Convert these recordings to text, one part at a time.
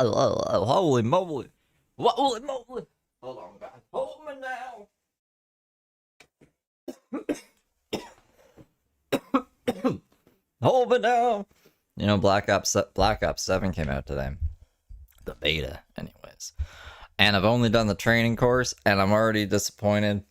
Holy moly. Holy moly. Hold on, guys. Hold me now. Hold me now. You know, Black Ops 7 came out today. The beta, anyways. And I've only done the training course, and I'm already disappointed.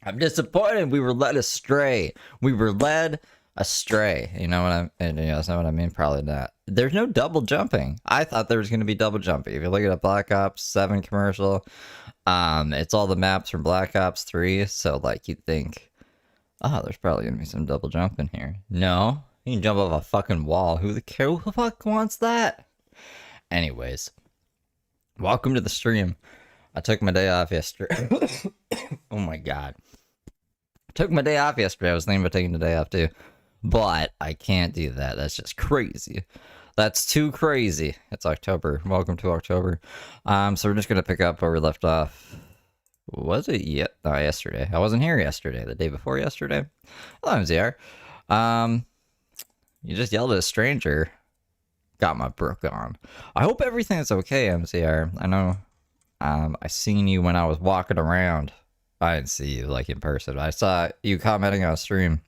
I'm disappointed. We were led astray. We were led astray. You know what that's not what I mean? Probably not. There's no double jumping. I thought there was going to be double jumping. If you look at a Black Ops 7 commercial, it's all the maps from Black Ops 3. So, like, you'd think, oh, there's probably going to be some double jumping here. No. You can jump off a fucking wall. Who the fuck wants that? Anyways. Welcome to the stream. I took my day off yesterday. Oh my god. Took my day off yesterday. I was thinking about taking the day off too. But I can't do that. That's just crazy. That's too crazy. It's October. Welcome to October. So we're just gonna pick up where we left off. Was it yet? No, yesterday. I wasn't here yesterday. The day before yesterday. Hello, MZR. You just yelled at a stranger. Got my Brooke on. I hope everything's okay, MCR. I know I seen you when I was walking around. I didn't see you like in person. I saw you commenting on a stream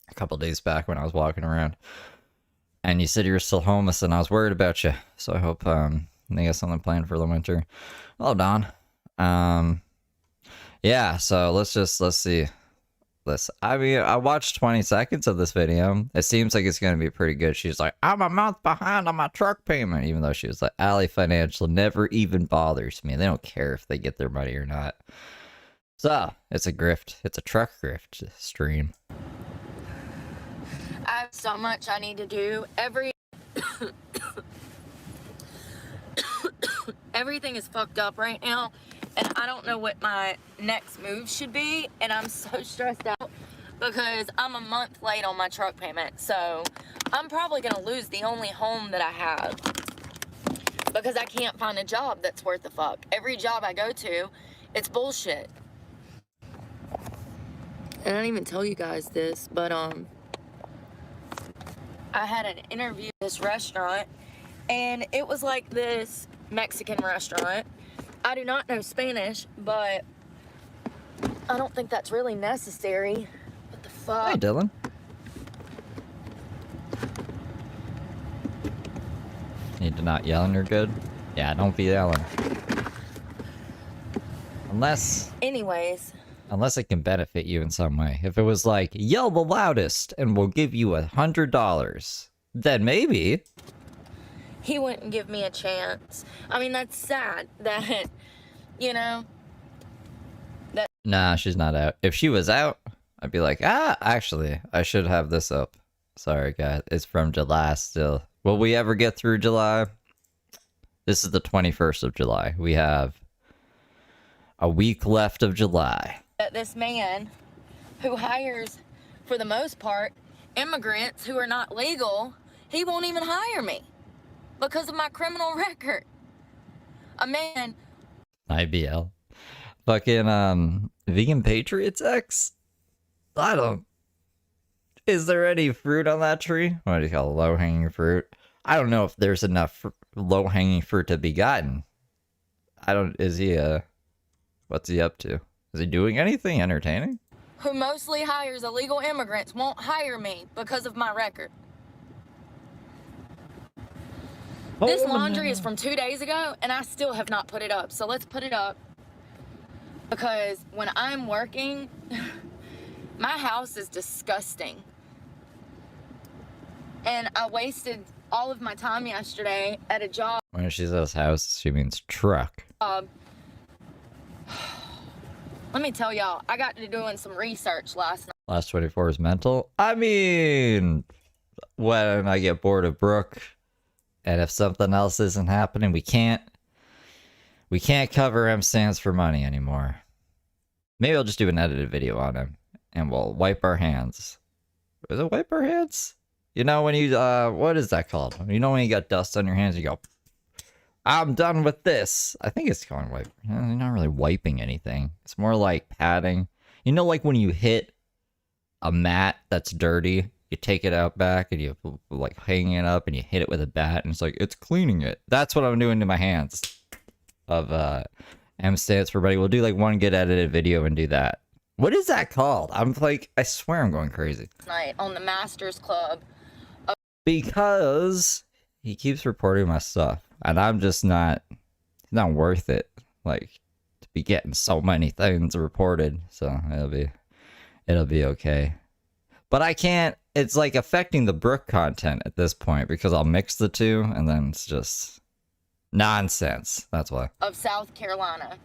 a couple days back when I was walking around. And you said you were still homeless and I was worried about you. So I hope they got something planned for the winter. Hello, Don. Yeah, so let's see. I mean, I watched 20 seconds of this video. It seems like it's going to be pretty good. She's like, I'm a month behind on my truck payment. Even though she was like, Alley Financial never even bothers me. They don't care if they get their money or not. So, it's a grift. It's a truck grift stream. I have so much I need to do. Everything is fucked up right now. And I don't know what my next move should be. And I'm so stressed out because I'm a month late on my truck payment. So I'm probably going to lose the only home that I have because I can't find a job that's worth the fuck. Every job I go to, it's bullshit. And I didn't even tell you guys this, but I had an interview at this restaurant and it was like this Mexican restaurant. I do not know Spanish, but I don't think that's really necessary. What the fuck? Hey, Dylan. Need to not yell and you're good? Yeah, don't be yelling. Unless it can benefit you in some way. If it was like, yell the loudest and we'll give you $100, then maybe. He wouldn't give me a chance. I mean, that's sad that, you know, that... Nah, she's not out. If she was out, I'd be like, actually, I should have this up. Sorry, guys. It's from July still. Will we ever get through July? This is the 21st of July. We have a week left of July. This man who hires, for the most part, immigrants who are not legal, he won't even hire me. Because of my criminal record. A man. IBL. Fucking, Vegan Patriots X? I don't... Is there any fruit on that tree? What do you call it? Low-hanging fruit? I don't know if there's enough low-hanging fruit to be gotten. Is he, what's he up to? Is he doing anything entertaining? Who mostly hires illegal immigrants won't hire me because of my record. This laundry is from 2 days ago, and I still have not put it up. So let's put it up. Because when I'm working, my house is disgusting. And I wasted all of my time yesterday at a job. When she says house, she means truck. Let me tell y'all, I got to doing some research last night. Last 24 is mental? I mean, when I get bored of Brooke... And if something else isn't happening, we can't cover M stands for money anymore. Maybe I'll just do an edited video on him. And we'll wipe our hands. Is it wipe our hands? You know when you, what is that called? You know when you got dust on your hands, you go, I'm done with this. I think it's called wipe. You're not really wiping anything. It's more like patting. You know like when you hit a mat that's dirty you take it out back and you like hang it up and you hit it with a bat and it's like it's cleaning it. That's what I'm doing to my hands. Of M stands for buddy. We'll do like one good edited video and do that. What is that called? I'm like, I swear I'm going crazy. Night on the Masters Club. Because he keeps reporting my stuff and I'm just not worth it. Like to be getting so many things reported. So it'll be okay. But I can't, it's like affecting the Brooke content at this point because I'll mix the two and then it's just nonsense. That's why. Of South Carolina.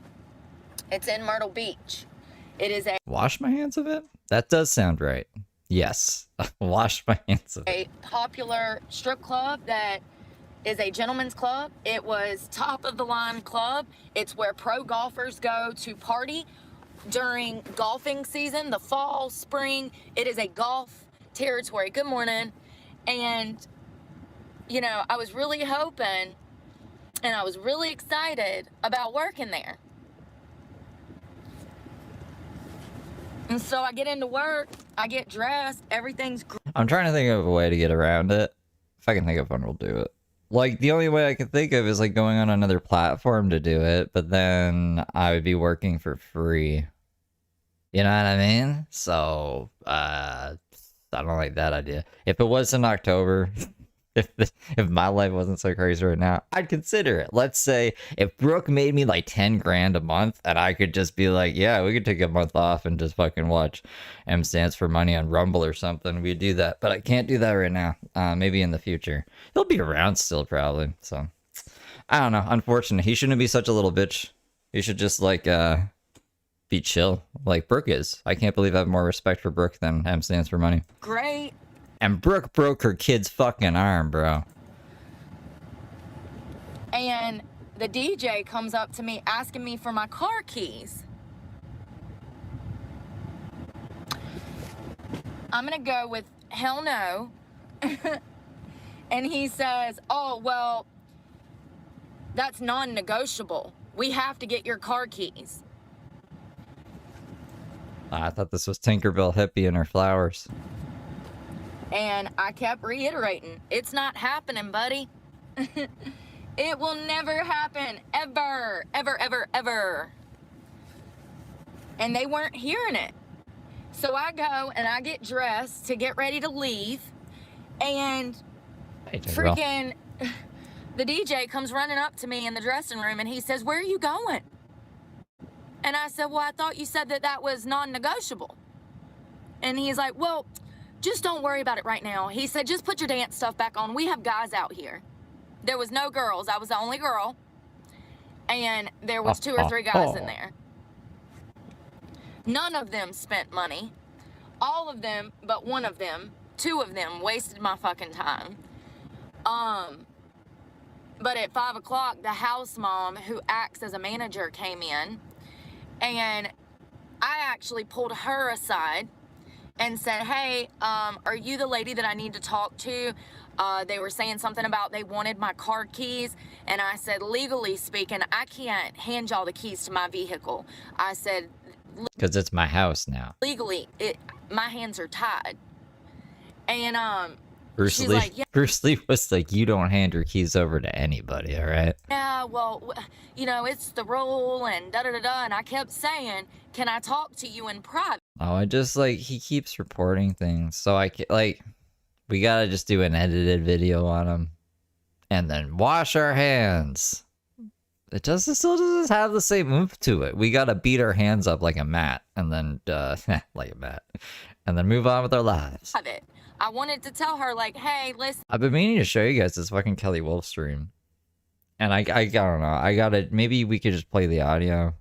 It's in Myrtle Beach. It is a Wash my hands of it? That does sound right. Yes. Wash my hands of it. popular strip club that is a gentleman's club. It was top of the line club. It's where pro golfers go to party during golfing season, the fall, spring. It is a golf territory. Good morning. And, you know, I was really hoping and I was really excited about working there. And so I get into work, I get dressed, everything's great. I'm trying to think of a way to get around it. If I can think of one, we'll do it. Like, the only way I can think of is, like, going on another platform to do it, but then I would be working for free. You know what I mean? So, I don't like that idea. If it was in October, if my life wasn't so crazy right now, I'd consider it. Let's say if Brooke made me like 10 grand a month and I could just be like, yeah, we could take a month off and just fucking watch M Stands for Money on Rumble or something. We'd do that, but I can't do that right now. Maybe in the future. He'll be around still probably. So I don't know. Unfortunate. He shouldn't be such a little bitch. He should just like be chill like Brooke is. I can't believe I have more respect for Brooke than M Stands for Money. Great. And Brooke broke her kid's fucking arm, bro. And the DJ comes up to me asking me for my car keys. I'm gonna go with hell no. And he says, oh, well, that's non-negotiable. We have to get your car keys. I thought this was Tinkerbell hippie and her flowers. And I kept reiterating, it's not happening, buddy. It will never happen, ever, ever, ever, ever. And they weren't hearing it. So I go and I get dressed to get ready to leave. And freaking the DJ comes running up to me in the dressing room and he says, where are you going? And I said, well, I thought you said that that was non-negotiable. And he's like, well, just don't worry about it right now. He said, just put your dance stuff back on. We have guys out here. There was no girls. I was the only girl. And there was 2 or 3 guys in there. None of them spent money. All of them, but one of them, 2 of them, wasted my fucking time. But at 5 o'clock, the house mom who acts as a manager came in. And I actually pulled her aside and said, hey, are you the lady that I need to talk to? They were saying something about they wanted my car keys. And I said, legally speaking, I can't hand y'all the keys to my vehicle. I said, because it's my house now. Legally, my hands are tied. And Bruce she's Lee, like, yeah. Bruce Lee was like, you don't hand your keys over to anybody, all right? Yeah, well, you know, it's the rule and da-da-da-da. And I kept saying, can I talk to you in private? Oh, I just, like, he keeps reporting things. So I can, like, we gotta just do an edited video on him. And then wash our hands. It still doesn't have the same oomph to it. We gotta beat our hands up like a mat. And then, like a mat. And then move on with our lives. I wanted to tell her, like, hey, listen. I've been meaning to show you guys this fucking Kelly Wolf stream. And I don't know. Maybe we could just play the audio.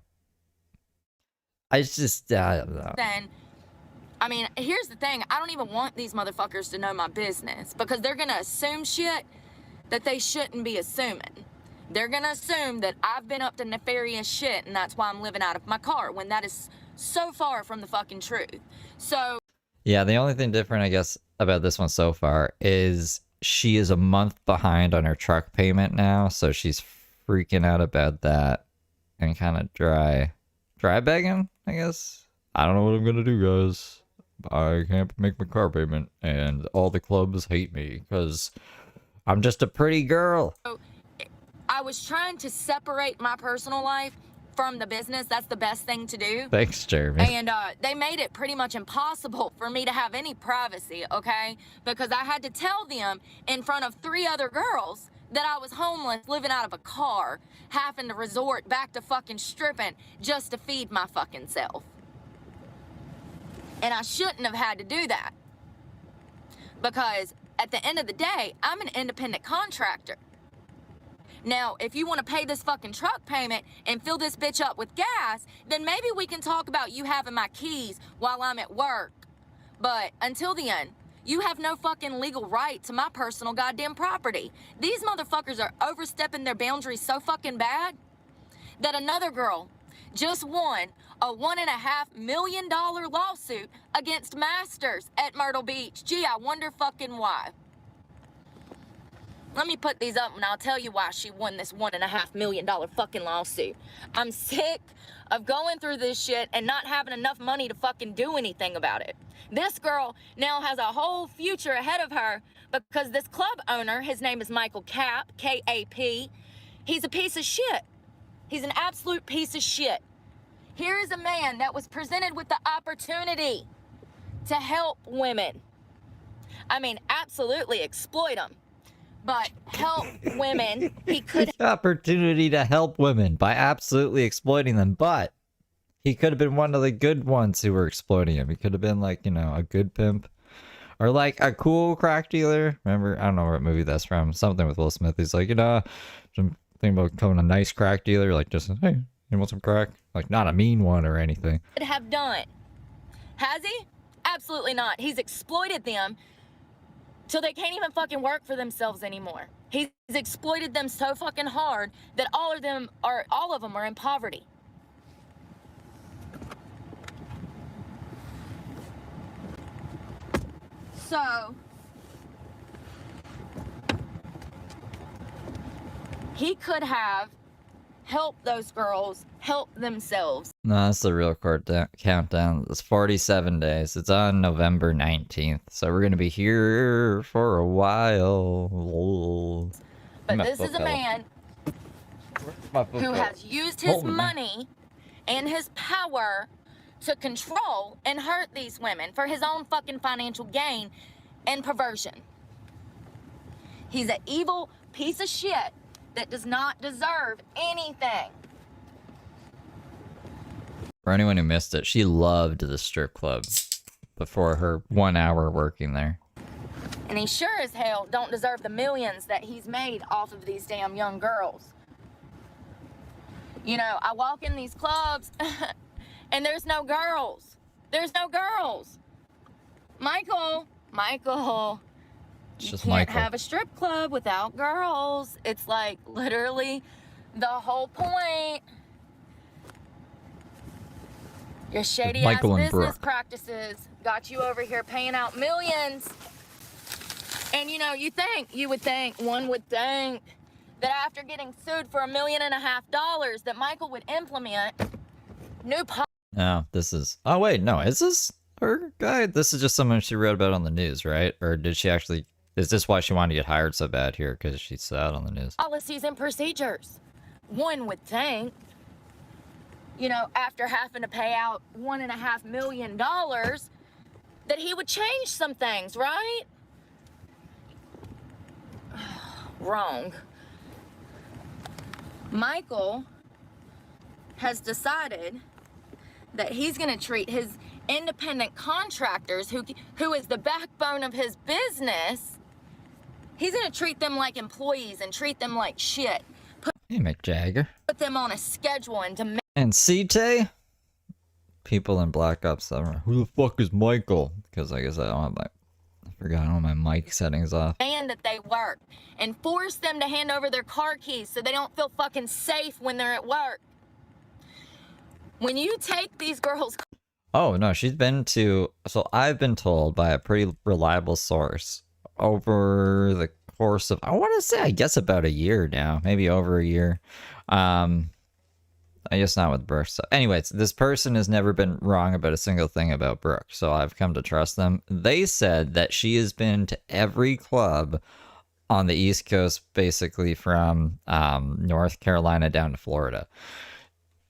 I don't know. Then, I mean, here's the thing. I don't even want these motherfuckers to know my business because they're going to assume shit that they shouldn't be assuming. They're going to assume that I've been up to nefarious shit and that's why I'm living out of my car when that is so far from the fucking truth. So... Yeah, the only thing different, I guess, about this one so far is she is a month behind on her truck payment now, so she's freaking out about that and kind of dry begging, I guess. I don't know what I'm gonna do, guys, I can't make my car payment, and all the clubs hate me because I'm just a pretty girl. I was trying to separate my personal life from the business. That's the best thing to do. Thanks, Jeremy. And they made it pretty much impossible for me to have any privacy, okay? Because I had to tell them in front of 3 other girls that I was homeless, living out of a car, having to resort back to fucking stripping just to feed my fucking self. And I shouldn't have had to do that. Because at the end of the day, I'm an independent contractor. Now, if you want to pay this fucking truck payment and fill this bitch up with gas, then maybe we can talk about you having my keys while I'm at work. But until then, you have no fucking legal right to my personal goddamn property. These motherfuckers are overstepping their boundaries so fucking bad that another girl just won a $1.5 million lawsuit against Masters at Myrtle Beach. Gee, I wonder fucking why. Let me put these up and I'll tell you why she won this $1.5 million fucking lawsuit. I'm sick of going through this shit and not having enough money to fucking do anything about it. This girl now has a whole future ahead of her because this club owner, his name is Michael Kapp, K-A-P, he's a piece of shit. He's an absolute piece of shit. Here is a man that was presented with the opportunity to help women. I mean, absolutely exploit them. But help women, he could... Opportunity to help women by absolutely exploiting them, but he could have been one of the good ones who were exploiting him. He could have been like, you know, a good pimp. Or like a cool crack dealer. Remember, I don't know what movie that's from. Something with Will Smith. He's like, you know, something about becoming a nice crack dealer. Like just, hey, you want some crack? Like not a mean one or anything. ...could have done. Has he? Absolutely not. He's exploited them till they can't even fucking work for themselves anymore. He's exploited them so fucking hard that all of them are in poverty. So he could have helped those girls help themselves. No, that's the real countdown. It's 47 days. It's on November 19th. So we're going to be here for a while. But this is a man who has used his money and his power to control and hurt these women for his own fucking financial gain and perversion. He's an evil piece of shit that does not deserve anything. For anyone who missed it, she loved the strip club before her 1 hour working there. And he sure as hell don't deserve the millions that he's made off of these damn young girls. You know, I walk in these clubs and there's no girls. There's no girls. Michael, It's you just can't Michael. have a strip club without girls. It's like literally the whole point. Your shady ass Michael and business Brooke. practices got you over here paying out millions. And you know, one would think that after getting sued for $1.5 million that Michael would implement new No, this is... Oh, wait, no. Is this her guy? This is just someone she read about on the news, right? Or did she actually... Is this why she wanted to get hired so bad here? Because she saw it on the news. policies and procedures. One would think, you know, after having to pay out $1.5 million, that he would change some things, right? Wrong. Michael has decided that he's going to treat his independent contractors, who is the backbone of his business, he's going to treat them like employees and treat them like shit. Hey, Mick Jagger. Put them on a schedule and demand And CT? People in Black Ops 7. Who the fuck is Michael? Because I guess I don't have my... I forgot all my mic settings off. that they work and force them to hand over their car keys so they don't feel fucking safe when they're at work. When you take these girls... Oh, no, she's been to... So I've been told by a pretty reliable source over the course of... I want to say, I guess about a year now. Maybe over a year. I guess not with Brooke. So, anyways, this person has never been wrong about a single thing about Brooke, so I've come to trust them. They said that she has been to every club on the East Coast, basically from North Carolina down to Florida.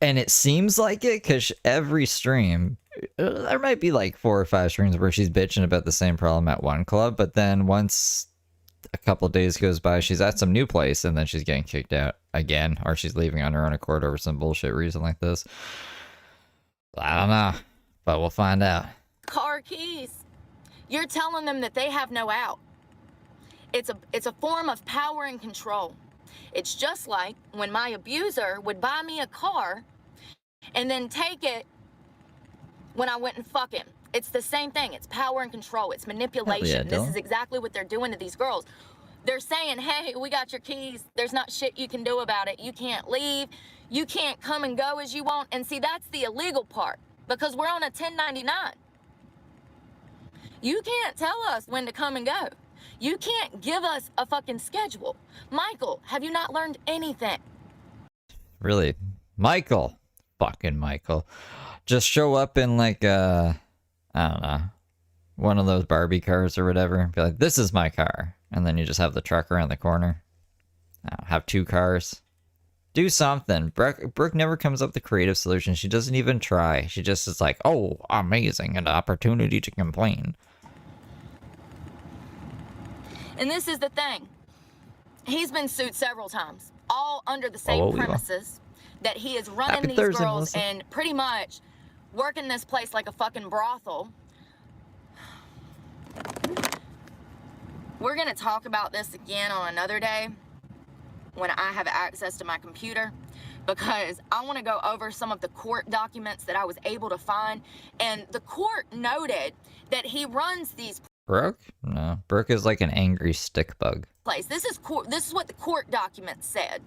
And it seems like it because every stream, there might be like 4 or 5 streams where she's bitching about the same problem at one club, but then once a couple of days goes by, she's at some new place, and then she's getting kicked out again, or she's leaving on her own accord over some bullshit reason like this. I don't know, but we'll find out. Car keys. You're telling them that they have no out. It's a form of power and control. It's just like when my abuser would buy me a car and then take it when I went and fuck him. It's the same thing. It's power and control. It's manipulation. This is exactly what they're doing to these girls. They're saying, hey, we got your keys. There's not shit you can do about it. You can't leave. You can't come and go as you want. And see, that's the illegal part, because we're on a 1099. You can't tell us when to come and go. You can't give us a fucking schedule. Michael, have you not learned anything? Really? Michael. Fucking Michael. Just show up in like I don't know, one of those Barbie cars or whatever. Be like, this is my car. And then you just have the truck around the corner. Have 2 cars. Do something. Brooke never comes up with a creative solution. She doesn't even try. She just is like, oh, amazing, an opportunity to complain. And this is the thing. He's been sued several times, all under the same premises, that he is running these girls and pretty much working this place like a fucking brothel. We're gonna talk about this again on another day when I have access to my computer, because I want to go over some of the court documents that I was able to find. And the court noted that he runs these. Brooke? No. Brooke is like an angry stick bug. This is what the court documents said.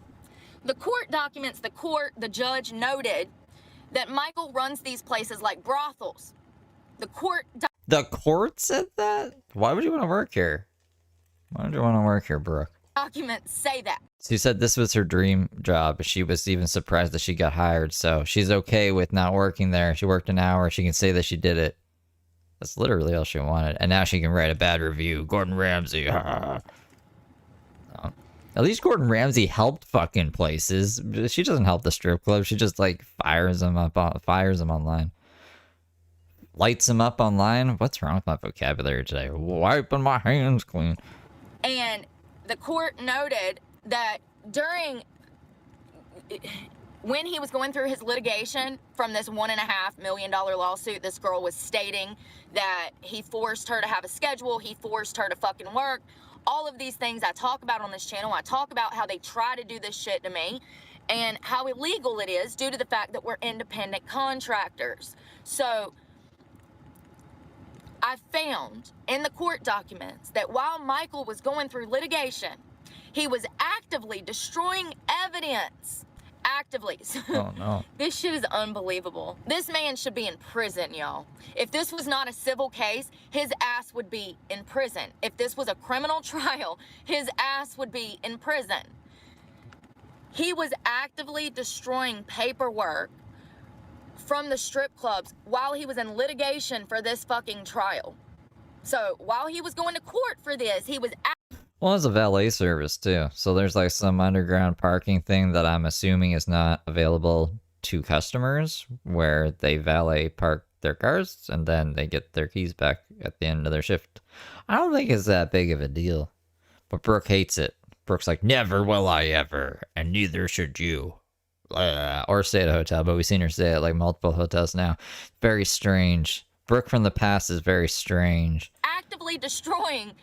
The court documents, the judge noted that Michael runs these places like brothels. The court said that? Why would you want to work here? Why would you want to work here, Brooke? Documents say that. She said this was her dream job. She was even surprised that she got hired, so she's okay with not working there. She worked an hour. She can say that she did it. That's literally all she wanted. And now she can write a bad review. Gordon Ramsay. At least Gordon Ramsay helped fucking places. She doesn't help the strip club. She just like fires them online. Lights them up online. What's wrong with my vocabulary today? Wiping my hands clean. And the court noted that when he was going through his litigation from this $1.5 million lawsuit, this girl was stating that he forced her to have a schedule, he forced her to fucking work. All of these things I talk about on this channel. I talk about how they try to do this shit to me and how illegal it is due to the fact that we're independent contractors. So I found in the court documents that while Michael was going through litigation, he was actively destroying evidence. Actively. Oh no. This shit is unbelievable. This man should be in prison, y'all. If this was not a civil case, his ass would be in prison. If this was a criminal trial, his ass would be in prison. He was actively destroying paperwork from the strip clubs while he was in litigation for this fucking trial. So while he was going to court for this, he was well, it's a valet service too. So there's like some underground parking thing that I'm assuming is not available to customers, where they valet park their cars and then they get their keys back at the end of their shift. I don't think it's that big of a deal, but Brooke hates it. Brooke's like, never will I ever, and neither should you. Or stay at a hotel, but we've seen her stay at like multiple hotels now. Very strange. Brooke from the past is very strange. Actively destroying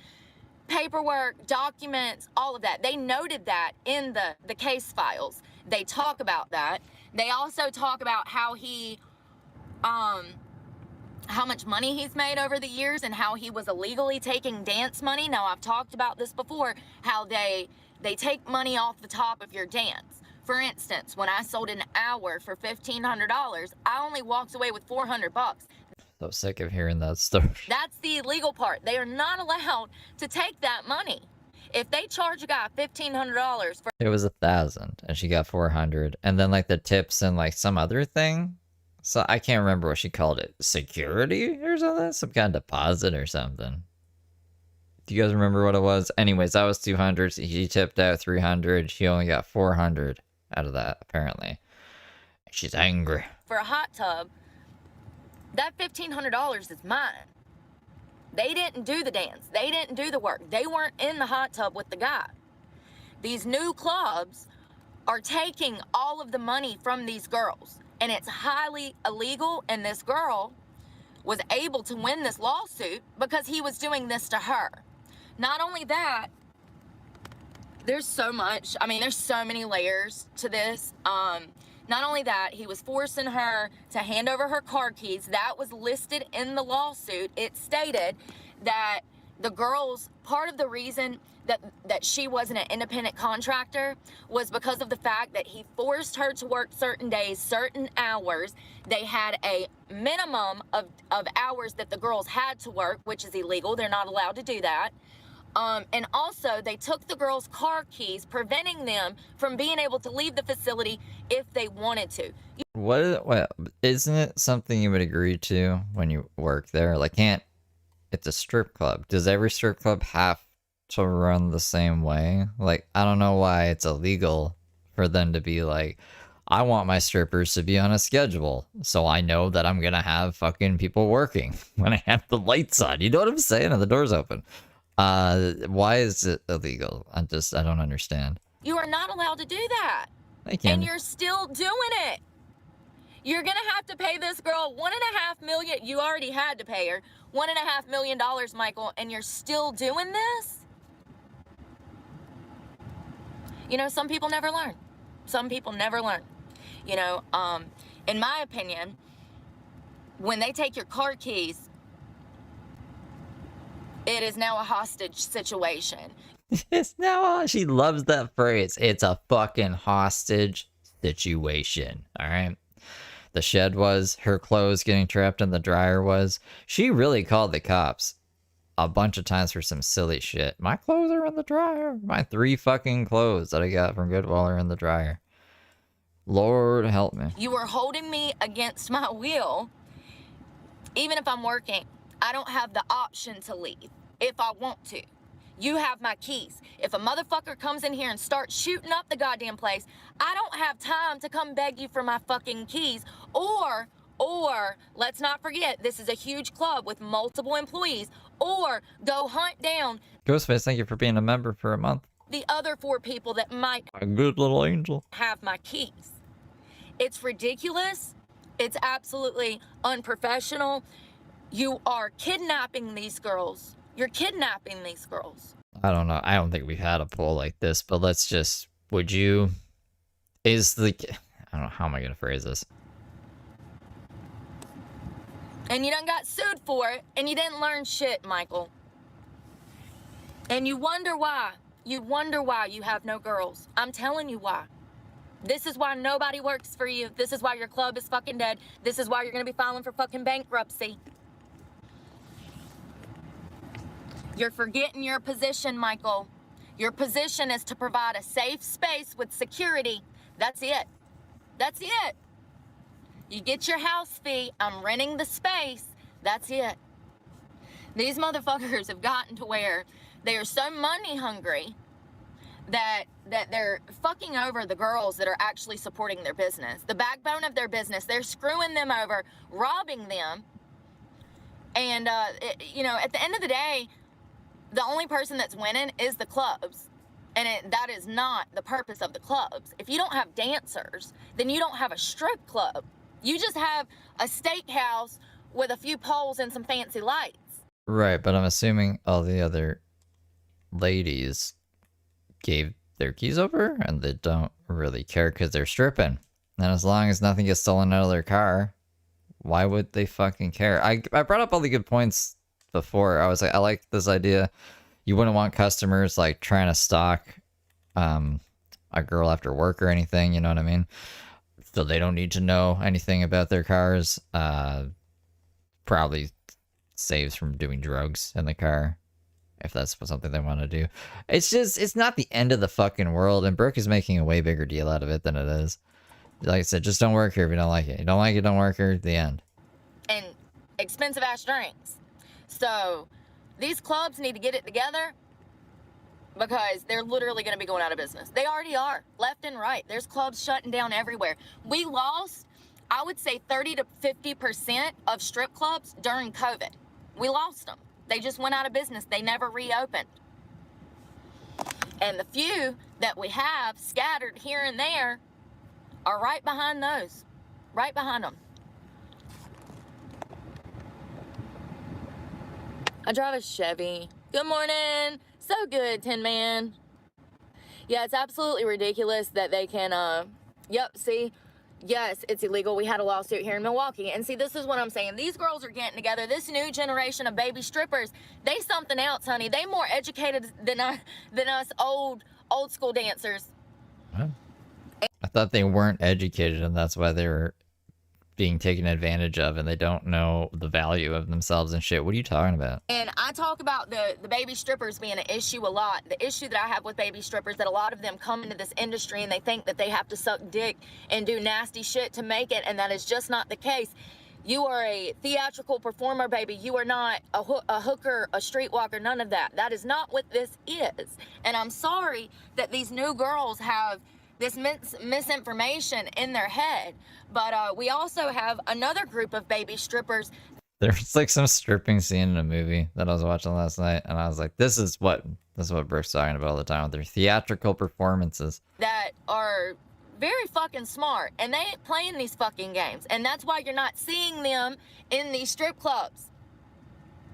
paperwork, documents, all of that. They noted that in the case files. They talk about that. They also talk about how he, how much money he's made over the years and how he was illegally taking dance money. Now, I've talked about this before, how they take money off the top of your dance. For instance, when I sold an hour for $1,500, I only walked away with $400. So sick of hearing that story. That's the illegal part. They are not allowed to take that money. If they charge a guy $1,500 for It was 1,000 and she got 400. And then like the tips and like some other thing. So I can't remember what she called it. Security or something? Some kind of deposit or something. Do you guys remember what it was? Anyways, that was 200. He tipped out 300. She only got 400 out of that, apparently. She's angry. for a hot tub, that $1,500 is mine. They didn't do the dance. They didn't do the work. They weren't in the hot tub with the guy. These new clubs are taking all of the money from these girls, and it's highly illegal, and this girl was able to win this lawsuit because he was doing this to her. Not only that, there's so much, I mean, there's so many layers to this. Not only that, he was forcing her to hand over her car keys. That was listed in the lawsuit. It stated that the girls, part of the reason that she wasn't an independent contractor was because of the fact that he forced her to work certain days, certain hours. They had a minimum of hours that the girls had to work, which is illegal. They're not allowed to do that. And also, they took the girls' car keys, preventing them from being able to leave the facility if they wanted to. What isn't it something you would agree to when you work there? Like, it's a strip club. Does every strip club have to run the same way? Like, I don't know why it's illegal for them to be like, I want my strippers to be on a schedule, so I know that I'm gonna have fucking people working when I have the lights on. You know what I'm saying? And the door's open. Why is it illegal? I don't understand. You are not allowed to do that. I can. And you're still doing it. You're gonna have to pay this girl $1.5 million. You already had to pay her $1.5 million, Michael, and you're still doing this? You know, some people never learn. Some people never learn. You know, in my opinion, when they take your car keys, it is now a hostage situation. It's now, she loves that phrase. It's a fucking hostage situation. All right. The shed was, her clothes getting trapped in the dryer was. She really called the cops a bunch of times for some silly shit. My clothes are in the dryer. My 3 fucking clothes that I got from Goodwill are in the dryer. Lord help me. You are holding me against my will. Even if I'm working, I don't have the option to leave if I want to. You have my keys. If a motherfucker comes in here and starts shooting up the goddamn place, I don't have time to come beg you for my fucking keys. Or, let's not forget, this is a huge club with multiple employees. Or go hunt down Ghostface, thank you for being a member for a month. the other 4 people that might A good little angel. have my keys. It's ridiculous. It's absolutely unprofessional. You are kidnapping these girls. You're kidnapping these girls. I don't know. I don't think we've had a poll like this, but let's just, I don't know, how am I going to phrase this? And you done got sued for it, and you didn't learn shit, Michael. And you wonder why. You wonder why you have no girls. I'm telling you why. This is why nobody works for you. This is why your club is fucking dead. This is why you're gonna be filing for fucking bankruptcy. You're forgetting your position, Michael. Your position is to provide a safe space with security. That's it. That's it. You get your house fee. I'm renting the space. That's it. These motherfuckers have gotten to where they are so money hungry that they're fucking over the girls that are actually supporting their business. The backbone of their business. They're screwing them over, robbing them. And, you know, at the end of the day, the only person that's winning is the clubs. And that is not the purpose of the clubs. If you don't have dancers, then you don't have a strip club. You just have a steakhouse with a few poles and some fancy lights. Right, but I'm assuming all the other ladies gave their keys over and they don't really care because they're stripping. And as long as nothing gets stolen out of their car, why would they fucking care? I brought up all the good points before. I was like, I like this idea. You wouldn't want customers like trying to stalk a girl after work or anything, you know what I mean? So they don't need to know anything about their cars. Probably saves from doing drugs in the car. if that's something they want to do. It's just, it's not the end of the fucking world, and Brooke is making a way bigger deal out of it than it is. Like I said, just don't work here if you don't like it. You don't like it, don't work here, the end. And expensive ass drinks. So these clubs need to get it together because they're literally going to be going out of business. They already are, left and right. There's clubs shutting down everywhere. We lost, I would say 30 to 50% of strip clubs during COVID. We lost them. They just went out of business. They never reopened. And the few that we have scattered here and there are right behind those. Right behind them. I drive a Chevy. Good morning. So good, Tin Man. Yeah, it's absolutely ridiculous that they can, yep, see? Yes, it's illegal. We had a lawsuit here in Milwaukee. And see, this is what I'm saying. These girls are getting together. This new generation of baby strippers, they something else, honey. They more educated than us old school dancers. What? I thought they weren't educated, and that's why they were being taken advantage of, and they don't know the value of themselves and shit. What are you talking about? And I talk about the baby strippers being an issue a lot. The issue that I have with baby strippers, that a lot of them come into this industry and they think that they have to suck dick and do nasty shit to make it, and that is just not the case. You are a theatrical performer, baby. You are not a hooker, a streetwalker, none of that. That is not what this is. And I'm sorry that these new girls have this misinformation in their head. But we also have another group of baby strippers. There's like some stripping scene in a movie that I was watching last night, and I was like, this is what Brooke's talking about all the time with their theatrical performances. That are very fucking smart, and they ain't playing these fucking games. And that's why you're not seeing them in these strip clubs.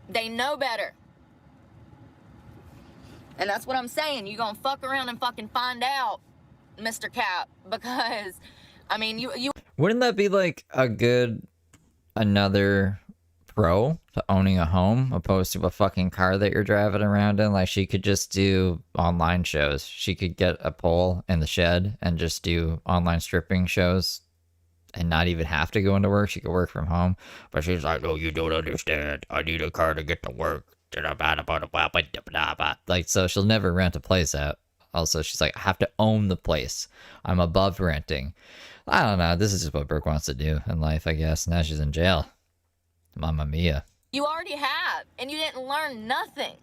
They know better. And that's what I'm saying. You're gonna fuck around and fucking find out, Mr. Cap, because I mean, you wouldn't that be like another pro to owning a home opposed to a fucking car that you're driving around in? Like, she could just do online shows. She could get a pole in the shed and just do online stripping shows and not even have to go into work. She could work from home. But she's like, oh, you don't understand. I need a car to get to work. Like, so she'll never rent a place out. Also, she's like, I have to own the place. I'm above renting. I don't know. This is just what Brooke wants to do in life, I guess. Now she's in jail. Mamma mia. You already have, and you didn't learn nothing.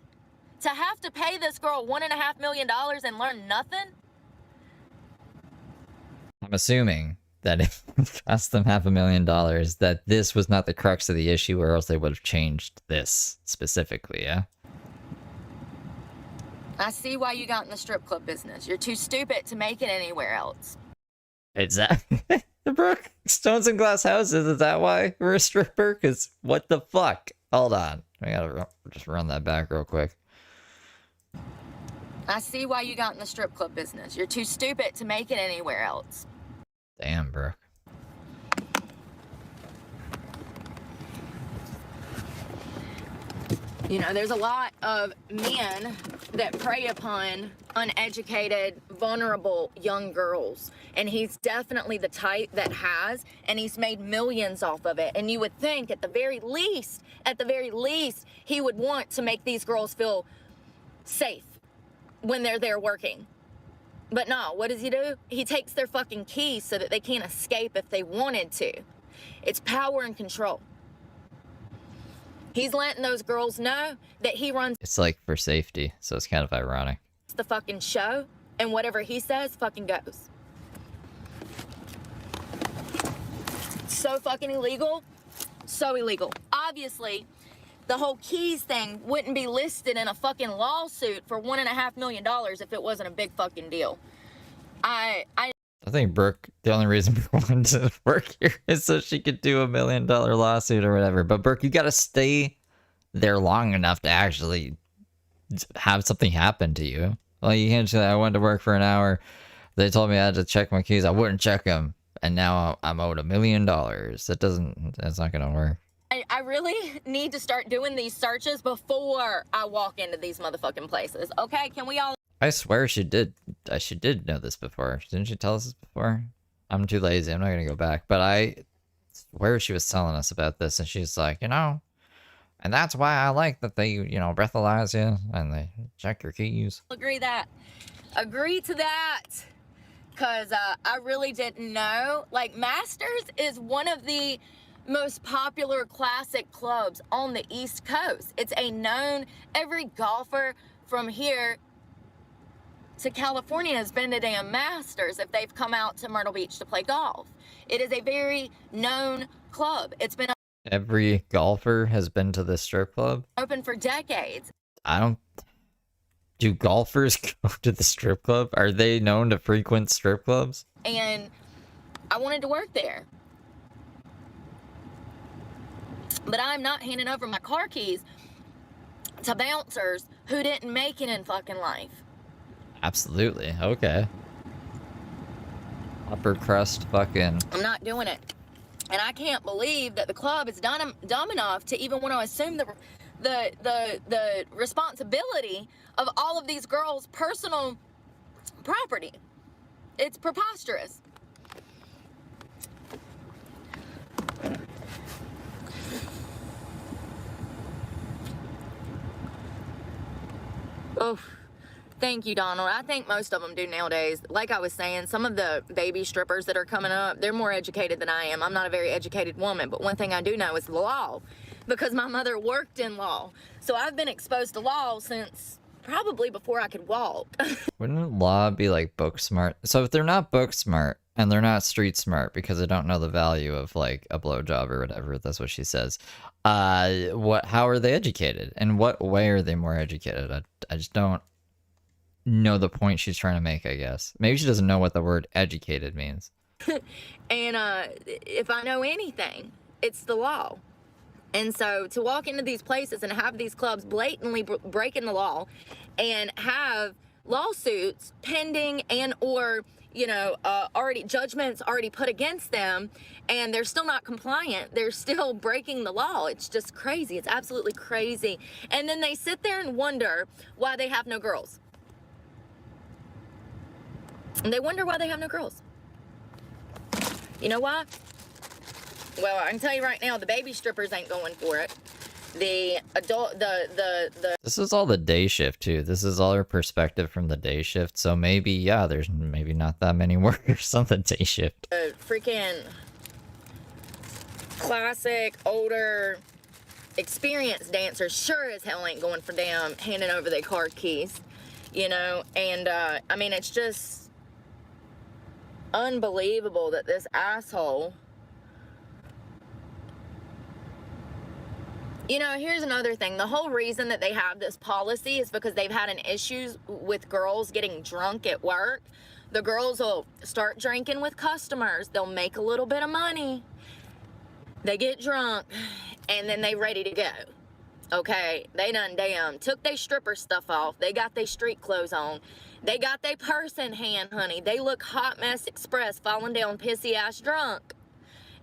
To have to pay this girl $1.5 million and learn nothing? I'm assuming that if it cost them $500,000, that this was not the crux of the issue, or else they would have changed this specifically, yeah? I see why you got in the strip club business. You're too stupid to make it anywhere else. Exactly. Brooke, stones and glass houses, is that why we're a stripper? Because what the fuck? Hold on. I gotta just run that back real quick. I see why you got in the strip club business. You're too stupid to make it anywhere else. Damn, Brooke. You know, there's a lot of men that prey upon uneducated, vulnerable young girls. And he's definitely the type that has, and he's made millions off of it. And you would think at the very least, he would want to make these girls feel safe when they're there working. But no, what does he do? He takes their fucking keys so that they can't escape if they wanted to. It's power and control. He's letting those girls know that he runs. It's like for safety, so it's kind of ironic. The fucking show, and whatever he says fucking goes. So fucking illegal. So illegal. Obviously, the whole keys thing wouldn't be listed in a fucking lawsuit for $1.5 million if it wasn't a big fucking deal. I think Brooke, the only reason Brooke wanted to work here is so she could do $1 million lawsuit or whatever. But Brooke, you gotta stay there long enough to actually have something happen to you. Like, you can't say, I went to work for an hour. They told me I had to check my keys. I wouldn't check them. And now I'm owed $1 million. That's not gonna work. I really need to start doing these searches before I walk into these motherfucking places. Okay, can we all? I swear she did know this before. Didn't she tell us this before? I'm too lazy. I'm not gonna go back. But I swear she was telling us about this, and she's like, you know, And that's why I like that they, breathalyze you and they check your keys. Agree to that. Because I really didn't know. Like, Masters is one of the most popular classic clubs on the East Coast. It's a known, every golfer from here to California has been to damn Masters if they've come out to Myrtle Beach to play golf. It is a very known club. It's been Every golfer has been to this strip club? open for decades. Do golfers go to the strip club? Are they known to frequent strip clubs? And I wanted to work there. But I'm not handing over my car keys to bouncers who didn't make it in fucking life. Absolutely. Okay. Upper crust fucking... I'm not doing it. And I can't believe that the club is dumb enough to even want to assume the responsibility of all of these girls' personal property. It's preposterous. Oh, thank you, Donald. I think most of them do nowadays. Like I was saying, some of the baby strippers that are coming up, they're more educated than I am. I'm not a very educated woman, but one thing I do know is the law, because my mother worked in law. So I've been exposed to law since probably before I could walk. Wouldn't law be like book smart? So if they're not book smart and they're not street smart because they don't know the value of like a blowjob or whatever, that's what she says. How are they educated? In what way are they more educated? I just don't know the point she's trying to make, I guess. Maybe she doesn't know what the word educated means. And if I know anything, it's the law. And so to walk into these places and have these clubs blatantly breaking the law and have lawsuits pending and or already judgments already put against them, and they're still not compliant, they're still breaking the law. It's just crazy. It's absolutely crazy. And then they sit there and wonder why they have no girls. And they wonder why they have no girls. You know why? Well, I can tell you right now, the baby strippers ain't going for it. The adult, the This is all the day shift too. This is all her perspective from the day shift. So maybe, yeah, there's maybe not that many workers on the day shift. freaking classic, older, experienced dancers sure as hell ain't going for damn handing over their car keys, and I mean, it's just unbelievable that this asshole. Here's another thing. The whole reason that they have this policy is because they've had an issue with girls getting drunk at work. The girls will start drinking with customers. They'll make a little bit of money. They get drunk, and then they ready to go. Okay? They done damn took their stripper stuff off. They got their street clothes on. They got their purse in hand, honey. They look hot mess express, falling down pissy-ass drunk.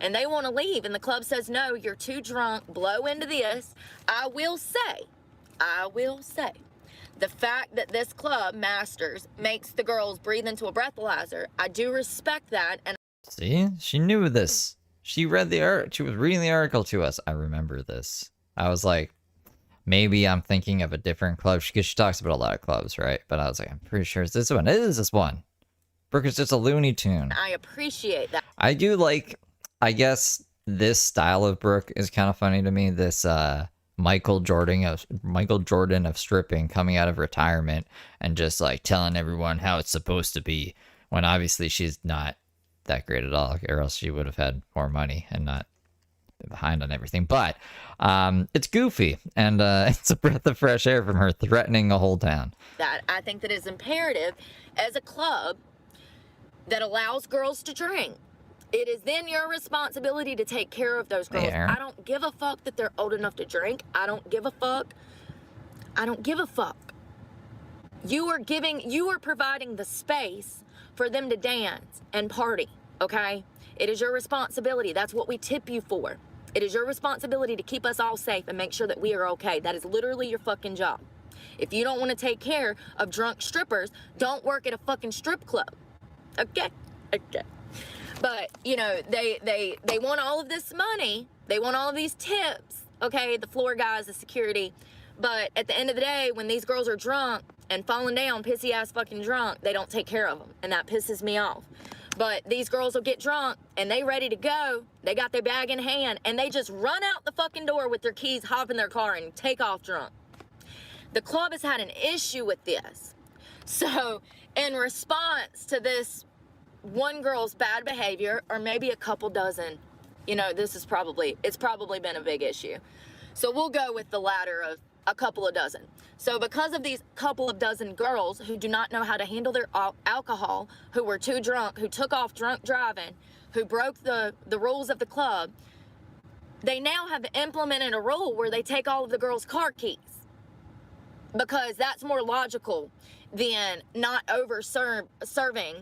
And they want to leave, and the club says, no, you're too drunk, blow into this. I will say, the fact that this club, Masters, makes the girls breathe into a breathalyzer, I do respect that. And See? She knew this. She read the art. She was reading the article to us. I remember this. I was like, maybe I'm thinking of a different club, because she talks about a lot of clubs, right? But I was like, I'm pretty sure it's this one. It is this one. Brooke is just a Looney Tune. I appreciate that. I do like... I guess this style of Brooke is kind of funny to me. This Michael Jordan of stripping, coming out of retirement and just like telling everyone how it's supposed to be, when obviously she's not that great at all, or else she would have had more money and not been behind on everything. But it's goofy, and it's a breath of fresh air from her threatening a whole town. That I think that is imperative as a club that allows girls to drink. It is then your responsibility to take care of those girls. I don't give a fuck that they're old enough to drink. I don't give a fuck. You are providing the space for them to dance and party, okay? It is your responsibility. That's what we tip you for. It is your responsibility to keep us all safe and make sure that we are okay. That is literally your fucking job. If you don't want to take care of drunk strippers, don't work at a fucking strip club. Okay? Okay. But, they want all of this money. They want all of these tips. okay? The floor guys, the security. But at the end of the day, when these girls are drunk and falling down, pissy ass fucking drunk, they don't take care of them. And that pisses me off. But these girls will get drunk and they ready to go. They got their bag in hand and they just run out the fucking door with their keys, hop in their car and take off drunk. The club has had an issue with this. So in response to this one girl's bad behavior, or maybe a couple dozen, you know, it's probably been a big issue. So we'll go with the latter of a couple of dozen. So because of these couple of dozen girls who do not know how to handle their alcohol, who were too drunk, who took off drunk driving, who broke the rules of the club, they now have implemented a rule where they take all of the girls' car keys. Because that's more logical than not serving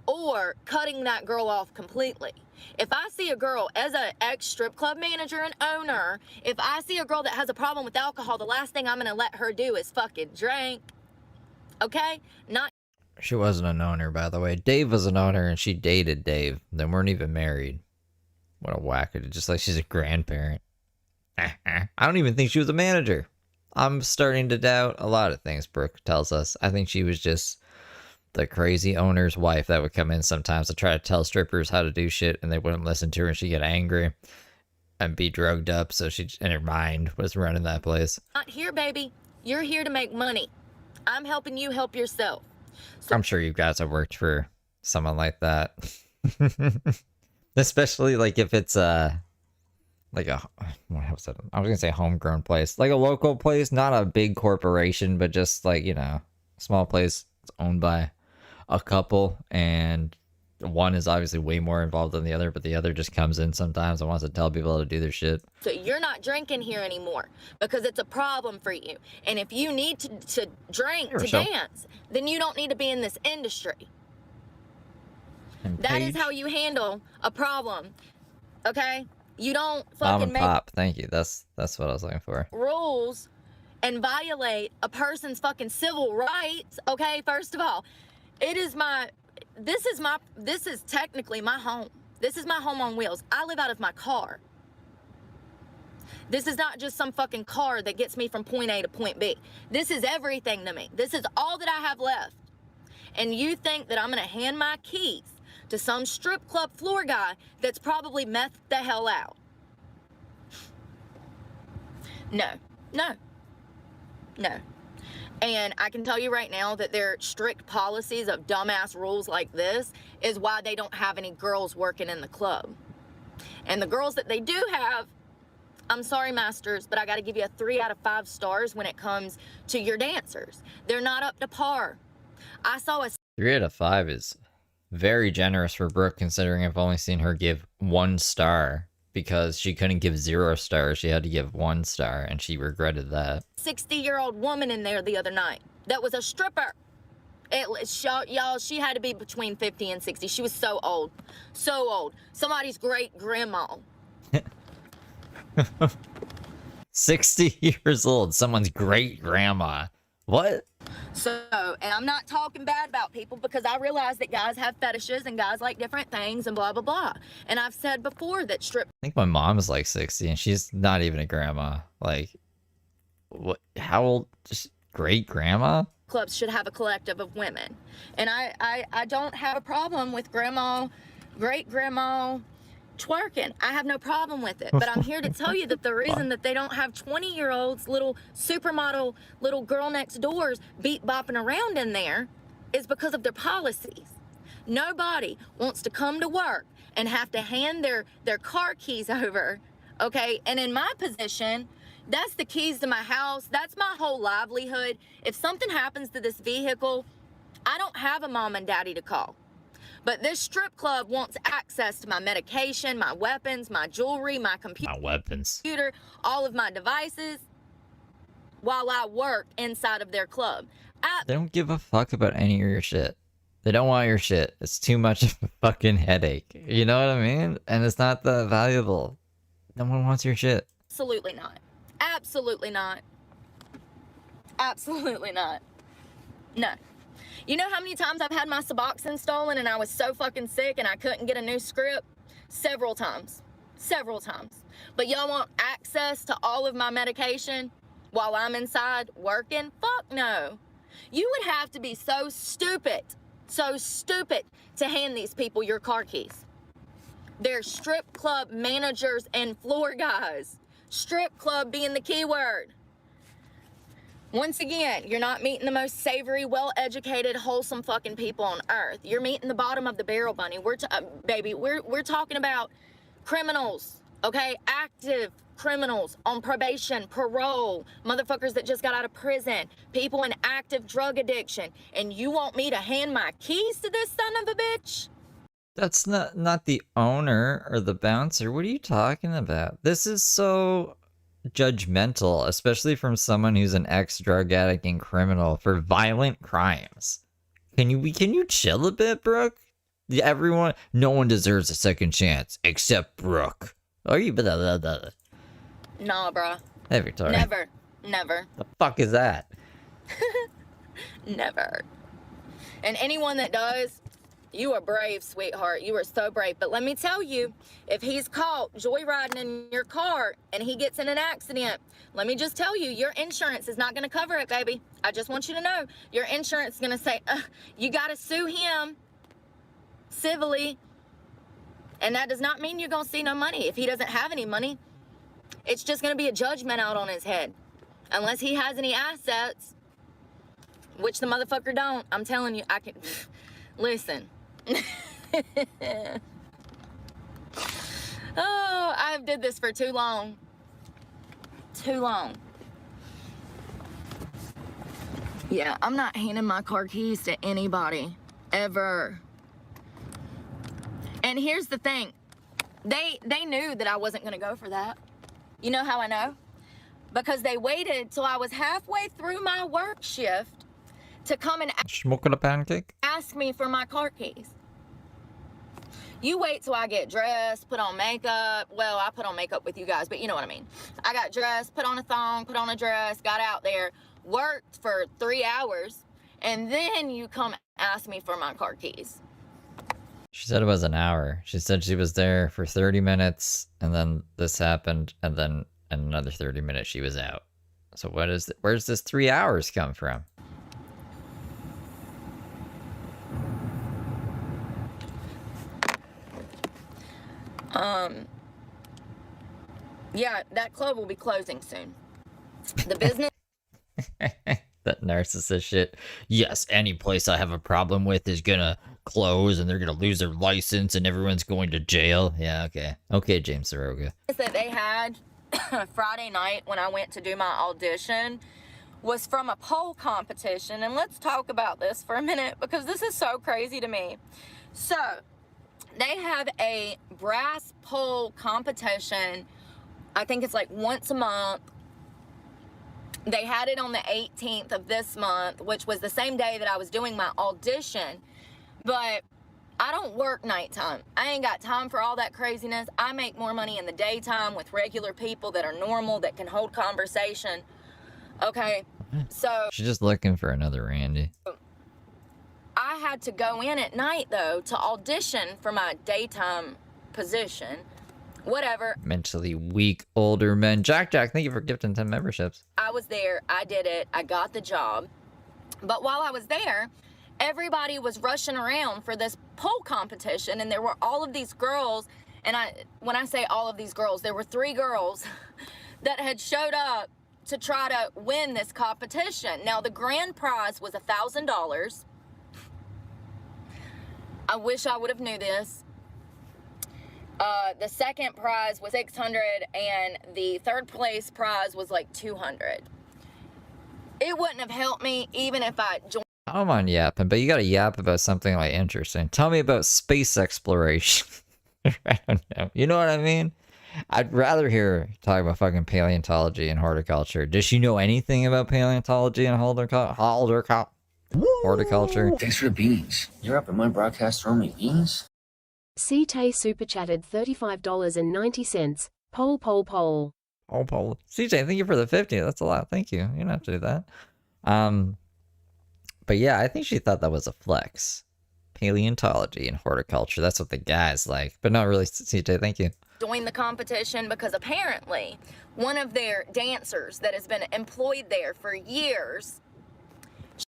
or cutting that girl off completely. If I see a girl, as an ex-strip club manager and owner, if I see a girl that has a problem with alcohol, the last thing I'm gonna let her do is fucking drink. Okay? Not. She wasn't an owner, by the way. Dave was an owner, and she dated Dave. They weren't even married. What a wackadoo. Just like she's a grandparent. I don't even think she was a manager. I'm starting to doubt a lot of things Brooke tells us. I think she was just the crazy owner's wife that would come in sometimes to try to tell strippers how to do shit, and they wouldn't listen to her, and she'd get angry and be drugged up, so she, in her mind, was running that place. Not here, baby. You're here to make money. I'm helping you help yourself. So I'm sure you guys have worked for someone like that. Especially, like, if it's, like a, what was it? I was gonna say homegrown place. Like a local place, not a big corporation, but just, like, you know, a small place. It's owned by a couple, and one is obviously way more involved than the other, but the other just comes in sometimes and wants to tell people how to do their shit. So you're not drinking here anymore because it's a problem for you. And if you need to drink to dance, then you don't need to be in this industry. That is how you handle a problem, okay? You don't fucking make pop. Thank you. That's what I was looking for. Rules and violate a person's fucking civil rights, okay? First of all, this is technically my home. This is my home on wheels. I live out of my car. This is not just some fucking car that gets me from point A to point B. This is everything to me. This is all that I have left. And you think that I'm gonna hand my keys to some strip club floor guy that's probably methed the hell out? No. And I can tell you right now that their strict policies of dumbass rules like this is why they don't have any girls working in the club. And the girls that they do have, I'm sorry, masters, but I got to give you a 3 out of 5 stars when it comes to your dancers. They're not up to par. I saw a 3 out of 5 is very generous for Brooke, considering I've only seen her give 1 star. Because she couldn't give 0 stars, she had to give 1 star, and she regretted that. 60-year-old woman in there the other night that was a stripper. Y'all, she had to be between 50 and 60. She was so old. So old. Somebody's great-grandma. 60 years old. Someone's great-grandma. What? So, and I'm not talking bad about people because I realize that guys have fetishes and guys like different things and blah, blah, blah. And I've said before that I think my mom is like 60 and she's not even a grandma. Like, what? How old? Just great-grandma? Clubs should have a collective of women. And I don't have a problem with grandma, great-grandma twerking. I have no problem with it. But I'm here to tell you that the reason that they don't have 20-year-olds, little supermodel, little girl next doors beat bopping around in there is because of their policies. Nobody wants to come to work and have to hand their car keys over, okay? And in my position, that's the keys to my house. That's my whole livelihood. If something happens to this vehicle, I don't have a mom and daddy to call. But this strip club wants access to my medication, my weapons, my jewelry, my computer, all of my devices while I work inside of their club. They don't give a fuck about any of your shit. They don't want your shit. It's too much of a fucking headache. You know what I mean? And it's not that valuable. No one wants your shit. Absolutely not. Absolutely not. Absolutely not. No. You know how many times I've had my Suboxone stolen and I was so fucking sick and I couldn't get a new script? Several times. Several times. But y'all want access to all of my medication while I'm inside working? Fuck no. You would have to be so stupid to hand these people your car keys. They're strip club managers and floor guys. Strip club being the key word. Once again, you're not meeting the most savory, well-educated, wholesome fucking people on earth. You're meeting the bottom of the barrel, bunny. We're talking about criminals, okay? Active criminals on probation, parole, motherfuckers that just got out of prison, people in active drug addiction, and you want me to hand my keys to this son of a bitch? That's not the owner or the bouncer. What are you talking about? This is so judgmental, especially from someone who's an ex-drug addict and criminal for violent crimes. Can you chill a bit, Brooke? No one deserves a second chance except Brooke. Are you? Blah, blah, blah. Nah, bruh. Hey, Victoria. Never. The fuck is that? Never. And anyone that does, you are brave, sweetheart. You are so brave. But let me tell you, if he's caught joyriding in your car and he gets in an accident, let me just tell you, your insurance is not going to cover it, baby. I just want you to know, your insurance is going to say, you got to sue him civilly. And that does not mean you're going to see no money. If he doesn't have any money, it's just going to be a judgment out on his head. Unless he has any assets, which the motherfucker don't. I'm telling you, I can... Listen. Oh, I've did this for too long. Too long. Yeah, I'm not handing my car keys to anybody. Ever. And here's the thing. They knew that I wasn't going to go for that. You know how I know? Because they waited till I was halfway through my work shift to come and Smoking a pancake? ask me for my car keys. You wait till I get dressed, put on makeup. Well, I put on makeup with you guys, but you know what I mean. I got dressed, put on a thong, put on a dress, got out there, worked for 3 hours, and then you come ask me for my car keys. She said it was an hour. She said she was there for 30 minutes, and then this happened, and then in another 30 minutes she was out. So where's this 3 hours come from? Yeah, that club will be closing soon. The business... That narcissist shit. Yes, any place I have a problem with is gonna close and they're gonna lose their license and everyone's going to jail. Yeah, okay. Okay, James Soroga. that they had Friday night when I went to do my audition was from a pole competition. And let's talk about this for a minute because this is so crazy to me. So, they have a brass pole competition. I think it's like once a month. They had it on the 18th of this month, which was the same day that I was doing my audition. But I don't work nighttime. I ain't got time for all that craziness. I make more money in the daytime with regular people that are normal, that can hold conversation. Okay, so... She's just looking for another Randy. I had to go in at night, though, to audition for my daytime position. Whatever. Mentally weak older men. Jack, thank you for gifting 10 memberships. I was there. I did it. I got the job. But while I was there, everybody was rushing around for this pole competition, and there were all of these girls, and when I say all of these girls, there were 3 girls that had showed up to try to win this competition. Now, the grand prize was $1,000. I wish I would have knew this. The second prize was $600, and the third place prize was like $200. It wouldn't have helped me even if I joined. I'm on yapping, but you gotta yap about something like interesting. Tell me about space exploration. I don't know. You know what I mean? I'd rather hear talk about fucking paleontology and horticulture. Does she know anything about paleontology and horticulture? Thanks for the beans. You're up in my broadcast throwing me beans? CJ super chatted $35.90. Poll. Oh, Paul. CJ, thank you for the 50. That's a lot. Thank you. You don't have to do that. But yeah, I think she thought that was a flex. paleontology and horticulture. That's what the guys like, but not really. CJ, thank you. Join the competition because apparently one of their dancers that has been employed there for years.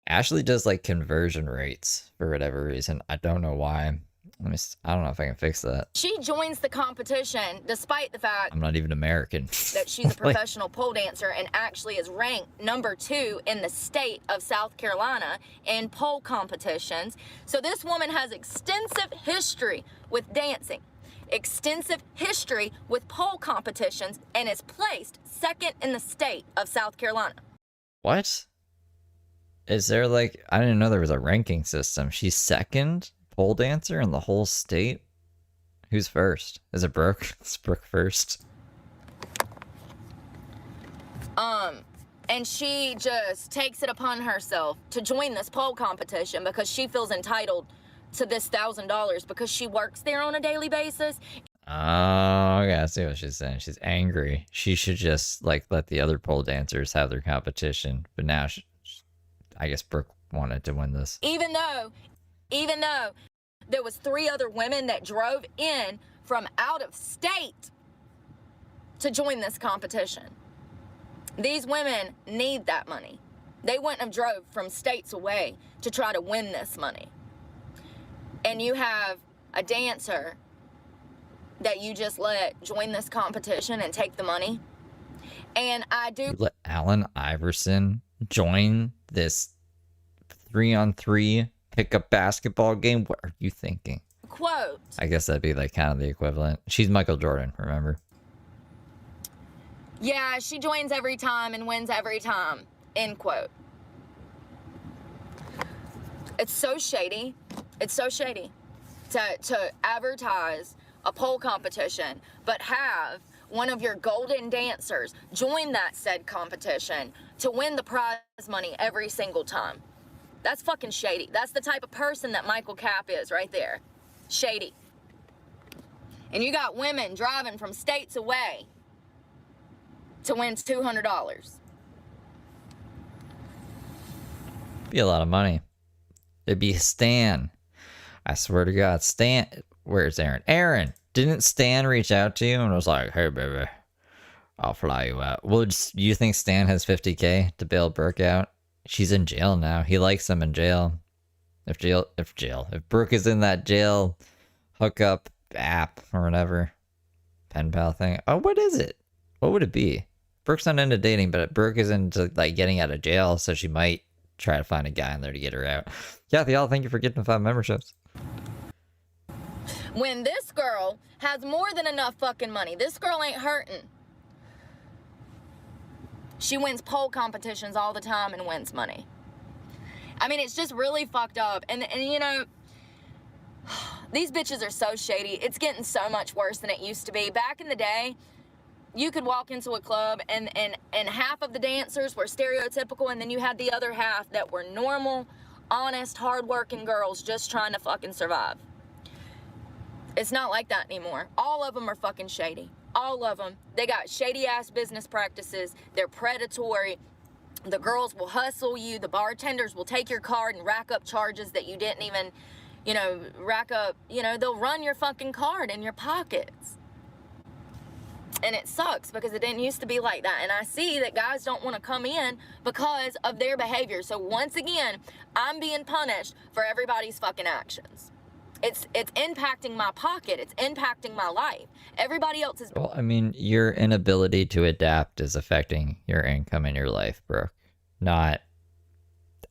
Ashley does like conversion rates for whatever reason. I don't know why. I don't know if I can fix that. She joins the competition despite the fact I'm not even American. that she's a professional pole dancer and actually is ranked number 2 in the state of South Carolina in pole competitions. So this woman has extensive history with dancing, extensive history with pole competitions, and is placed 2nd in the state of South Carolina. What? Is there like, I didn't know there was a ranking system. She's 2nd pole dancer in the whole state? Who's first? Is it Brooke? Is Brooke first? And she just takes it upon herself to join this pole competition because she feels entitled to this $1,000 because she works there on a daily basis. Oh, okay, I see what she's saying. She's angry. She should just like let the other pole dancers have their competition. But now I guess Brooke wanted to win this. Even though there was 3 other women that drove in from out of state to join this competition. These women need that money. They wouldn't have drove from states away to try to win this money. And you have a dancer that you just let join this competition and take the money. And I do... You let Allen Iverson join this 3-on-3 pickup basketball game? What are you thinking? Quote. I guess that'd be like kind of the equivalent. She's Michael Jordan, remember? Yeah, she joins every time and wins every time. End quote. It's so shady. It's so shady to advertise a pole competition, but have one of your golden dancers join that said competition to win the prize money every single time. That's fucking shady. That's the type of person that Michael Capp is right there. Shady. And you got women driving from states away to win $200. Be a lot of money. It'd be Stan. I swear to God, Stan. Where's Aaron? Aaron, didn't Stan reach out to you and was like, "Hey, baby, I'll fly you out"? Well, you think Stan has $50K to bail Brooke out? She's in jail now. He likes them in jail. If Brooke is in that jail hookup app or whatever, pen pal thing. Oh, what is it? What would it be? Brooke's not into dating, but Brooke is into like getting out of jail, so she might try to find a guy in there to get her out. Kathy, y'all, thank you for getting 5 memberships. When this girl has more than enough fucking money, this girl ain't hurting. She wins pole competitions all the time and wins money. I mean, it's just really fucked up. And you know, these bitches are so shady. It's getting so much worse than it used to be. Back in the day, you could walk into a club and half of the dancers were stereotypical, and then you had the other half that were normal, honest, hardworking girls just trying to fucking survive. It's not like that anymore. All of them are fucking shady. All of them. They got shady ass business practices. They're predatory. The girls will hustle you. The bartenders will take your card and rack up charges that you didn't even, rack up. They'll run your fucking card in your pockets. And it sucks because it didn't used to be like that. And I see that guys don't want to come in because of their behavior. So once again, I'm being punished for everybody's fucking actions. It's impacting my pocket. It's impacting my life. Everybody else is... Well, I mean, your inability to adapt is affecting your income and your life, Brooke. Not,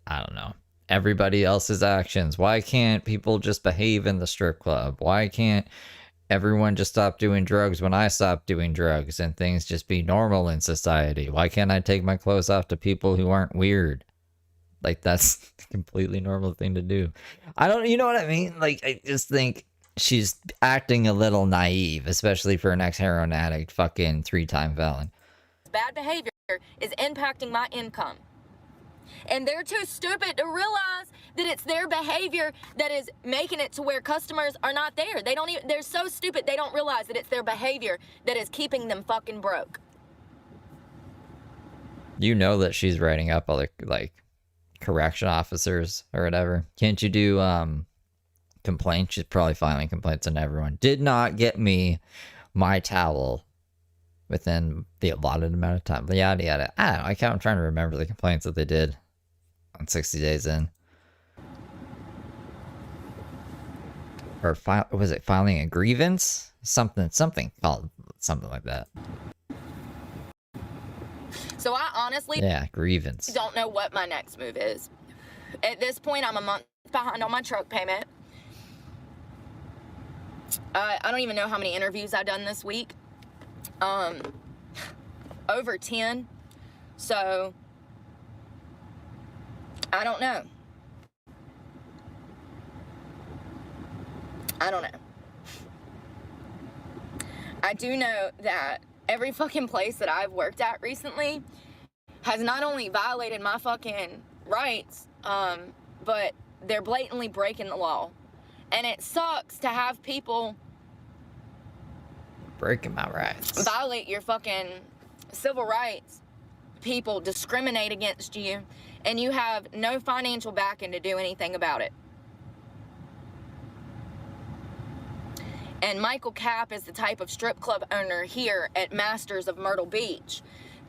I don't know, everybody else's actions. Why can't people just behave in the strip club? Why can't everyone just stop doing drugs when I stop doing drugs and things just be normal in society? Why can't I take my clothes off to people who aren't weird? Like, that's a completely normal thing to do. You know what I mean? Like, I just think she's acting a little naive, especially for an ex-heroin addict, fucking 3-time felon. Bad behavior is impacting my income. And they're too stupid to realize that it's their behavior that is making it to where customers are not there. They're so stupid they don't realize that it's their behavior that is keeping them fucking broke. You know that she's writing up all the, like, correction officers or whatever. Can't you do complaints. She's probably filing complaints on everyone. Did not get me my towel within the allotted amount of time. But yada yada. I don't know. I'm trying to remember the complaints that they did on 60 Days In. Or was it filing a grievance? Something called something like that. So I honestly grievance. don't know what my next move is. At this point, I'm a month behind on my truck payment. I don't even know how many interviews I've done this week. Over 10. So I don't know. I do know that every fucking place that I've worked at recently has not only violated my fucking rights, but they're blatantly breaking the law. And it sucks to have people breaking my rights, violate your fucking civil rights, people discriminate against you, and you have no financial backing to do anything about it. And Michael Capp is the type of strip club owner here at Masters of Myrtle Beach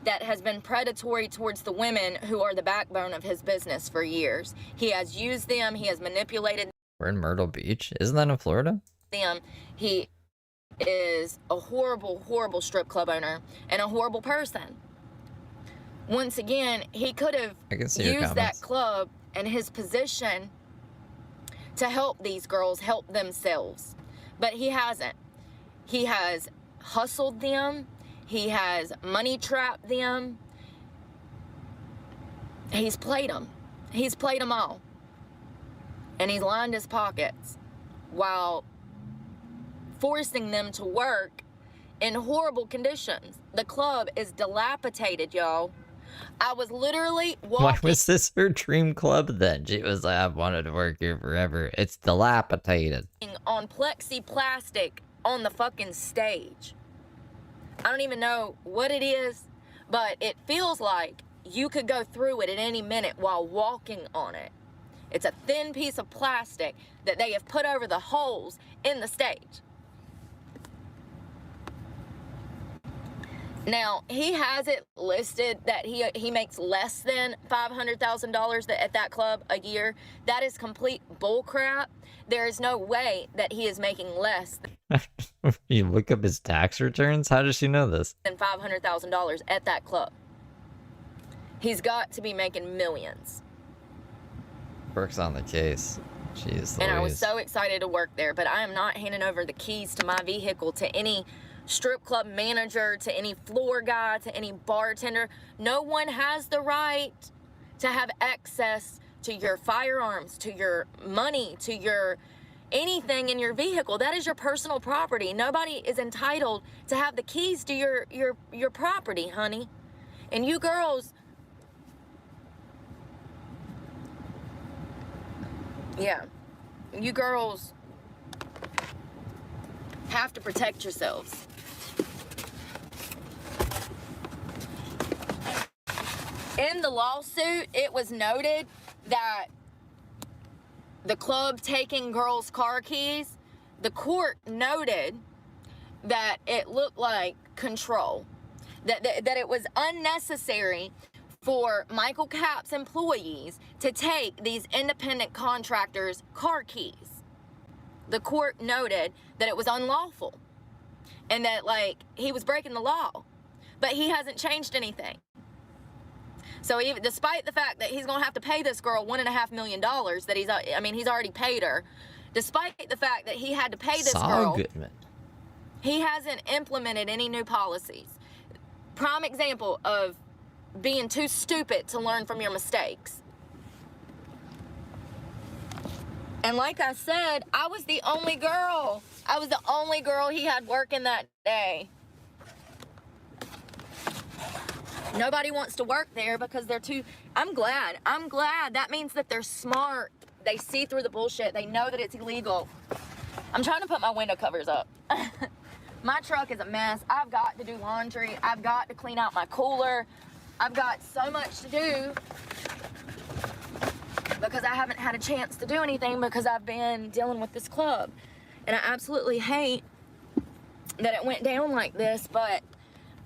that has been predatory towards the women who are the backbone of his business for years. He has used them. He has manipulated We're in Myrtle Beach. Isn't that in Florida? them. He is a horrible, horrible strip club owner and a horrible person. Once again, he could have used that club and his position to help these girls help themselves. But he hasn't. He has hustled them. He has money trapped them. He's played them. He's played them all. And he's lined his pockets while forcing them to work in horrible conditions. The club is dilapidated, y'all. I was literally walking. Why was this her dream club then? She was like, I've wanted to work here forever. It's dilapidated. On plexiplastic on the fucking stage. I don't even know what it is, but it feels like you could go through it at any minute while walking on it. It's a thin piece of plastic that they have put over the holes in the stage. Now, he has it listed that he makes less than $500,000 at that club a year. That is complete bullcrap. There is no way that he is making less You look up his tax returns? How does she know this? than $500,000 at that club. He's got to be making millions. Brooke's on the case. Jeez, And I was Louise. so excited to work there, but I am not handing over the keys to my vehicle to any strip club manager, to any floor guy, to any bartender. No one has the right to have access to your firearms, to your money, to your anything in your vehicle. That is your personal property. Nobody is entitled to have the keys to your property, honey. And you girls, yeah, you girls have to protect yourselves. In the lawsuit, it was noted that the club taking girls' car keys, the court noted that it looked like control, that it was unnecessary for Michael Capp's employees to take these independent contractors' car keys. The court noted that it was unlawful and that, like, he was breaking the law, but he hasn't changed anything. So even despite the fact that he's going to have to pay this girl $1.5 million that he's already paid her, despite the fact that he had to pay this girl, Goodman. he hasn't implemented any new policies. Prime example of being too stupid to learn from your mistakes. And like I said, I was the only girl. I was the only girl he had working that day. Nobody wants to work there because they're too... I'm glad. That means that they're smart. They see through the bullshit. They know that it's illegal. I'm trying to put my window covers up. My truck is a mess. I've got to do laundry. I've got to clean out my cooler. I've got so much to do. because I haven't had a chance to do anything because I've been dealing with this club. And I absolutely hate that it went down like this, but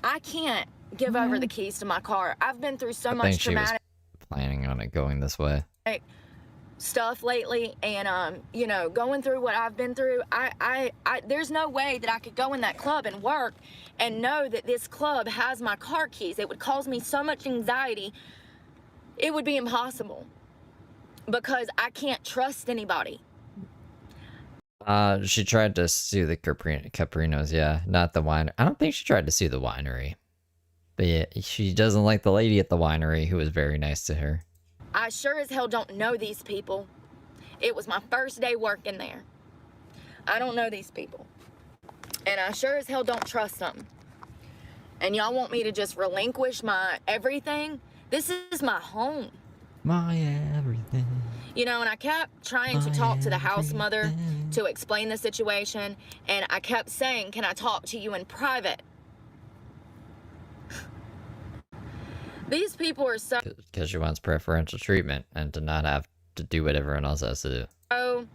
I can't give over the keys to my car. I've been through so I much think she was traumatic planning on it going this way. stuff lately, and you know, going through what I've been through, I there's no way that I could go in that club and work and know that this club has my car keys. It would cause me so much anxiety. It would be impossible because I can't trust anybody. She tried to sue the Caprinos, yeah, not the winery. I don't think she tried to sue the winery. But yeah, she doesn't like the lady at the winery who was very nice to her. I sure as hell don't know these people. It was my first day working there. I don't know these people. And I sure as hell don't trust them. And y'all want me to just relinquish my everything? This is my home. My everything. You know, and I kept trying to talk to the house mother to explain the situation, and I kept saying, can I talk to you in private? These people are Because she wants preferential treatment and to not have to do what everyone else has to do. so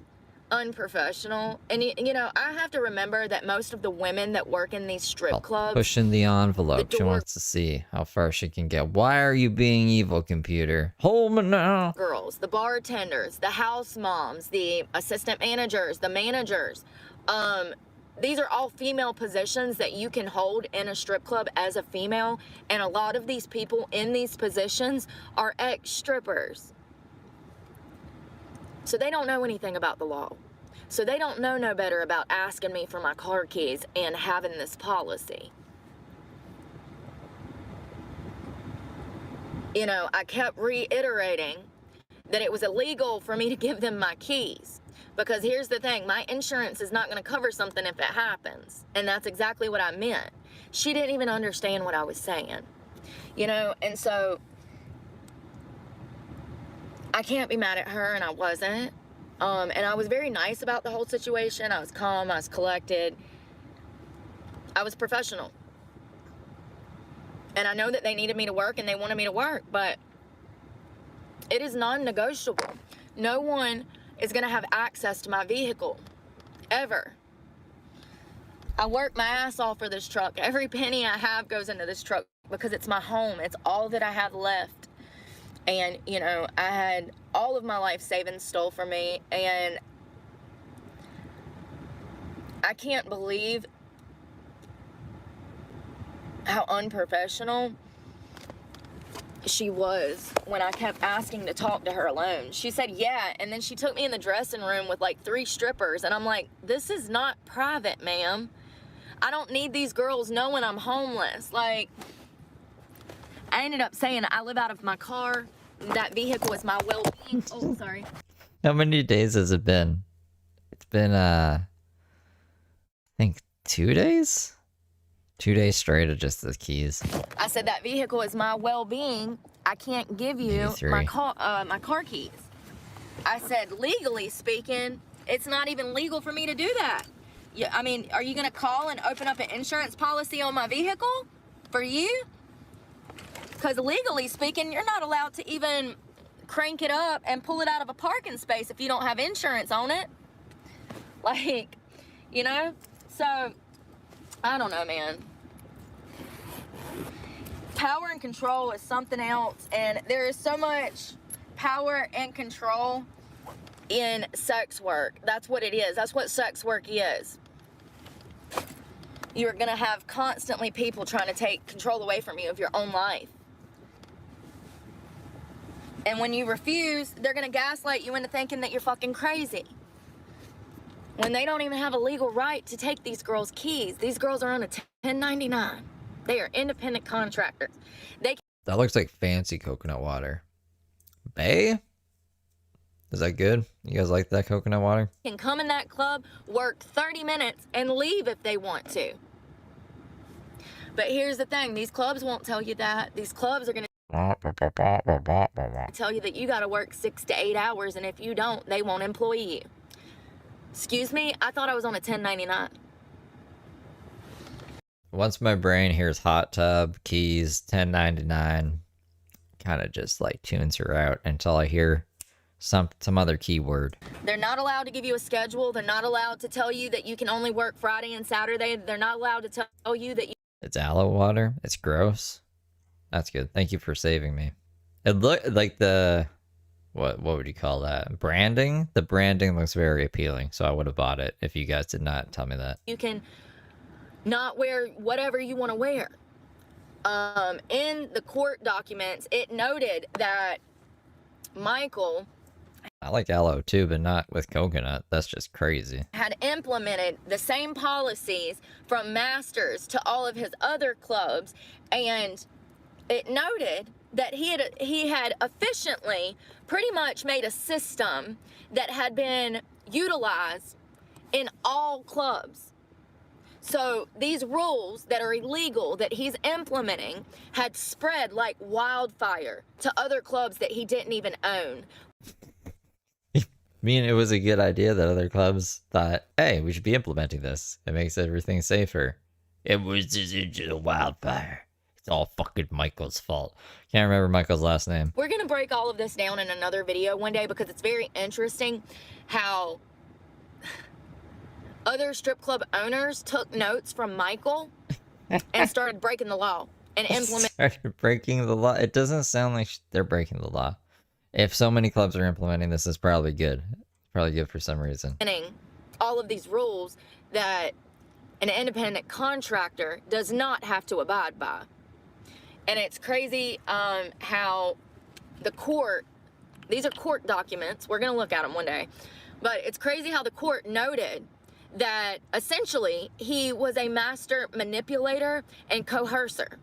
unprofessional. And you know, I have to remember that most of the women that work in these strip clubs, Pushing the envelope. The She wants to see how far she can get. Why are you being evil, computer? Hold me now. girls, the bartenders, the house moms, the assistant managers, the managers, these are all female positions that you can hold in a strip club as a female, and a lot of these people in these positions are ex-strippers. So they don't know anything about the law. So they don't know no better about asking me for my car keys and having this policy. You know, I kept reiterating that it was illegal for me to give them my keys. Because here's the thing, my insurance is not going to cover something if it happens. And that's exactly what I meant. She didn't even understand what I was saying. You know, and so I can't be mad at her, and I wasn't. And I was very nice about the whole situation. I was calm, I was collected. I was professional. And I know that they needed me to work and they wanted me to work, but it is non-negotiable. No one is going to have access to my vehicle, ever. I work my ass off for this truck. Every penny I have goes into this truck because it's my home. It's all that I have left. And, you know, I had all of my life savings stole from me, and I can't believe how unprofessional she was when I kept asking to talk to her alone. She said, yeah, and then she took me in the dressing room with like 3 strippers, and I'm like, this is not private, ma'am. I don't need these girls knowing I'm homeless. Like, I ended up saying I live out of my car. That vehicle is my well-being. Oh, sorry. How many days has it been? It's been, I think 2 days? 2 days straight of just the keys. I said that vehicle is my well-being. I can't give you my car keys. I said, legally speaking, it's not even legal for me to do that. Yeah, I mean, are you gonna call and open up an insurance policy on my vehicle for you? Because legally speaking, you're not allowed to even crank it up and pull it out of a parking space if you don't have insurance on it. Like, you know? So, I don't know, man. Power and control is something else, and there is so much power and control in sex work. That's what it is. That's what sex work is. You're gonna have constantly people trying to take control away from you of your own life. And when you refuse, they're gonna gaslight you into thinking that you're fucking crazy. When they don't even have a legal right to take these girls' keys. These girls are on a 1099. They are independent contractors. That looks like fancy coconut water. Bay? Is that good? You guys like that coconut water? Can come in that club, work 30 minutes, and leave if they want to. But here's the thing, these clubs won't tell you that. These clubs are gonna tell you that you gotta work 6 to 8 hours, and if you don't, they won't employ you. Excuse me, I thought I was on a 1099. Once my brain hears hot tub, keys, 1099, kind of just like tunes her out until I hear Some other keyword. They're not allowed to give you a schedule. They're not allowed to tell you that you can only work Friday and Saturday. They're not allowed to tell you that you... It's aloe water. It's gross. That's good. Thank you for saving me. It looked like the... What would you call that? Branding? The branding looks very appealing, so I would have bought it if you guys did not tell me that. You can not wear whatever you want to wear. In the court documents, it noted that Michael... I like aloe too, but not with coconut. That's just crazy. ...had implemented the same policies from Masters to all of his other clubs, and it noted that he had efficiently pretty much made a system that had been utilized in all clubs. So these rules that are illegal that he's implementing had spread like wildfire to other clubs that he didn't even own. I mean, it was a good idea that other clubs thought, hey, we should be implementing this. It makes everything safer. It was just a wildfire. It's all fucking Michael's fault. Can't remember Michael's last name. We're going to break all of this down in another video one day because it's very interesting how other strip club owners took notes from Michael and started breaking the law and Started breaking the law. It doesn't sound like they're breaking the law. If so many clubs are implementing this, it's probably good. It's probably good for some reason. All of these rules that an independent contractor does not have to abide by. And it's crazy how the court, these are court documents, we're gonna look at them one day, but it's crazy how the court noted that essentially he was a master manipulator and coercer.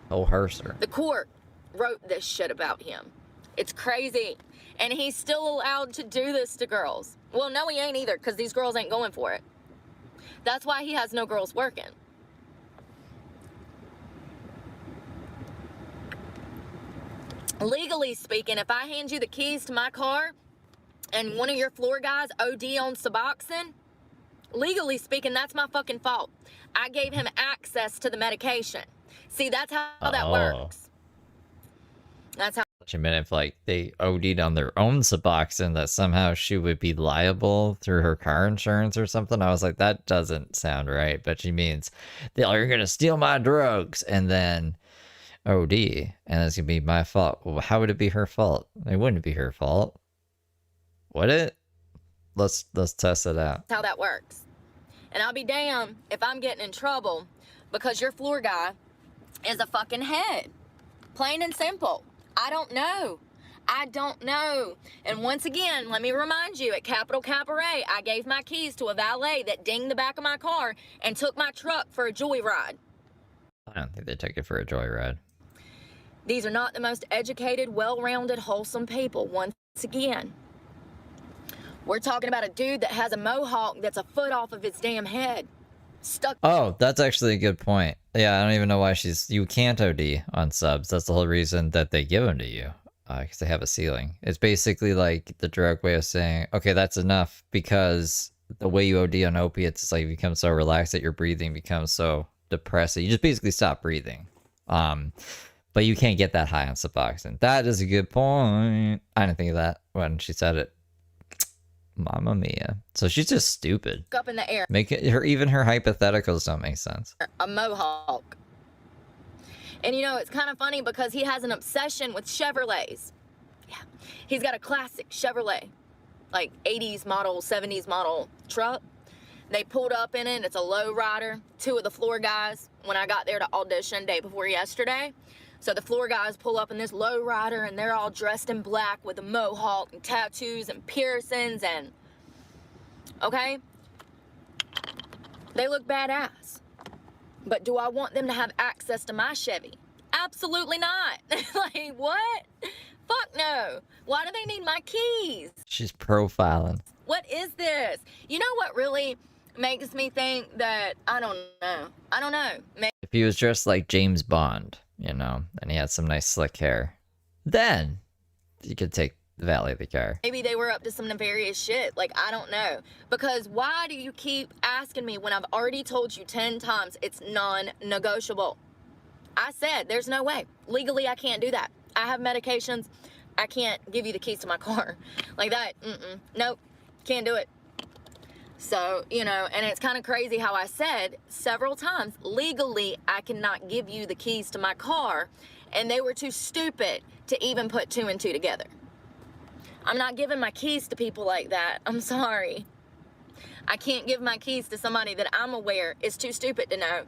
Coercer. The court wrote this shit about him. It's crazy. And he's still allowed to do this to girls. Well, no, he ain't either, because these girls ain't going for it. That's why he has no girls working. Legally speaking, if I hand you the keys to my car and one of your floor guys OD on Suboxone, legally speaking, that's my fucking fault. I gave him access to the medication. See, that's how that works. That's how. You meant if like they OD'd on their own Suboxone, that somehow she would be liable through her car insurance or something. I was like, that doesn't sound right. But she means they're gonna steal my drugs and then OD, and it's gonna be my fault. Well, how would it be her fault? It wouldn't be her fault. Would it? Let's test it out. That's how that works. And I'll be damned if I'm getting in trouble because your floor guy is a fucking head. Plain and simple. I don't know. I don't know. And once again, let me remind you, at Capital Cabaret, I gave my keys to a valet that dinged the back of my car and took my truck for a joyride. I don't think they took it for a joyride. These are not the most educated, well-rounded, wholesome people. Once again, we're talking about a dude that has a mohawk that's a foot off of his damn head. Stuck. Oh, that's actually a good point. Yeah, I don't even know why you can't OD on subs. That's the whole reason that they give them to you, because they have a ceiling. It's basically like the direct way of saying, okay, that's enough, because the way you OD on opiates is like you become so relaxed that your breathing becomes so depressed that you just basically stop breathing. But you can't get that high on Suboxone. That is a good point. I didn't think of that when she said it. Mamma mia. So she's just stupid. Up in the air. Even her hypotheticals don't make sense. A mohawk. And you know, it's kind of funny because he has an obsession with Chevrolets. Yeah. He's got a classic Chevrolet, like 80s model, 70s model truck. They pulled up in it. It's a low rider. Two of the floor guys, when I got there to audition day before yesterday. So the floor guys pull up in this low rider and they're all dressed in black with a mohawk and tattoos and piercings and, okay? They look badass. But do I want them to have access to my Chevy? Absolutely not. Like, what? Fuck no. Why do they need my keys? She's profiling. What is this? You know what really makes me think that, I don't know. If he was dressed like James Bond, you know, and he had some nice slick hair, then you could take the valet of the car. Maybe they were up to some nefarious shit. Like, I don't know. Because why do you keep asking me when I've already told you 10 times it's non-negotiable? I said, there's no way. Legally, I can't do that. I have medications I can't give you the keys to my car. Like that, nope, can't do it. So, you know, and it's kind of crazy how I said several times, legally, I cannot give you the keys to my car, and they were too stupid to even put 2 and 2 together. I'm not giving my keys to people like that. I'm sorry. I can't give my keys to somebody that I'm aware is too stupid to know.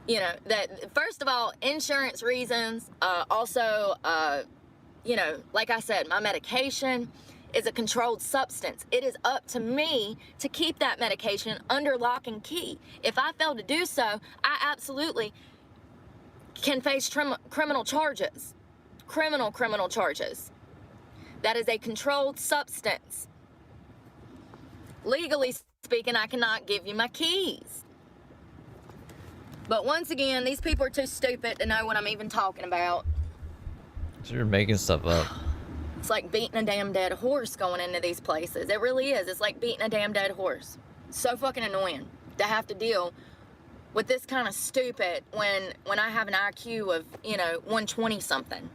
You know, that, first of all, insurance reasons, also, you know, like I said, my medication is a controlled substance. It is up to me to keep that medication under lock and key. If I fail to do so, I absolutely can face criminal charges. Criminal charges. That is a controlled substance. Legally speaking, I cannot give you my keys. But once again, these people are too stupid to know what I'm even talking about. So you're making stuff up. It's like beating a damn dead horse going into these places. It really is. It's like beating a damn dead horse. So fucking annoying to have to deal with this kind of stupid when I have an IQ of, you know, 120 something.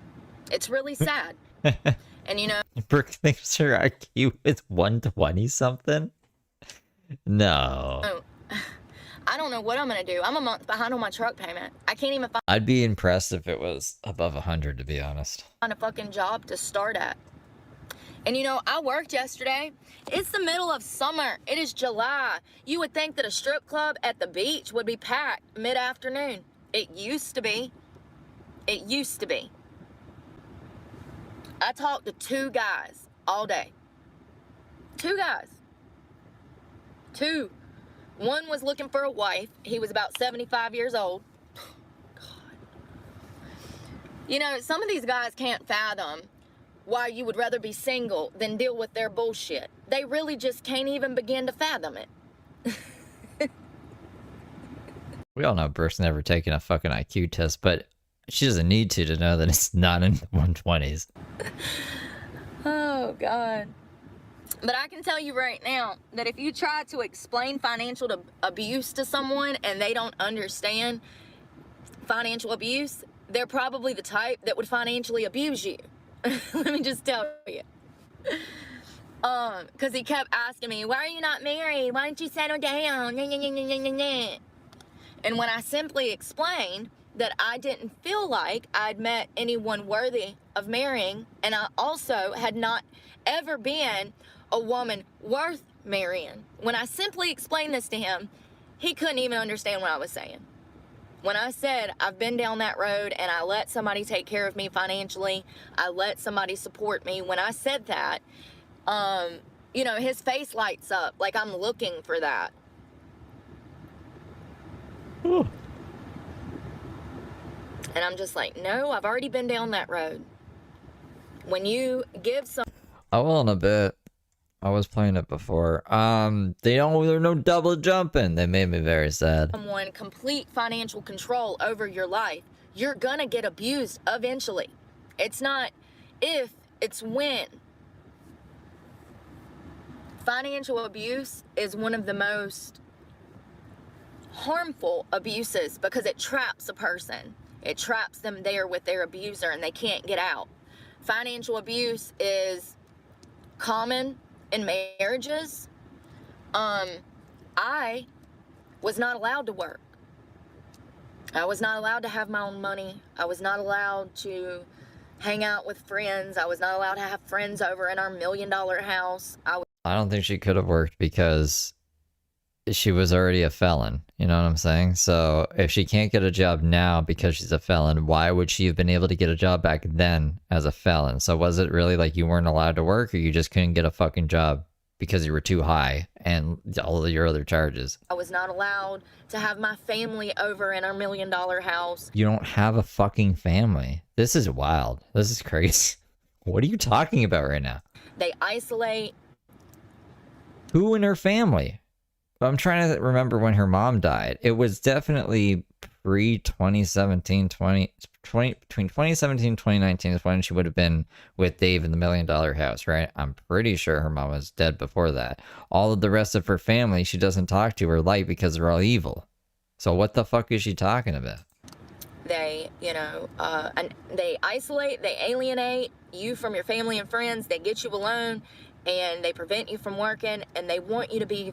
It's really sad. And you know, Brooke thinks her IQ is 120 something? No. I don't know what I'm gonna do. I'm a month behind on my truck payment. I can't even I'd be impressed if it was above 100, to be honest. find a fucking job to start at. And you know, I worked yesterday. It's the middle of summer. It is July. You would think that a strip club at the beach would be packed mid-afternoon. It used to be. It used to be. I talked to 2 guys all day. 2 guys. 2. One was looking for a wife. He was about 75 years old. God. You know, some of these guys can't fathom why you would rather be single than deal with their bullshit. They really just can't even begin to fathom it. We all know Brooke's never taken a fucking IQ test, but she doesn't need to know that it's not in the 120s. Oh, God. But I can tell you right now that if you try to explain financial abuse to someone and they don't understand financial abuse, they're probably the type that would financially abuse you. Let me just tell you. Because he kept asking me, why are you not married? Why don't you settle down? And when I simply explained that I didn't feel like I'd met anyone worthy of marrying, and I also had not ever been a woman worth marrying. When I simply explained this to him, he couldn't even understand what I was saying. When I said I've been down that road and I let somebody take care of me financially, I let somebody support me, when I said that, you know, his face lights up like I'm looking for that. Ooh. And I'm just like, no, I've already been down that road. When you give some... I will in a bit. I was playing it before. There's no double jumping. They made me very sad. Someone complete financial control over your life, you're gonna get abused eventually. It's not if, it's when. Financial abuse is one of the most harmful abuses because it traps a person. It traps them there with their abuser and they can't get out. Financial abuse is common in marriages. I was not allowed to work. I was not allowed to have my own money. I was not allowed to hang out with friends. I was not allowed to have friends over in our $1 million house. I don't think she could have worked because she was already a felon. You know what I'm saying? So if she can't get a job now because she's a felon, why would she have been able to get a job back then as a felon? So was it really like you weren't allowed to work, or you just couldn't get a fucking job because you were too high and all of your other charges? I was not allowed to have my family over in our $1 million house. You don't have a fucking family. This is wild. This is crazy. What are you talking about right now? They isolate. Who in her family? I'm trying to remember when her mom died. It was definitely pre-2017, between 2017 and 2019 is when she would have been with Dave in the $1 million house, right? I'm pretty sure her mom was dead before that. All of the rest of her family she doesn't talk to or like because they're all evil. So what the fuck is she talking about? They, and they isolate, they alienate you from your family and friends. They get you alone, and they prevent you from working, and they want you to be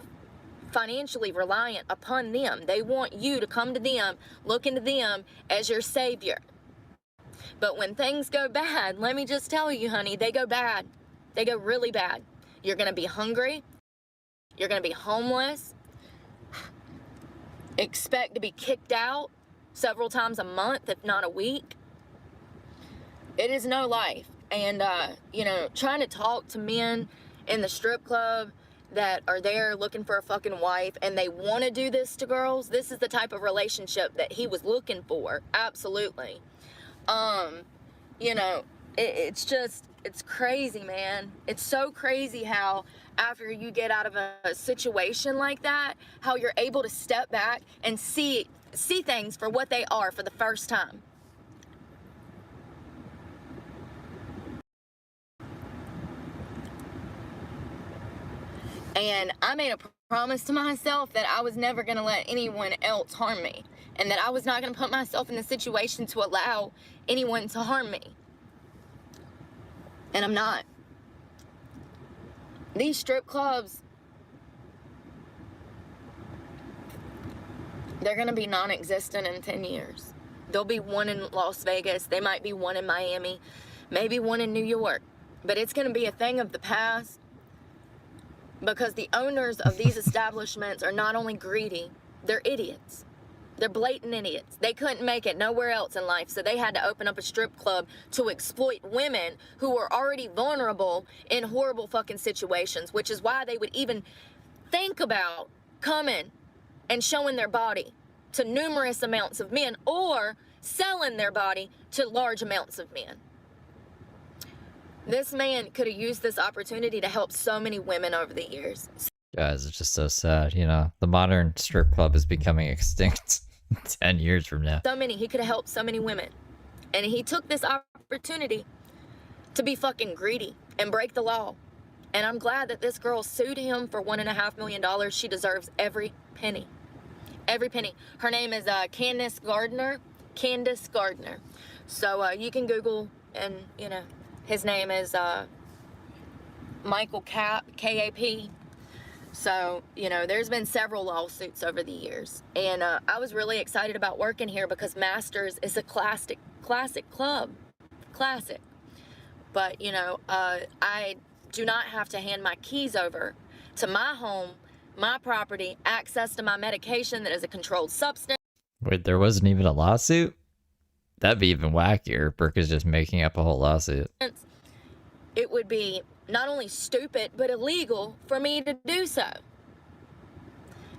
financially reliant upon them. They want you to come to them, look into them as your savior. But when things go bad, let me just tell you, honey, they go bad. They go really bad. You're going to be hungry. You're going to be homeless. Expect to be kicked out several times a month, if not a week. It is no life. And, trying to talk to men in the strip club that are there looking for a fucking wife and they want to do this to girls, this is the type of relationship that he was looking for. Absolutely. It's crazy, man. It's so crazy how after you get out of a situation like that, how you're able to step back and see things for what they are for the first time. And I made a promise to myself that I was never going to let anyone else harm me, and that I was not going to put myself in the situation to allow anyone to harm me. And I'm not. These strip clubs, they're going to be non-existent in 10 years. There'll be one in Las Vegas. They might be one in Miami, maybe one in New York. But it's going to be a thing of the past, because the owners of these establishments are not only greedy, they're idiots. They're blatant idiots. They couldn't make it nowhere else in life, so they had to open up a strip club to exploit women who were already vulnerable in horrible fucking situations, which is why they would even think about coming and showing their body to numerous amounts of men or selling their body to large amounts of men. This man could have used this opportunity to help so many women over the years. Guys, it's just so sad, the modern strip club is becoming extinct 10 years from now. He could have helped so many women. And he took this opportunity to be fucking greedy and break the law. And I'm glad that this girl sued him for $1.5 million. She deserves every penny. Every penny. Her name is Candace Gardner. Candace Gardner. So you can Google, and, his name is Michael Cap, K-A-P. So, there's been several lawsuits over the years. And I was really excited about working here because Masters is a classic club. Classic. But, I do not have to hand my keys over to my home, my property, access to my medication that is a controlled substance. Wait, there wasn't even a lawsuit? That'd be even wackier. Brooke is just making up a whole lawsuit. It would be not only stupid, but illegal for me to do so.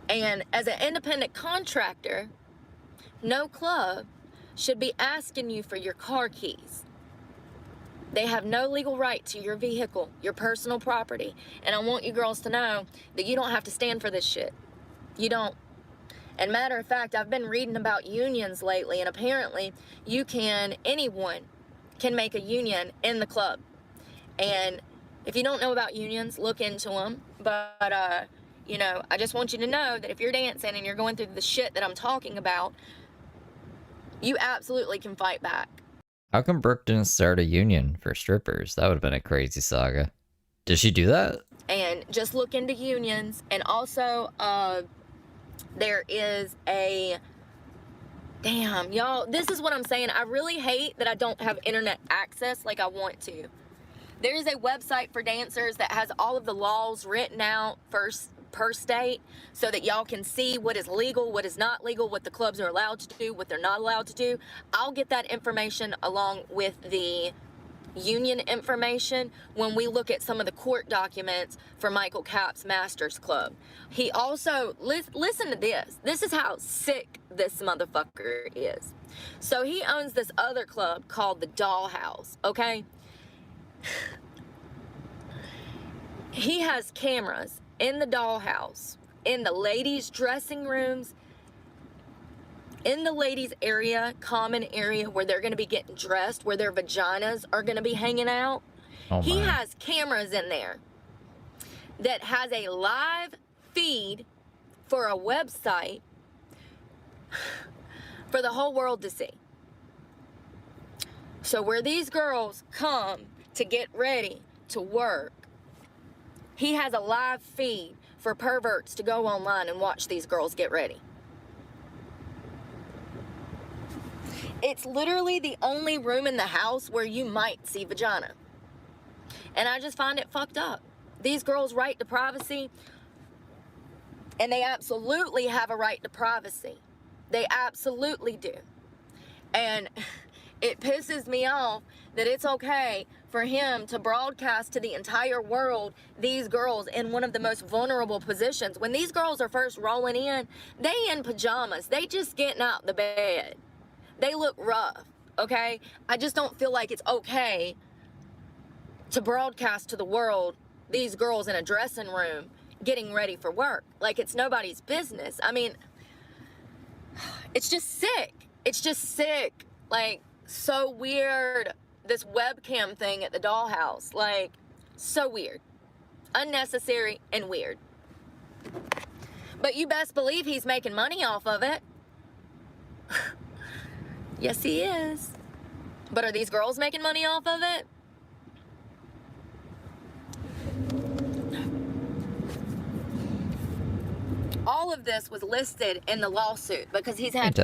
And as an independent contractor, no club should be asking you for your car keys. They have no legal right to your vehicle, your personal property. And I want you girls to know that you don't have to stand for this shit. You don't. And matter of fact, I've been reading about unions lately, and apparently anyone can make a union in the club. And if you don't know about unions, look into them. But, I just want you to know that if you're dancing and you're going through the shit that I'm talking about, you absolutely can fight back. How come Brooke didn't start a union for strippers? That would have been a crazy saga. Did she do that? And just look into unions. And also, there is damn, y'all, this is what I'm saying. I really hate that I don't have internet access like I want to. There is a website for dancers that has all of the laws written out per state so that y'all can see what is legal, what is not legal, what the clubs are allowed to do, what they're not allowed to do. I'll get that information along with the union information when we look at some of the court documents for Michael Cap's Masters Club. He also, listen to this. This is how sick this motherfucker is. So he owns this other club called the Dollhouse, okay? He has cameras in the Dollhouse, in the ladies' dressing rooms, in the ladies' area, common area where they're going to be getting dressed, where their vaginas are going to be hanging out. Oh he my. has cameras in there that has a live feed for a website for the whole world to see. So where these girls come to get ready to work, he has a live feed for perverts to go online and watch these girls get ready. It's literally the only room in the house where you might see vagina. And I just find it fucked up. These girls' right to privacy, and they absolutely have a right to privacy. They absolutely do. And it pisses me off that it's okay for him to broadcast to the entire world these girls in one of the most vulnerable positions. When these girls are first rolling in, they in pajamas. They just getting out the bed. They look rough, okay? I just don't feel like it's okay to broadcast to the world these girls in a dressing room getting ready for work. Like it's nobody's business. I mean, it's just sick. It's just sick. Like, so weird. This webcam thing at the dollhouse. Like, so weird. Unnecessary and weird. But you best believe he's making money off of it. Yes, he is. But are these girls making money off of it? All of this was listed in the lawsuit because he's had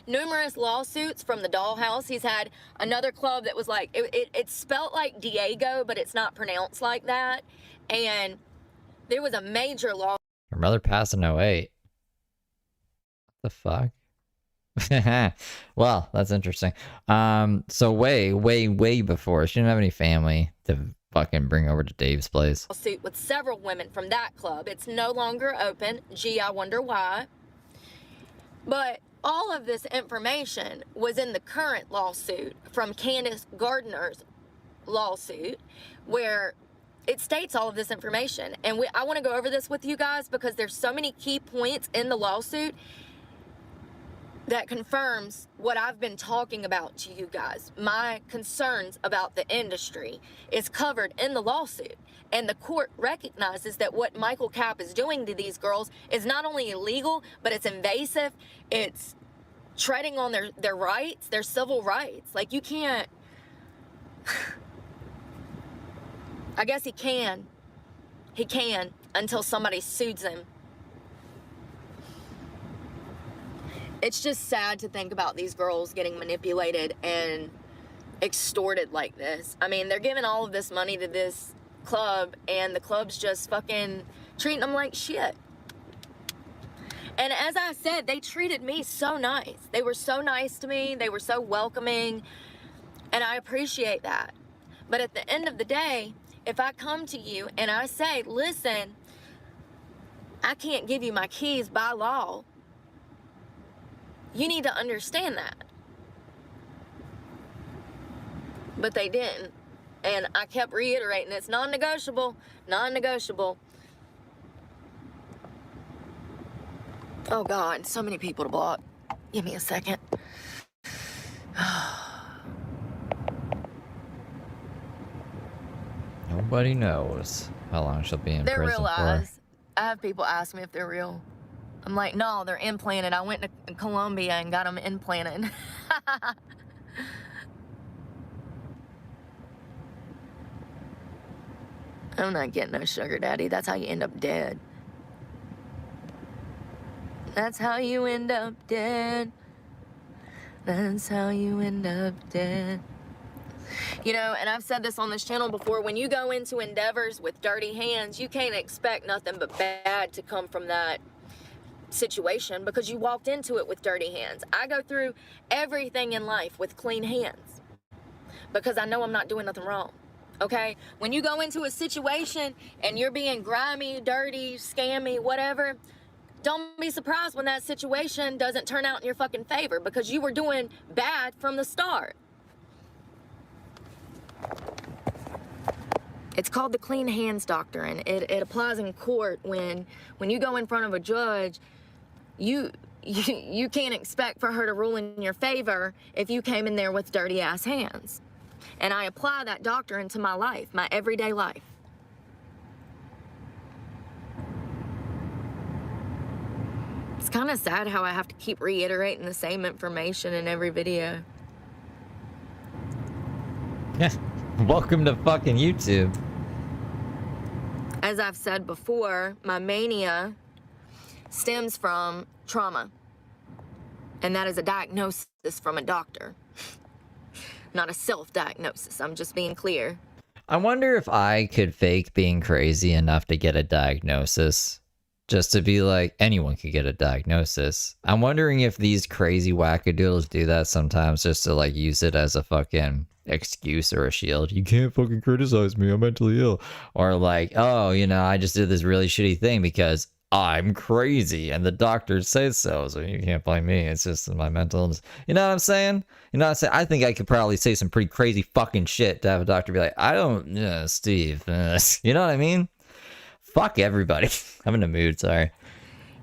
numerous lawsuits from the dollhouse. He's had another club that was like, it's spelt like Diego, but it's not pronounced like that. And there was a major law. Her mother passed in 08. What the fuck? Well, that's interesting. So way before, she didn't have any family to fucking bring over to Dave's place. Lawsuit with several women from that club. It's no longer open. Gee, I wonder why. But all of this information was in the current lawsuit from Candace Gardner's lawsuit, where it states all of this information. And I want to go over this with you guys because there's so many key points in the lawsuit that confirms what I've been talking about to you guys. My concerns about the industry is covered in the lawsuit. And the court recognizes that what Michael Capp is doing to these girls is not only illegal, but it's invasive. It's treading on their rights, their civil rights. Like, you can't... I guess he can. He can until somebody sues him. It's just sad to think about these girls getting manipulated and extorted like this. I mean, they're giving all of this money to this club, and the club's just fucking treating them like shit. And as I said, they treated me so nice. They were so nice to me. They were so welcoming, and I appreciate that. But at the end of the day, if I come to you and I say, listen, I can't give you my keys by law, you need to understand that. But they didn't. And I kept reiterating, it's non-negotiable, non-negotiable. Oh God, so many people to block. Give me a second. Nobody knows how long she'll be in They're prison real for. eyes. I have people ask me if they're real. I'm like, no, they're implanted. I went to Colombia and got them implanted. I'm not getting no sugar daddy. That's how you end up dead. That's how you end up dead. That's how you end up dead. You know, and I've said this on this channel before, when you go into endeavors with dirty hands, you can't expect nothing but bad to come from that situation because you walked into it with dirty hands. I go through everything in life with clean hands because I know I'm not doing nothing wrong. Okay? When you go into a situation and you're being grimy, dirty, scammy, whatever, don't be surprised when that situation doesn't turn out in your fucking favor because you were doing bad from the start. It's called the clean hands doctrine. It applies in court when you go in front of a judge. You can't expect for her to rule in your favor if you came in there with dirty ass hands. And I apply that doctrine to my life, my everyday life. It's kind of sad how I have to keep reiterating the same information in every video. Welcome to fucking YouTube. As I've said before, my mania stems from trauma. And that is a diagnosis from a doctor. Not a self-diagnosis, I'm just being clear. I wonder if I could fake being crazy enough to get a diagnosis. Just to be like, anyone could get a diagnosis. I'm wondering if these crazy wackadoodles do that sometimes just to like use it as a fucking excuse or a shield. You can't fucking criticize me, I'm mentally ill. Or like, oh, you know, I just did this really shitty thing because I'm crazy and the doctor says so you can't blame me. It's just my mental illness. You know what I'm saying? You know what I'm saying? I think I could probably say some pretty crazy fucking shit to have a doctor be like, I don't, Steve. You know what I mean? Fuck everybody. I'm in a mood, sorry.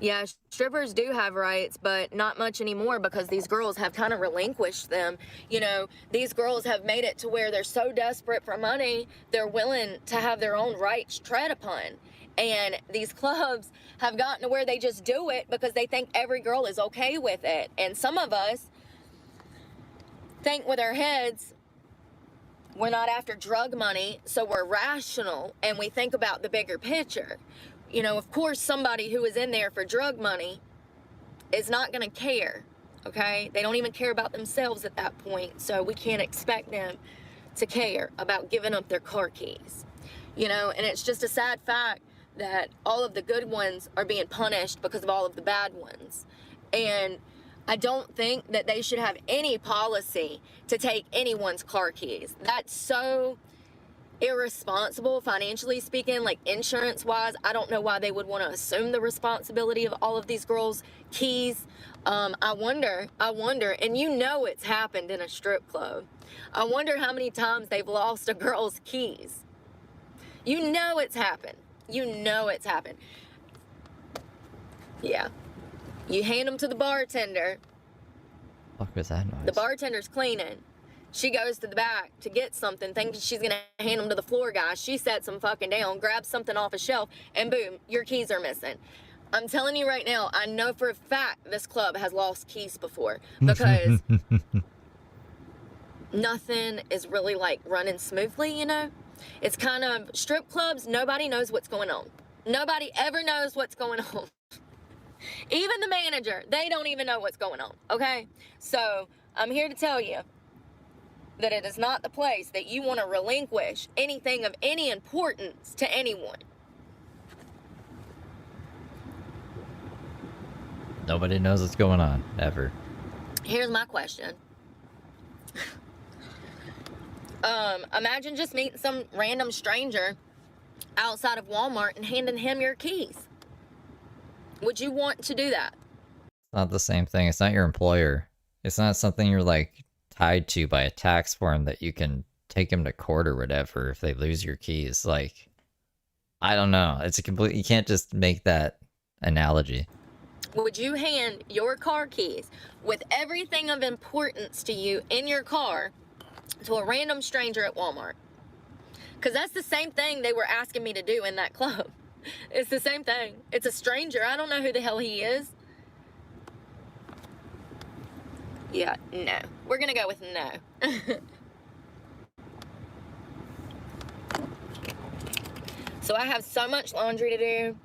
Yeah, strippers do have rights, but not much anymore because these girls have kind of relinquished them. You know, these girls have made it to where they're so desperate for money, they're willing to have their own rights tread upon. And these clubs have gotten to where they just do it because they think every girl is okay with it. And some of us think with our heads, we're not after drug money, so we're rational and we think about the bigger picture. You know, of course, somebody who is in there for drug money is not going to care, okay? They don't even care about themselves at that point, so we can't expect them to care about giving up their car keys. You know, and it's just a sad fact that all of the good ones are being punished because of all of the bad ones. And I don't think that they should have any policy to take anyone's car keys. That's so irresponsible, financially speaking, like insurance wise. I don't know why they would want to assume the responsibility of all of these girls' keys. I wonder, and you know it's happened in a strip club. I wonder how many times they've lost a girl's keys. You know it's happened. You know it's happened. Yeah. You hand them to the bartender. Fuck was that noise? The bartender's cleaning. She goes to the back to get something, thinking she's going to hand them to the floor guy. She sets them fucking down, grabs something off a shelf, and boom, your keys are missing. I'm telling you right now, I know for a fact this club has lost keys before because nothing is really like running smoothly, you know? It's kind of strip clubs, nobody knows what's going on. Nobody ever knows what's going on. Even the manager, they don't even know what's going on, okay? So I'm here to tell you that it is not the place that you want to relinquish anything of any importance to anyone. Nobody knows what's going on, ever. Here's my question. Imagine just meeting some random stranger outside of Walmart and handing him your keys. Would you want to do that? It's not the same thing. It's not your employer. It's not something you're like tied to by a tax form that you can take them to court or whatever if they lose your keys. Like, I don't know. It's a complete, you can't just make that analogy. Would you hand your car keys with everything of importance to you in your car to a random stranger at Walmart? Because that's the same thing they were asking me to do in that club. It's the same thing. It's a stranger. I don't know who the hell he is. Yeah, no. We're going to go with no. So I have so much laundry to do.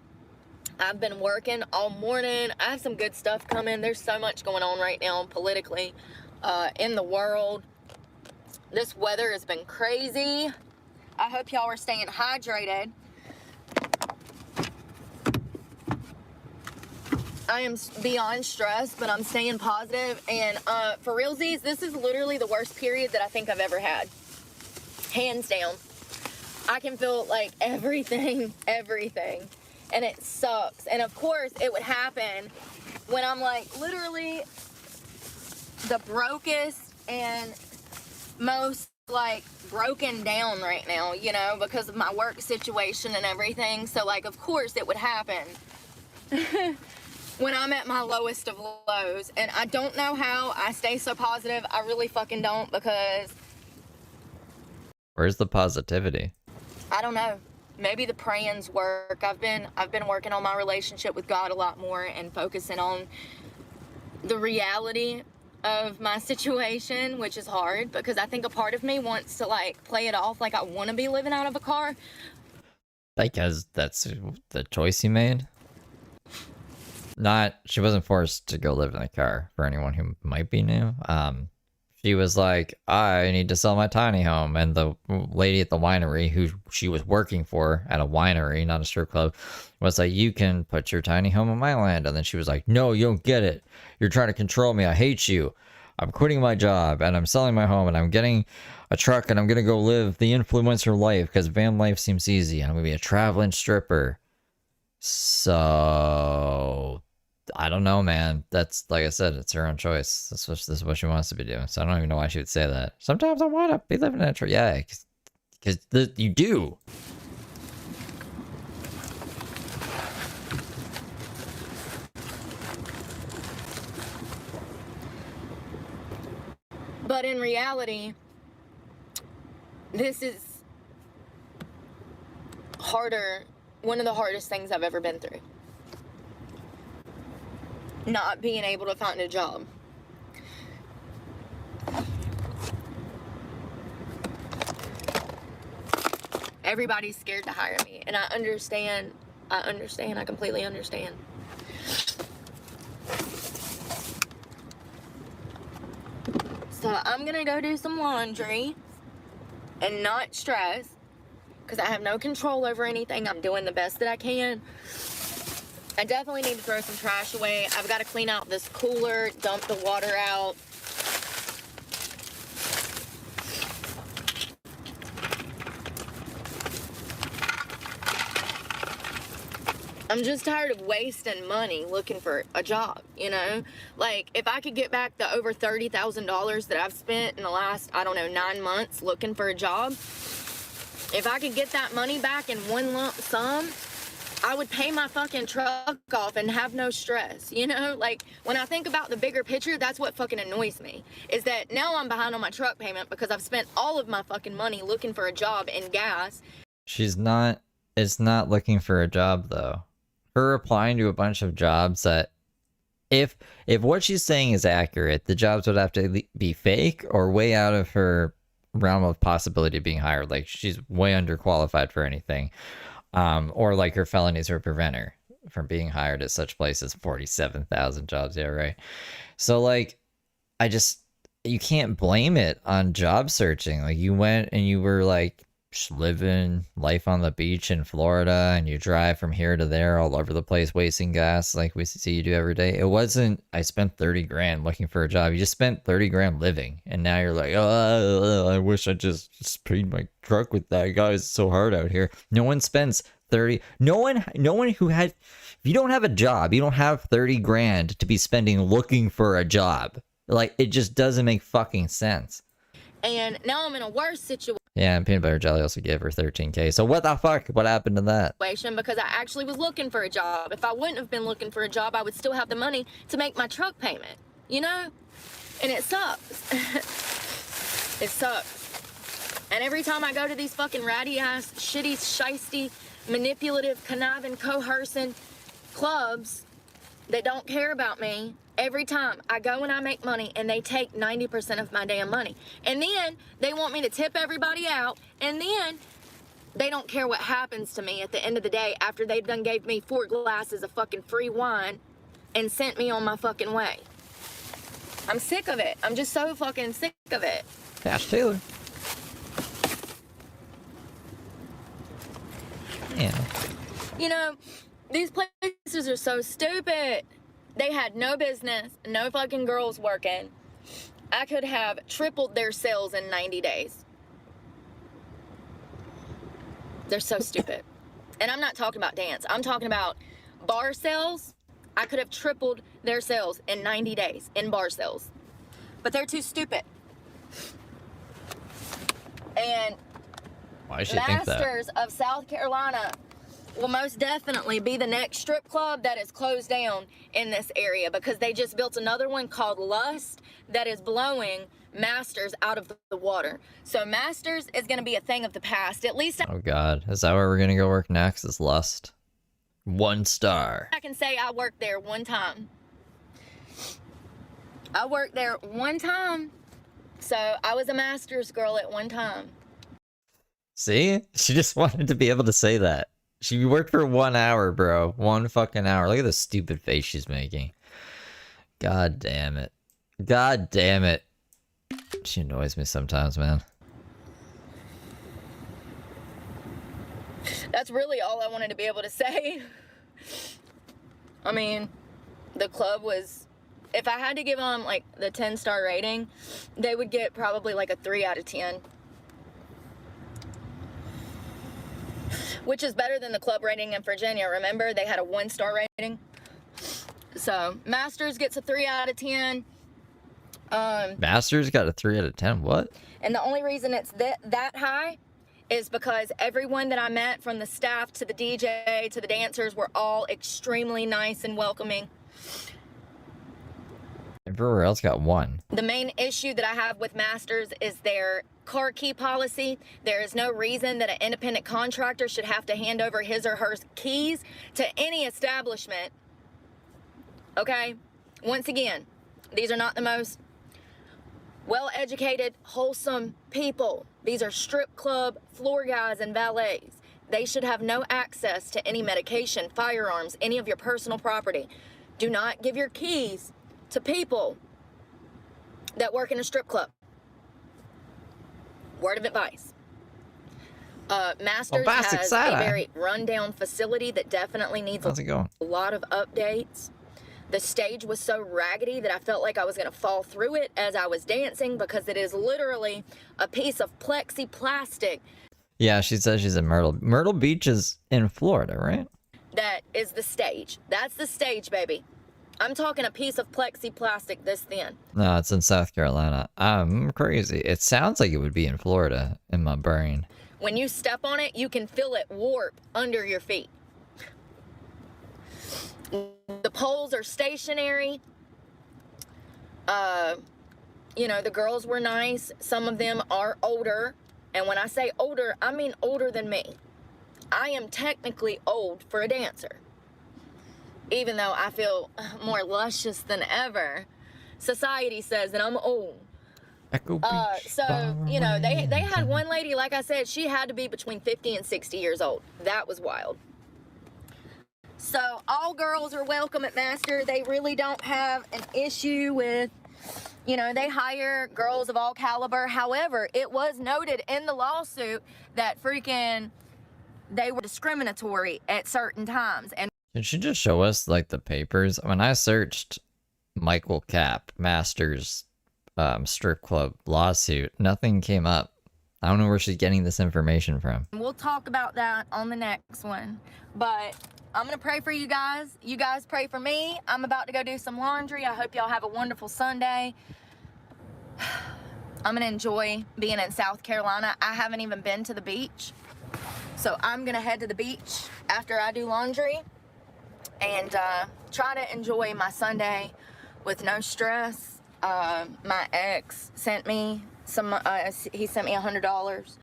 I've been working all morning. I have some good stuff coming. There's so much going on right now politically in the world. This weather has been crazy. I hope y'all are staying hydrated. I am beyond stressed, but I'm staying positive. And for realsies, this is literally the worst period that I think I've ever had. Hands down. I can feel like everything. And it sucks. And of course, it would happen when I'm like literally the brokest and most like broken down right now, you know, because of my work situation and everything. So like, of course it would happen when I'm at my lowest of lows. And I don't know how I stay so positive. I really fucking don't, because Where's the positivity? I don't know. Maybe the praying's work. I've been working on my relationship with God a lot more and focusing on the reality of my situation, which is hard because I think a part of me wants to like play it off like I want to be living out of a car. Because that's the choice you made. She wasn't forced to go live in a car, for anyone who might be new. She was like, I need to sell my tiny home. And the lady at the winery, who she was working for at a winery, not a strip club, was like, you can put your tiny home on my land. And then she was like, no, you don't get it. You're trying to control me. I hate you. I'm quitting my job and I'm selling my home and I'm getting a truck and I'm going to go live the influencer life because van life seems easy. And I'm going to be a traveling stripper. So I don't know, man. That's, like I said, it's her own choice. This is what she wants to be doing. So I don't even know why she would say that. Sometimes I want to be living in a truck. Yeah, because you do. But in reality, this is one of the hardest things I've ever been through. Not being able to find a job. Everybody's scared to hire me, and I understand. I completely understand. So I'm gonna go do some laundry and not stress because I have no control over anything. I'm doing the best that I can. I definitely need to throw some trash away. I've got to clean out this cooler, dump the water out. I'm just tired of wasting money looking for a job, you know? Like, if I could get back the over $30,000 that I've spent in the last, 9 months looking for a job, if I could get that money back in one lump sum, I would pay my fucking truck off and have no stress, you know? Like, when I think about the bigger picture, that's what fucking annoys me, is that now I'm behind on my truck payment because I've spent all of my fucking money looking for a job and gas. It's not looking for a job, though. Her applying to a bunch of jobs that, if what she's saying is accurate, the jobs would have to be fake or way out of her realm of possibility of being hired. Like, she's way underqualified for anything. Or like her felonies would prevent her from being hired at such places. 47,000 jobs, yeah, right. So like, you can't blame it on job searching. Like, you went and you were like just living life on the beach in Florida and you drive from here to there all over the place wasting gas like we see you do every day. It wasn't, I spent 30 grand looking for a job. You just spent 30 grand living, and now you're like, oh, I wish I just paid my truck with that. Guys, it's so hard out here. No one spends 30. No one who had, if you don't have a job, you don't have 30 grand to be spending looking for a job. Like, it just doesn't make fucking sense. And now I'm in a worse situation. Yeah, and Peanut Butter Jelly also gave her 13K. So what the fuck? What happened to that? Because I actually was looking for a job. If I wouldn't have been looking for a job, I would still have the money to make my truck payment, you know? And it sucks. It sucks. And every time I go to these fucking ratty ass, shitty, shisty, manipulative, conniving, coercing clubs that don't care about me, every time I go and I make money and they take 90% of my damn money. And then they want me to tip everybody out, and then they don't care what happens to me at the end of the day after they've done gave me 4 glasses of fucking free wine and sent me on my fucking way. I'm sick of it. I'm just so fucking sick of it. Ash Taylor. Yeah. You know, these places are so stupid. They had no business, no fucking girls working. I could have tripled their sales in 90 days. They're so stupid. And I'm not talking about dance. I'm talking about bar sales. I could have tripled their sales in 90 days in bar sales. But they're too stupid. And why should you think that? Masters of South Carolina will most definitely be the next strip club that is closed down in this area, because they just built another one called Lust that is blowing Masters out of the water. So Masters is going to be a thing of the past. At least Oh god, is that where we're gonna go work next? Is Lust? 1 star. I can say I worked there one time. I worked there one time. So I was a master's girl at one time. See? She just wanted to be able to say that. She worked for 1 hour, bro. 1 fucking hour. Look at the stupid face she's making. God damn it. God damn it. She annoys me sometimes, man. That's really all I wanted to be able to say. I mean, the club was, if I had to give them like the 10-star rating, they would get probably like a 3 out of 10. Which is better than the club rating in Virginia. Remember, they had a 1-star rating. So, Masters gets a 3 out of 10. Masters got a 3 out of 10. What? And the only reason it's that high is because everyone that I met, from the staff to the DJ to the dancers, were all extremely nice and welcoming. Everywhere else got 1. The main issue that I have with Masters is their car key policy. There is no reason that an independent contractor should have to hand over his or her keys to any establishment. Okay? Once again, these are not the most well-educated, wholesome people. These are strip club floor guys and valets. They should have no access to any medication, firearms, any of your personal property. Do not give your keys to people that work in a strip club. Word of advice. Masters has a very rundown facility that definitely needs a lot of updates. The stage was so raggedy that I felt like I was going to fall through it as I was dancing, because it is literally a piece of plexiplastic. Yeah, she says she's in Myrtle. Myrtle Beach is in Florida, right? That is the stage. That's the stage, baby. I'm talking a piece of plexiplastic this thin. No, it's in South Carolina. I'm crazy. It sounds like it would be in Florida in my brain. When you step on it, you can feel it warp under your feet. The poles are stationary. You know, the girls were nice. Some of them are older. And when I say older, I mean older than me. I am technically old for a dancer. Even though I feel more luscious than ever, society says that I'm old. So, you know, they had one lady, like I said, she had to be between 50 and 60 years old. That was wild. So, all girls are welcome at Master. They really don't have an issue with, you know, they hire girls of all caliber. However, it was noted in the lawsuit that freaking they were discriminatory at certain times. And did she just show us, like, the papers? When I searched Michael Cap, Masters, strip club lawsuit, nothing came up. I don't know where she's getting this information from. we'll talk about that on the next one. But I'm going to pray for you guys. You guys pray for me. I'm about to go do some laundry. I hope y'all have a wonderful Sunday. I'm going to enjoy being in South Carolina. I haven't even been to the beach. So I'm going to head to the beach after I do laundry and try to enjoy my Sunday with no stress. My ex sent me some, he sent me $100.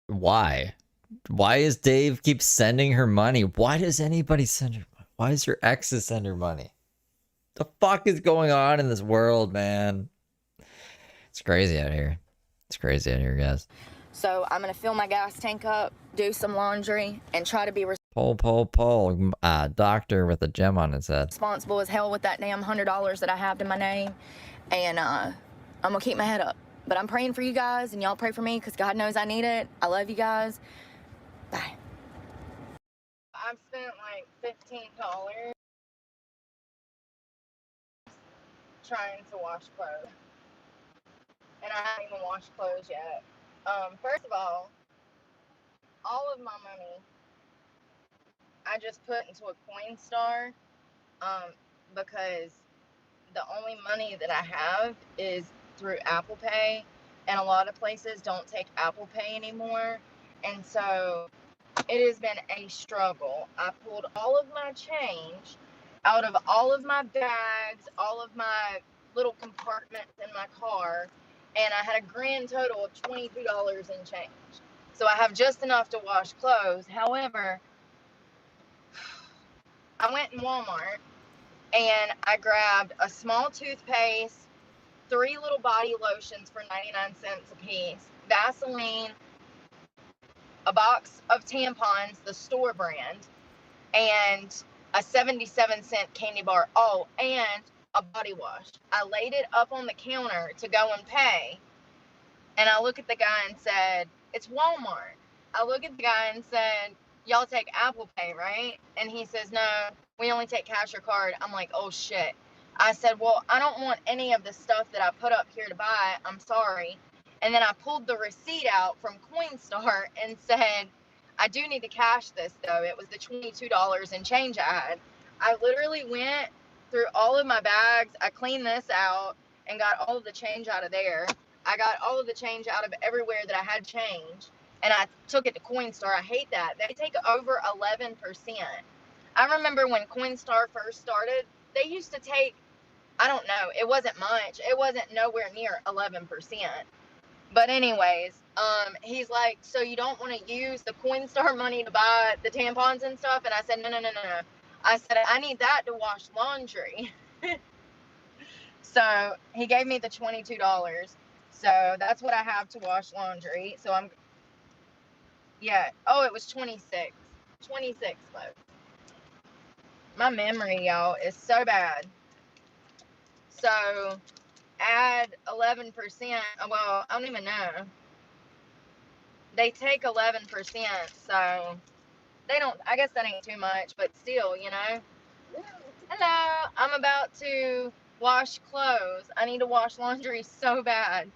Why? Why is Dave keep sending her money? Why does anybody send her money? Why does her exes send her money? The fuck is going on in this world, man? It's crazy out here. It's crazy out here, guys. So I'm going to fill my gas tank up, do some laundry, and try to be Paul, doctor with a gem on his head. responsible as hell with that damn $100 that I have to my name. And I'm going to keep my head up. But I'm praying for you guys, and y'all pray for me, because God knows I need it. I love you guys. Bye. I've spent like $15 trying to wash clothes. And I haven't even washed clothes yet. First of all of my money I just put into a Coinstar, because the only money that I have is through Apple Pay, and a lot of places don't take Apple Pay anymore, and so it has been a struggle. I pulled all of my change out of all of my bags, all of my little compartments in my car, and I had a grand total of $22 in change. So I have just enough to wash clothes. However, I went in Walmart and I grabbed a small toothpaste, 3 little body lotions for 99 cents a piece, Vaseline, a box of tampons, the store brand, and a 77-cent candy bar. Oh, and a body wash. I laid it up on the counter to go and pay, and I look at the guy and said, it's Walmart. I look at the guy and said, y'all take Apple Pay, right? And he says, no, we only take cash or card. I'm like, oh shit. I said, well, I don't want any of the stuff that I put up here to buy. I'm sorry. And then I pulled the receipt out from Coinstar and said, I do need to cash this though. It was the $22 and change I had. I literally went through all of my bags. I cleaned this out and got all of the change out of there. I got all of the change out of everywhere that I had change, and I took it to Coinstar. I hate that. They take over 11%. I remember when Coinstar first started, they used to take, I don't know, it wasn't much. It wasn't nowhere near 11%. But anyways, he's like, so you don't want to use the Coinstar money to buy the tampons and stuff? And I said, no. I said, I need that to wash laundry. So he gave me the $22. So that's what I have to wash laundry. So yeah. Oh, it was 26. 26, folks. My memory, y'all, is so bad. So add 11%. Well, I don't even know. They take 11%, so they don't, I guess that ain't too much, but still, you know. Hello, I'm about to wash clothes. I need to wash laundry so bad.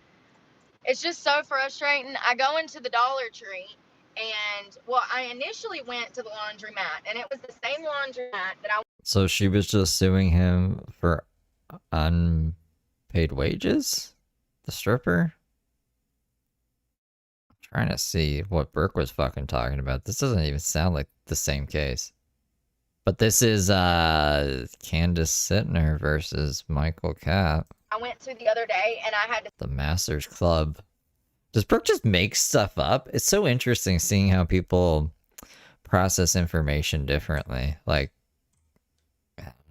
It's just so frustrating. I go into the Dollar Tree and, well, I initially went to the laundromat and it was the same laundromat that I. So she was just suing him for unpaid wages? The stripper? I'm trying to see what Brooke was fucking talking about. This doesn't even sound like the same case. But this is Candace Sittner versus Michael Capp. I went to the other day and I had to. The Masters Club. Does Brooke just make stuff up? It's so interesting seeing how people process information differently. Like,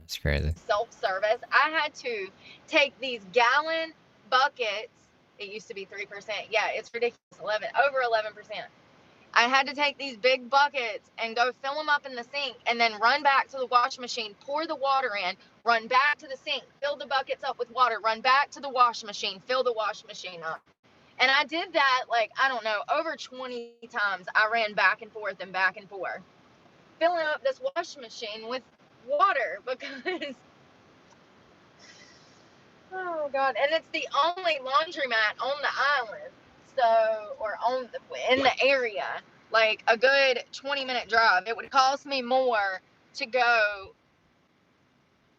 it's crazy. Self-service. I had to take these gallon buckets. It used to be 3%. Yeah, it's ridiculous. Over 11%. I had to take these big buckets and go fill them up in the sink and then run back to the wash machine, pour the water in, run back to the sink, fill the buckets up with water, run back to the wash machine, fill the wash machine up. And I did that, like, I don't know, over 20 times. I ran back and forth, filling up this wash machine with water because, oh God. And it's the only laundromat on the island. So, or in the area, like a good 20-minute drive. It would cost me more to go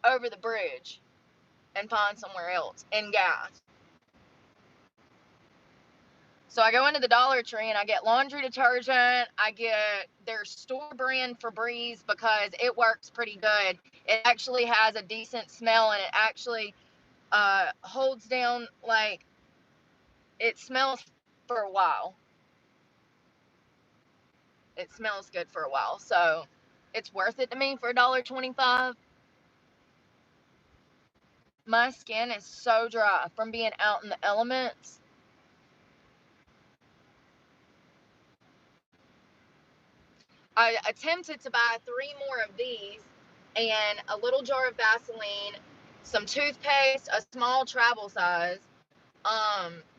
over the bridge and find somewhere else in gas. So I go into the Dollar Tree and I get laundry detergent. I get their store brand Febreze because it works pretty good. It actually has a decent smell and it actually holds down, like, it smells for a while. It smells good for a while. So it's worth it to me for $1.25. My skin is so dry from being out in the elements. I attempted to buy 3 more of these and a little jar of Vaseline, some toothpaste, a small travel size,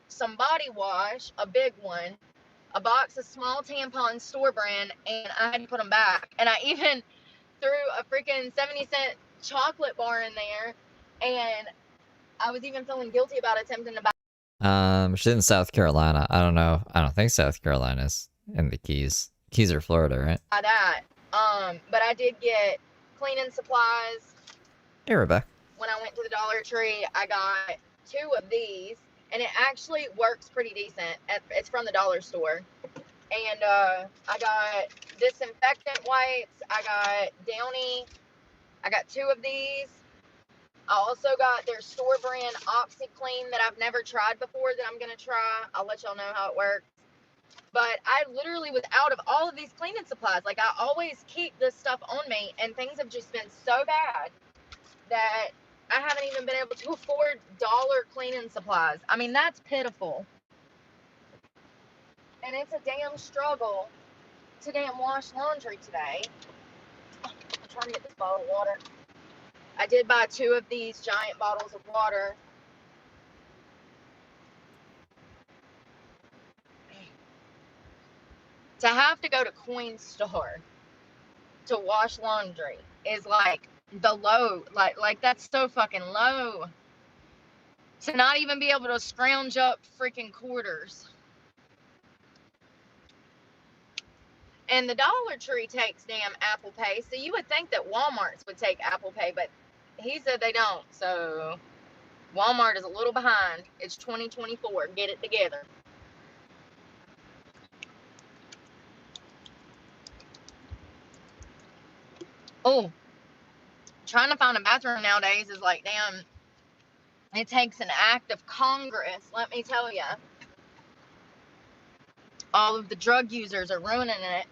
some body wash, a big one, a box of small tampons store brand, and I had to put them back. And I even threw a freaking 70-cent chocolate bar in there, and I was even feeling guilty about attempting to buy. She's in South Carolina. I don't know. I don't think South Carolina's in the Keys. Keys are Florida, right? That. But I did get cleaning supplies. Hey, Rebecca. When I went to the Dollar Tree, I got 2 of these, and it actually works pretty decent. It's from the dollar store. And I got disinfectant wipes. I got Downy. I got 2 of these. I also got their store brand OxyClean that I've never tried before that I'm going to try. I'll let y'all know how it works. But I literally was out of all of these cleaning supplies. Like, I always keep this stuff on me, and things have just been so bad that I haven't even been able to afford dollar cleaning supplies. I mean, that's pitiful. And it's a damn struggle to damn wash laundry today. I'm trying to get this bottle of water. I did buy 2 of these giant bottles of water. To have to go to Coinstar to wash laundry is like the low. Like that's so fucking low. To not even be able to scrounge up freaking quarters. And the Dollar Tree takes damn Apple Pay, so you would think that Walmart's would take Apple Pay, but he said they don't. So Walmart is a little behind. It's 2024. Get it together. Oh, trying to find a bathroom nowadays is like, damn, it takes an act of Congress, let me tell you. All of the drug users are ruining it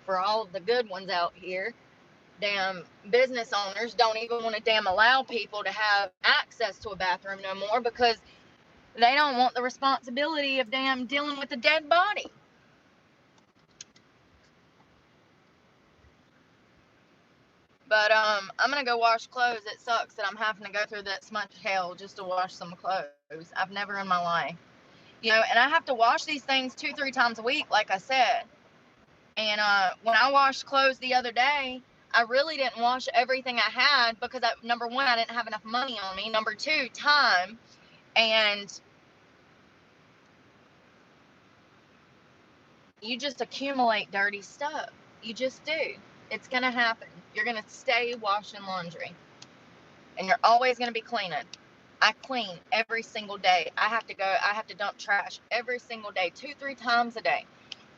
for all of the good ones out here. Damn business owners don't even want to damn allow people to have access to a bathroom no more because they don't want the responsibility of damn dealing with a dead body. But I'm gonna go wash clothes. It sucks that I'm having to go through that much hell just to wash some clothes. I've never in my life, and I have to wash these things 2-3 times a week, like I said. And when I washed clothes the other day, I really didn't wash everything I had because number one, I didn't have enough money on me. Number two, time. And you just accumulate dirty stuff. You just do. It's gonna happen. You're gonna stay washing laundry, and you're always gonna be cleaning. I clean every single day. I have to dump trash every single day, 2-3 times a day.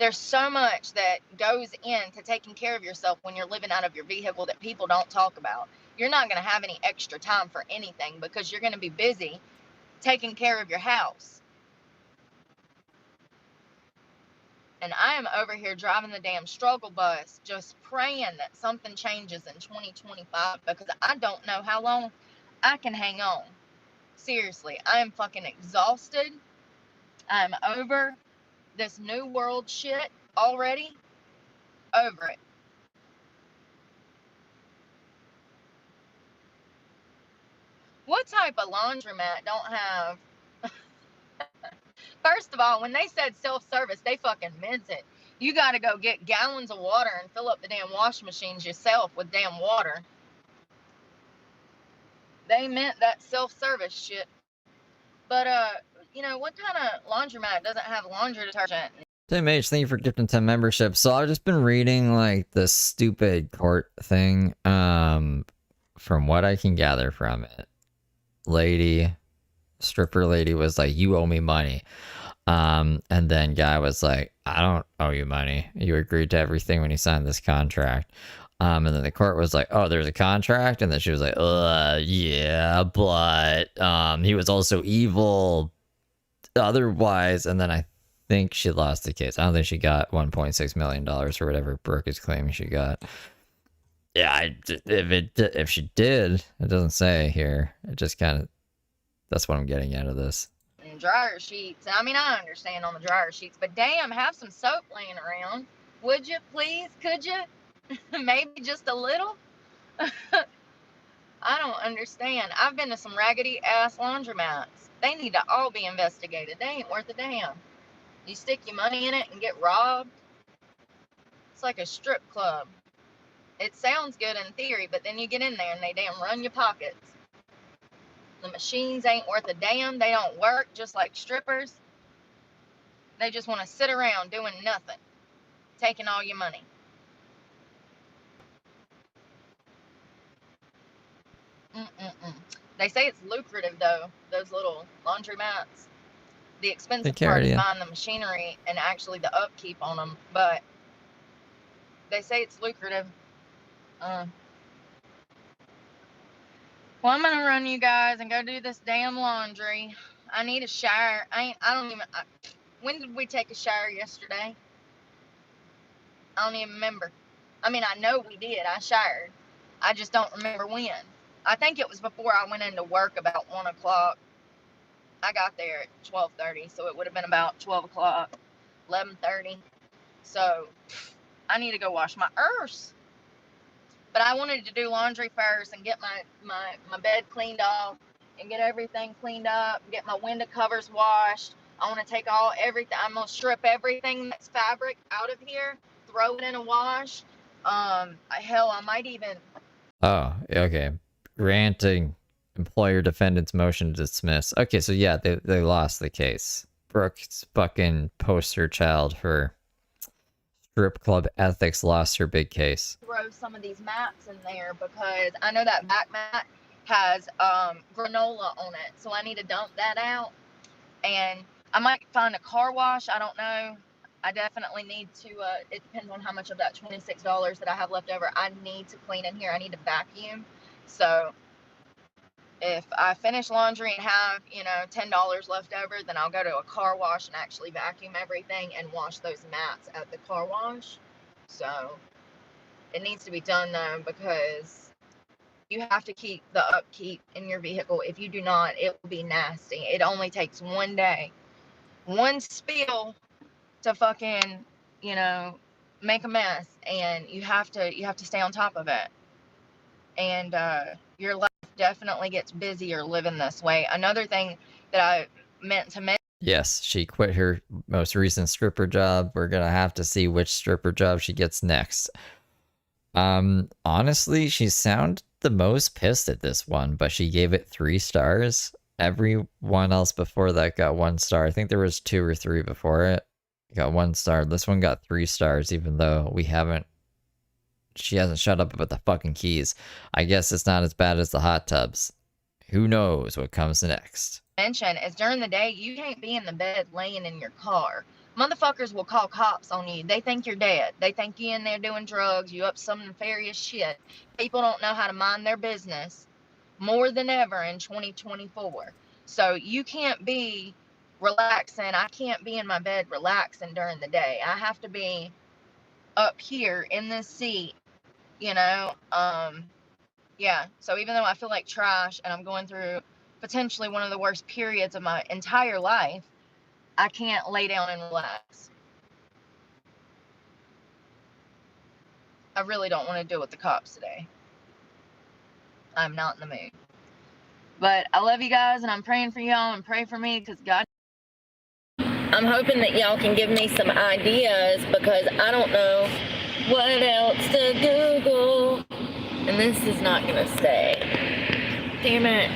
There's so much that goes into taking care of yourself when you're living out of your vehicle that people don't talk about. You're not going to have any extra time for anything because you're going to be busy taking care of your house. And I am over here driving the damn struggle bus, just praying that something changes in 2025 because I don't know how long I can hang on. Seriously, I am fucking exhausted. I'm over this new world shit already. Over it. What type of laundromat don't have? First of all, when they said self-service, they fucking meant it. You gotta go get gallons of water and fill up the damn washing machines yourself with damn water. They meant that self-service shit. But what kind of laundromat doesn't have laundry detergent? Tim H, thank you for gifting 10 memberships. So I've just been reading like this stupid court thing. From what I can gather from it, stripper lady was like, "You owe me money." And then guy was like, "I don't owe you money. You agreed to everything when you signed this contract." And then the court was like, "Oh, there's a contract," and then she was like, "Yeah, but he was also evil otherwise." And then I think she lost the case. I don't think she got $1.6 million or whatever Brooke is claiming she got. Yeah, if she did, it doesn't say here. It just kind of, that's what I'm getting out of this. And dryer sheets. I mean, I understand on the dryer sheets, but damn, have some soap laying around. Would you please? Could you? Maybe just a little? I don't understand. I've been to some raggedy ass laundromats. They need to all be investigated. They ain't worth a damn. You stick your money in it and get robbed. It's like a strip club. It sounds good in theory, but then you get in there and they damn run your pockets. The machines ain't worth a damn. They don't work, just like strippers. They just want to sit around doing nothing, taking all your money. They say it's lucrative though, those little laundromats. The expensive part is buying the machinery and actually the upkeep on them, but they say it's lucrative. Well, I'm gonna run, you guys, and go do this damn laundry. I need a shower. When did we take a shower yesterday? I don't even remember. I mean, I know we did. I showered. I just don't remember when. I think it was before I went into work about 1 o'clock. I got there at 12:30, so it would have been about 12 o'clock, 11:30. So I need to go wash my ears. But I wanted to do laundry first and get my bed cleaned off and get everything cleaned up, get my window covers washed. I want to take everything. I'm going to strip everything that's fabric out of here, throw it in a wash. Hell, I might even... Oh, okay. Granting employer defendant's motion to dismiss. Okay, so yeah, they lost the case. Brooke's fucking poster child for strip club ethics lost her big case. Throw some of these mats in there because I know that back mat has granola on it, so I need to dump that out. And I might find a car wash. I don't know. I definitely need to. It depends on how much of that $26 that I have left over. I need to clean in here. I need to vacuum. So if I finish laundry and have, $10 left over, then I'll go to a car wash and actually vacuum everything and wash those mats at the car wash. So it needs to be done though, because you have to keep the upkeep in your vehicle. If you do not, it will be nasty. It only takes one day, one spill to fucking, make a mess, and you have to stay on top of it. And your life definitely gets busier living this way. Another thing that I meant to mention. Yes, she quit her most recent stripper job. We're gonna have to see which stripper job she gets next. Honestly, she sounded the most pissed at this one, but she gave it 3 stars. Everyone else before that got 1 star. I think there was 2 or 3 before it. Got 1 star. This one got 3 stars, even though she hasn't shut up about the fucking keys. I guess it's not as bad as the hot tubs. Who knows what comes next? Mention is during the day, you can't be in the bed laying in your car. Motherfuckers will call cops on you. They think you're dead. They think you in there doing drugs. You up some nefarious shit. People don't know how to mind their business more than ever in 2024. So you can't be relaxing. I can't be in my bed relaxing during the day. I have to be up here in this seat, yeah. So even though I feel like trash and I'm going through potentially one of the worst periods of my entire life, I can't lay down and relax. I really don't want to deal with the cops today. I'm not in the mood. But I love you guys, and I'm praying for y'all, and pray for me, because God... I'm hoping that y'all can give me some ideas, because I don't know what else to Google. And this is not going to stay. Damn it.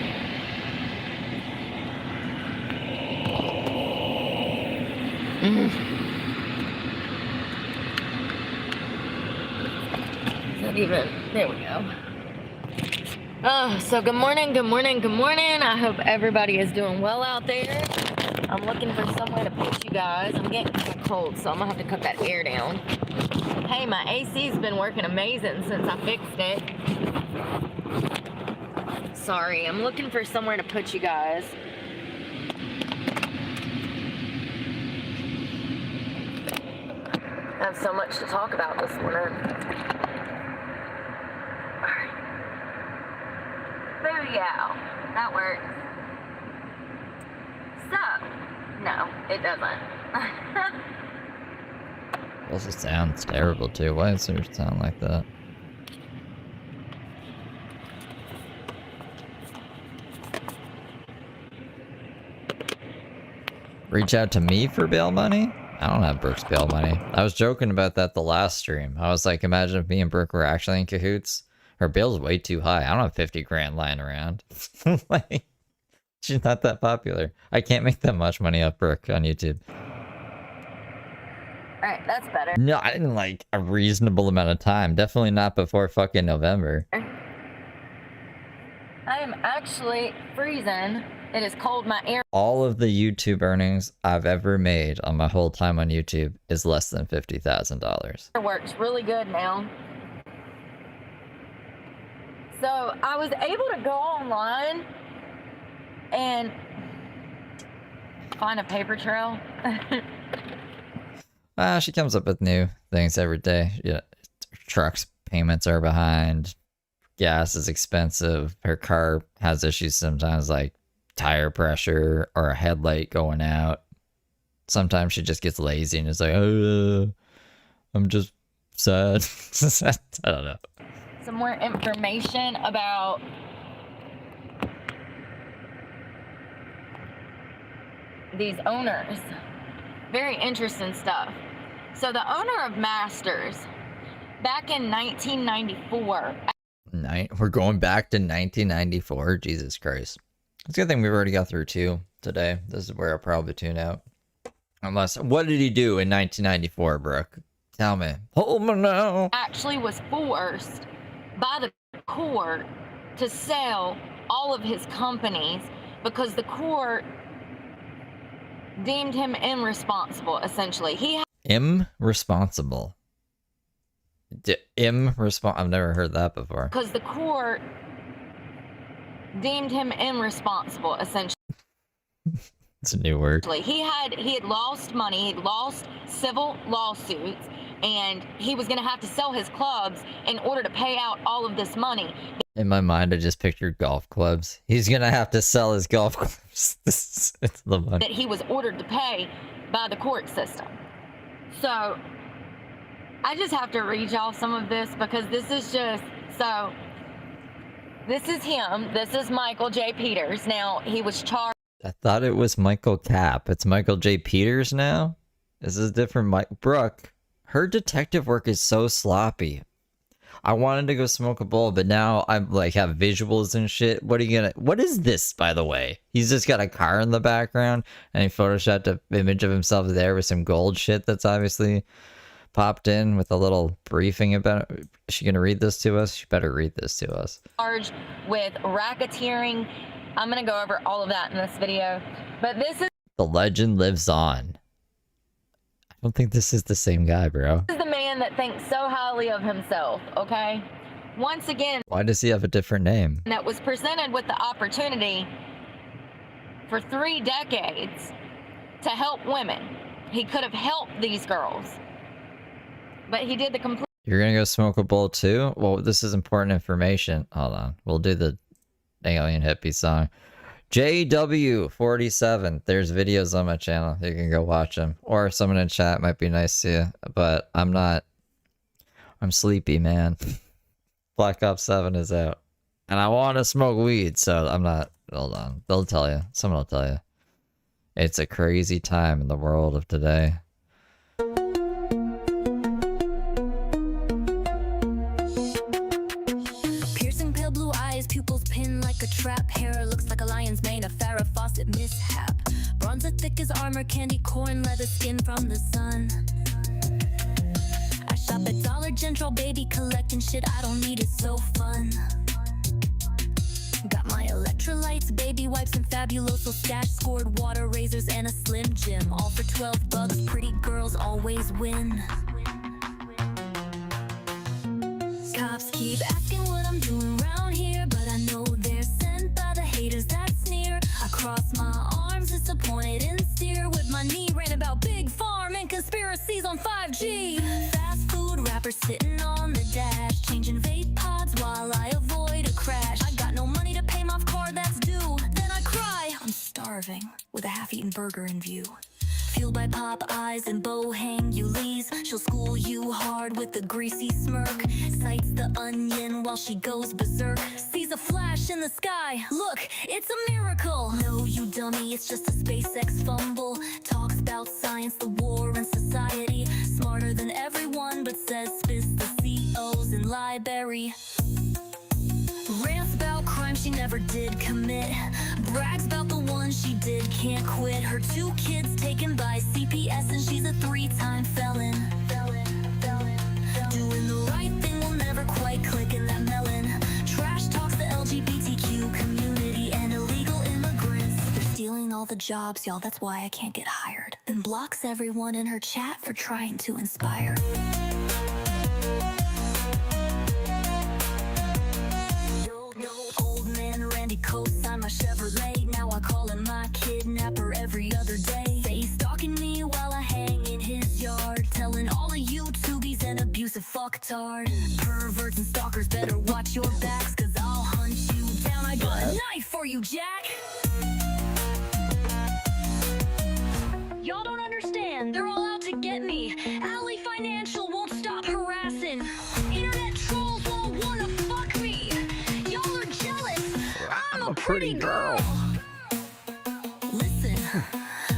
Is that even... There we go. Oh, so good morning, good morning, good morning. I hope everybody is doing well out there. I'm looking for somewhere to put you guys. I'm getting kind of cold, so I'm going to have to cut that air down. Hey, my AC's been working amazing since I fixed it. Sorry, I'm looking for somewhere to put you guys. I have so much to talk about this morning. Alright. Booyah. That works. So, no, it doesn't. Also sounds terrible too. Why does it sound like that? Reach out to me for bail money? I don't have Brooke's bail money. I was joking about that the last stream. I was like, imagine if me and Brooke were actually in cahoots. Her bail's way too high. I don't have 50 grand lying around. Like, she's not that popular. I can't make that much money off Brooke on YouTube. Alright, that's better. Not in like a reasonable amount of time. Definitely not before fucking November. I am actually freezing. It is cold. My air... All of the YouTube earnings I've ever made on my whole time on YouTube is less than $50,000. Works really good now. So I was able to go online and find a paper trail. She comes up with new things every day. Yeah, trucks payments are behind. gas is expensive. Her car has issues sometimes, like tire pressure or a headlight going out. Sometimes she just gets lazy and is like, I'm just sad. I don't know. Some more information about these owners. Very interesting stuff. So the owner of Masters, back in 1994. We're going back to 1994. Jesus Christ. It's a good thing we've already got through 2 today. This is where I'll probably tune out. Unless, what did he do in 1994, Brooke? Tell me. Hold me now. Actually was forced by the court to sell all of his companies because the court deemed him irresponsible, essentially. Irresponsible. I've never heard that before. Because the court deemed him irresponsible, essentially. It's a new word. He had lost money, he'd lost civil lawsuits, and he was going to have to sell his clubs in order to pay out all of this money. In my mind, I just pictured golf clubs. He's going to have to sell his golf clubs. It's the money that he was ordered to pay by the court system. So I just have to read y'all some of this because this is just, so this is him. This is Michael J. Peters. Now, he was charged. I thought it was Michael Capp. It's Michael J. Peters now? This is different. Brooke, her detective work is so sloppy. I wanted to go smoke a bowl, but now I'm like have visuals and shit. What is this, by the way? He's just got a car in the background and he photoshopped an image of himself there with some gold shit that's obviously popped in with a little briefing about it. Is she gonna read this to us? She better read this to us. Charged with racketeering. I'm gonna go over all of that in this video, but this is the legend lives on. I don't think this is the same guy, bro. This is the man that thinks so highly of himself, okay? Once again, why does he have a different name? That was presented with the opportunity for 3 decades to help women. He could have helped these girls, but he did the complete. You're gonna go smoke a bowl too? Well, this is important information. Hold on. We'll do the alien hippie song. JW47. There's videos on my channel. You can go watch them. Or someone in chat might be nice to you. But I'm not. I'm sleepy, man. Black Ops 7 is out. And I want to smoke weed, so I'm not. Hold on. They'll tell you. Someone will tell you. It's a crazy time in the world of today. Piercing pale blue eyes, pupils pin like a trap. Hair looks like a lion's mane, a Farrah Fawcett mishap. Bronze as thick as armor, candy corn, leather skin from the sun. I shop at Dollar General, baby, collecting shit I don't need, it's so fun. Got my electrolytes, baby wipes, and Fabuloso stash. Scored water razors and a Slim Jim, all for $12. Pretty girls always win. Cops keep asking what I'm doing around here, but I know they're sent by the haters that sneer. I cross my arms, disappointed and steer with my knee, ran about Big Farm and conspiracies on 5G. Fast food rappers sitting on the dash, changing vape pods while I avoid a crash. I got no money to pay my card that's due, then I cry. I'm starving with a half-eaten burger in view. Fueled by pop eyes and Bohang Ulis, she'll school you hard with a greasy smirk. Sights the onion while she goes berserk. Sees a flash in the sky, look, it's a miracle. No, you dummy, it's just a SpaceX fumble. Talks about science, the war, and society. Smarter than everyone, but says spits the COs in library. Rants about crime she never did commit. Brags about the one she did, can't quit. Her 2 kids taken by CPS and she's a 3-time felon. Doing the right thing will never quite click in that melon. Trash talks the LGBTQ community and illegal immigrants. They're stealing all the jobs, y'all, that's why I can't get hired. Then blocks everyone in her chat for trying to inspire. Co-sign my Chevrolet, now I call him my kidnapper every other day. They stalking me while I hang in his yard, telling all of you tubies and abusive fuck fucktard. Perverts and stalkers better watch your backs, cause I'll hunt you down. I got a knife for you, Jack. Y'all don't understand, they're all out to get me. Alley Financial won't stop harassing. Internet trolls all wanna fuck me. Y'all are jealous, I'm a pretty girl. Listen,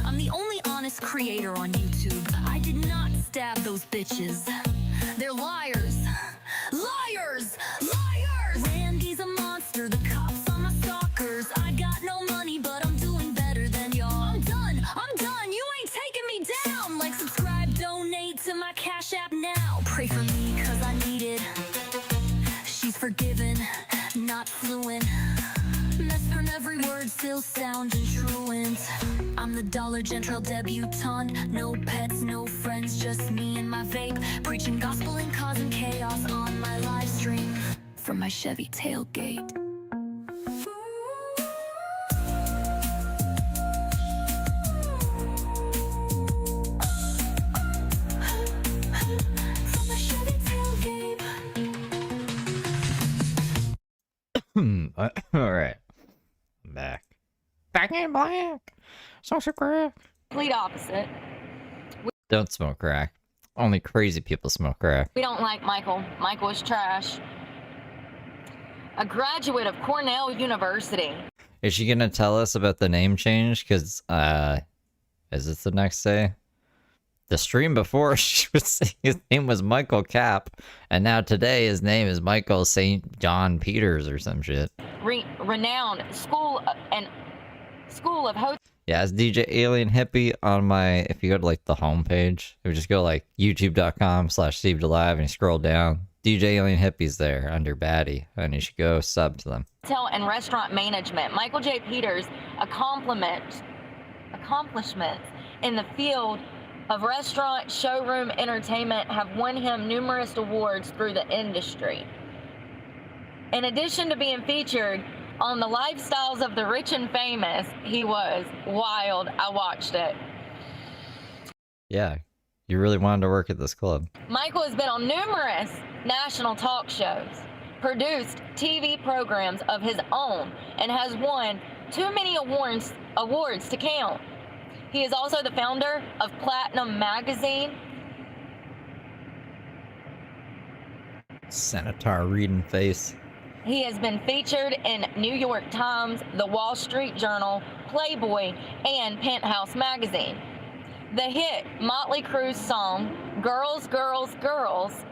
I'm the only honest creator on YouTube. I did not stab those bitches. They're liars. Liars! Liars! Randy's a monster, the cops are my stalkers. I got no money, but I'm doing better than y'all. I'm done, you ain't taking me down. Like, subscribe, donate to my Cash App now. Pray for me, cause I need it. She's forgiven, not fluent. Mess from every word, still sounding truant. I'm the Dollar General debutante. No pets, no friends, just me and my vape. Preaching gospel and causing chaos on my live stream from my Chevy tailgate. From my Chevy tailgate. All right. I'm back. Back in black. Social crack. Complete opposite. Don't smoke crack. Only crazy people smoke crack. We don't like Michael. Michael is trash. A graduate of Cornell University. Is she gonna tell us about the name change? Because, is it the next day? The stream before, she was saying his name was Michael Cap, and now today his name is Michael St. John Peters or some shit. Renowned school of host. Yeah, it's DJ Alien Hippie on my, if you go to like the homepage, it would just go like youtube.com/SteveDelive and you scroll down. DJ Alien Hippie's there under Baddie, and you should go sub to them. Hotel and restaurant management. Michael J. Peters' accomplishments in the field of restaurant, showroom, entertainment have won him numerous awards through the industry. In addition to being featured on the lifestyles of the rich and famous, he was wild. I watched it. Yeah, you really wanted to work at this club. Michael has been on numerous national talk shows, produced TV programs of his own, and has won too many awards to count. He is also the founder of Platinum Magazine. Senator reading face. He has been featured in New York Times, The Wall Street Journal, Playboy, and Penthouse Magazine. The hit Motley Crue's song, Girls, Girls, Girls,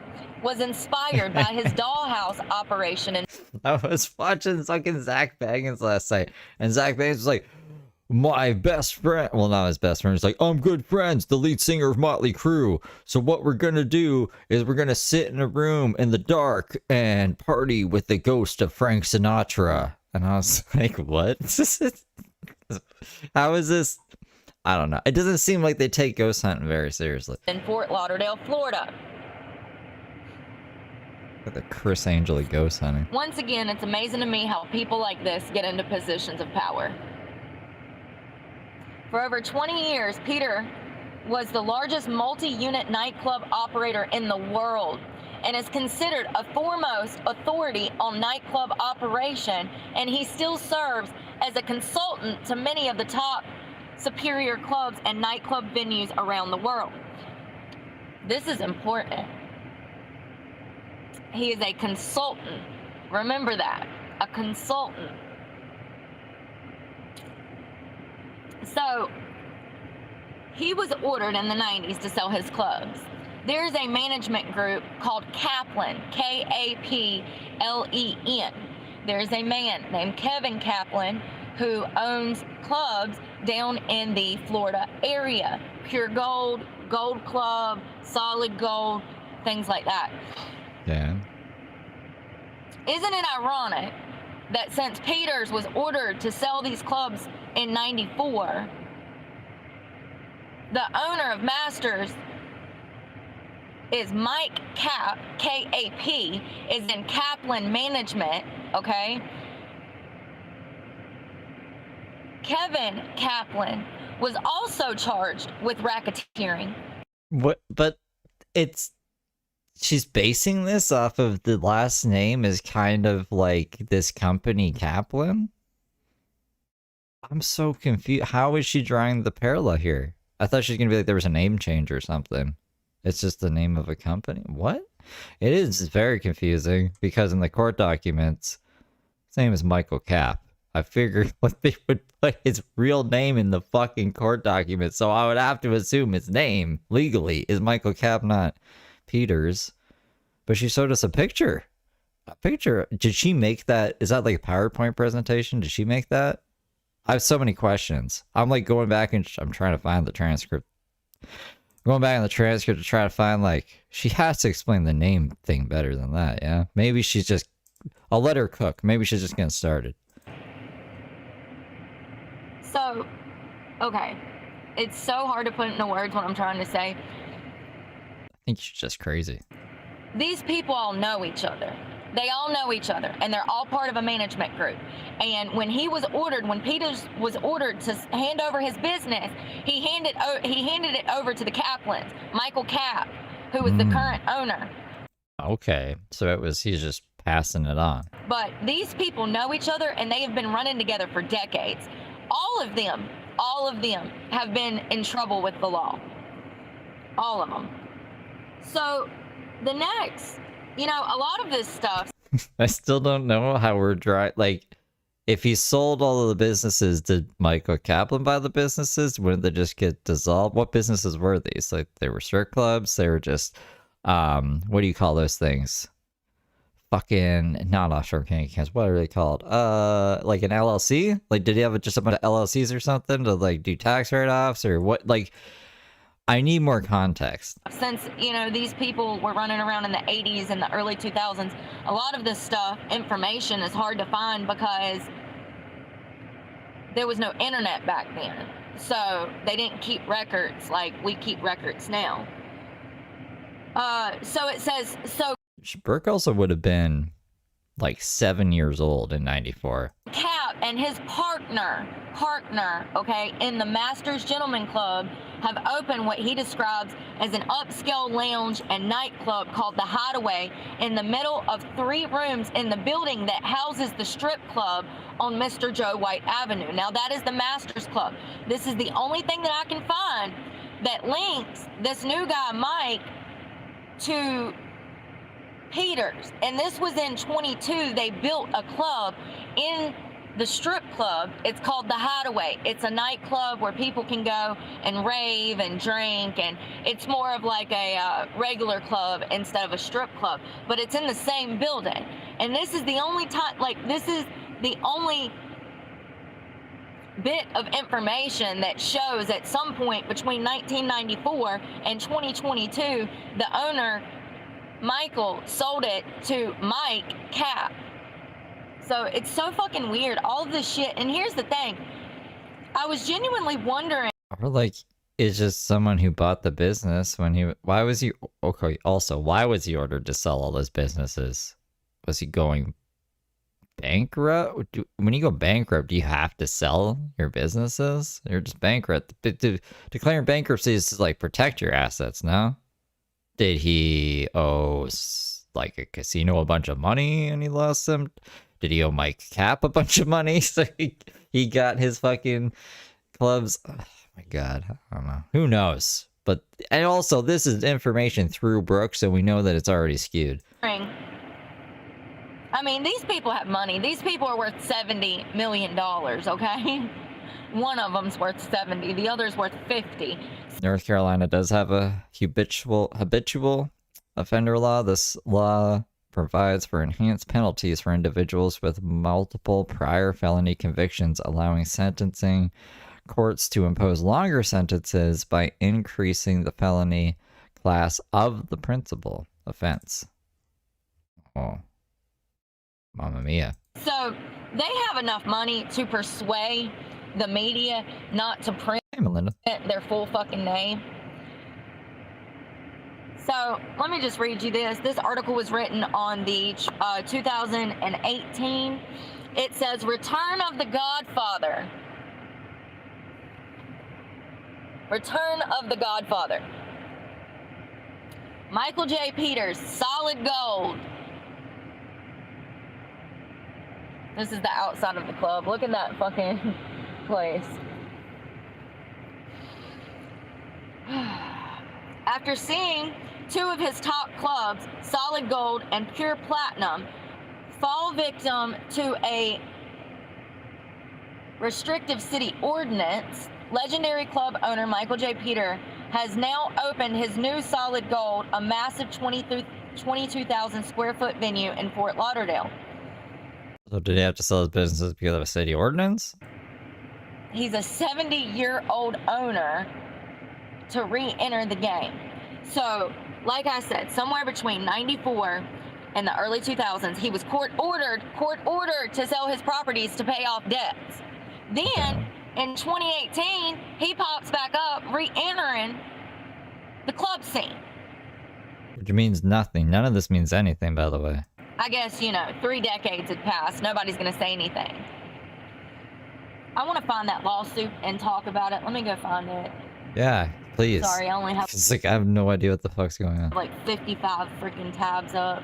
was inspired by his dollhouse operation. And I was watching fucking Zach Bagans last night, and Zach Bagans was like, my best friend, well, not his best friend, he's like, I'm good friends, the lead singer of Motley Crue. So what we're gonna do is we're gonna sit in a room in the dark and party with the ghost of Frank Sinatra. And I was like, what? How is this? I don't know. It doesn't seem like they take ghost hunting very seriously. in Fort Lauderdale, Florida. The Chris Angel ghost hunting. Once again, it's amazing to me how people like this get into positions of power. For over 20 years, Peter was the largest multi-unit nightclub operator in the world and is considered a foremost authority on nightclub operation, and he still serves as a consultant to many of the top superior clubs and nightclub venues around the world. This is important. He is a consultant. Remember that, a consultant. So, he was ordered in the 90s to sell his clubs. There's a management group called Kaplan, K-A-P-L-E-N. There's a man named Kevin Kaplan who owns clubs down in the Florida area. Pure Gold, Gold Club, Solid Gold, things like that. Yeah. Isn't it ironic that since Peters was ordered to sell these clubs in 94, the owner of Masters is Mike Cap, K-A-P, is in Kaplan Management, okay? Kevin Kaplan was also charged with racketeering. What? But it's she's basing this off of the last name is kind of like this company Kaplan. I'm so confused. How is she drawing the parallel here? I thought she was gonna be like there was a name change or something. It's just the name of a company. What? It is very confusing because in the court documents, his name is Michael Cap. I figured what they would put his real name in the fucking court document, so I would have to assume his name legally is Michael Cap, not Peters. But she showed us a picture. A picture. Did she make that? Is that like a PowerPoint presentation? Did she make that? I have so many questions. I'm like going back and I'm trying to find the transcript. Going back in the transcript to try to find like she has to explain the name thing better than that. Yeah, maybe she's just. I'll let her cook. Maybe she's just getting started. So, okay, it's so hard to put into words what I'm trying to say. I think she's just crazy. These people all know each other. They all know each other, and they're all part of a management group. And when Peters was ordered to hand over his business, he handed it over to the Kaplans, Michael Cap, who was the current owner. Okay, so he's just passing it on. But these people know each other, and they have been running together for decades. All of them have been in trouble with the law. All of them. So the next, a lot of this stuff. I still don't know how we're like, if he sold all of the businesses, did Michael Kaplan buy the businesses? Wouldn't they just get dissolved? What businesses were these? Like, they were strip clubs? They were just, what do you call those things? Fucking, not offshore bank accounts. What are they called? Like an LLC? Like, did he have just a bunch of LLCs or something to, like, do tax write-offs? Or what? Like, I need more context. Since, these people were running around in the 80s and the early 2000s, a lot of this stuff, information is hard to find because there was no internet back then. So they didn't keep records like we keep records now. So it says, Brooke also would have been like 7 years old in 94. Cap and his partner, okay, in the Masters Gentleman Club have opened what he describes as an upscale lounge and nightclub called The Hideaway in the middle of 3 rooms in the building that houses the strip club on Mr. Joe White Avenue. Now, that is the Masters Club. This is the only thing that I can find that links this new guy, Mike, to Peters. And this was in 22. They built a club in the strip club. It's called The Hideaway. It's a nightclub where people can go and rave and drink, and it's more of like a regular club instead of a strip club, but it's in the same building. And this is the only time, this is the only bit of information that shows at some point between 1994 and 2022, the owner, Michael, sold it to Mike Cap. So it's so fucking weird, all of this shit. And here's the thing, I was genuinely wondering. Or like, it's just someone who bought the business why was he ordered to sell all those businesses? Was he going bankrupt? When you go bankrupt, do you have to sell your businesses? You're just bankrupt. Declaring bankruptcy is to like protect your assets, no? Did he owe like a casino a bunch of money and he lost them? Did he owe Mike Cap a bunch of money so he got his fucking clubs? Oh my god, I don't know. Who knows? And also, this is information through Brooke, so we know that it's already skewed. I mean, these people have money. These people are worth $70 million, okay? One of them's worth 70, the other's worth 50. North Carolina does have a habitual offender law. This law provides for enhanced penalties for individuals with multiple prior felony convictions, allowing sentencing courts to impose longer sentences by increasing the felony class of the principal offense. Oh, Mamma mia. So they have enough money to persuade the media not to print their full fucking name. So let me just read you this. This article was written on the 2018. It says, Return of the Godfather. Return of the Godfather. Michael J. Peters, solid gold. This is the outside of the club. Look at that fucking place. After seeing two of his top clubs, solid gold and pure platinum, fall victim to a restrictive city ordinance, legendary club owner Michael J. Peter has now opened his new solid gold, a massive 22,000 square foot venue in Fort Lauderdale. So did he have to sell his businesses because of a city ordinance? He's a 70-year-old owner to re-enter the game. So, like I said, somewhere between 94 and the early 2000s, he was court ordered to sell his properties to pay off debts. Then, in 2018, he pops back up, re-entering the club scene. Which means nothing. None of this means anything, by the way. I guess, 3 decades had passed. Nobody's going to say anything. I want to find that lawsuit and talk about it. Let me go find it. Yeah, please. Sorry, I only have It's like I have no idea what the fuck's going on. like 55 freaking tabs up.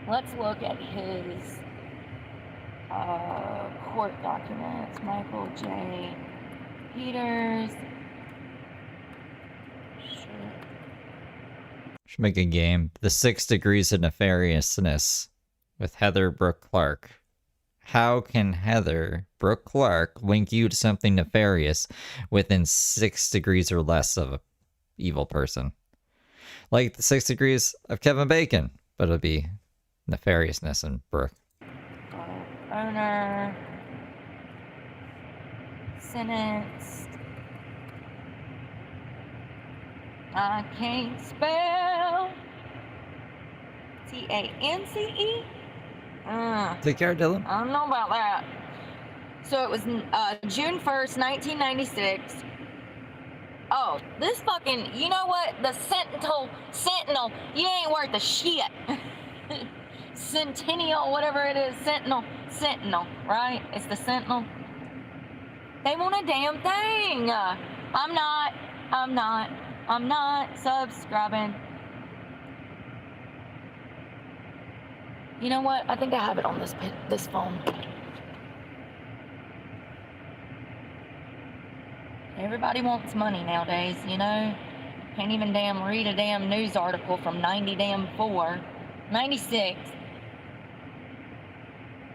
Let's look at his court documents. Michael J. Peters. Should make a game. The 6 Degrees of Nefariousness with Heather Brooke Clark. How can Heather Brooke Clark link you to something nefarious within 6 degrees or less of an evil person? Like the 6 degrees of Kevin Bacon, but it'll be nefariousness and Brooke. Owner. Sentenced. I can't spell. Tance? Take care, Dylan. I don't know about that. So it was June 1st, 1996. Oh, this fucking, you know what? The Sentinel, you ain't worth a shit. Centennial, whatever it is, Sentinel, right? It's the Sentinel. They want a damn thing. I'm not subscribing. You know what? I think I have it on this phone. Everybody wants money nowadays, Can't even damn read a damn news article from 96.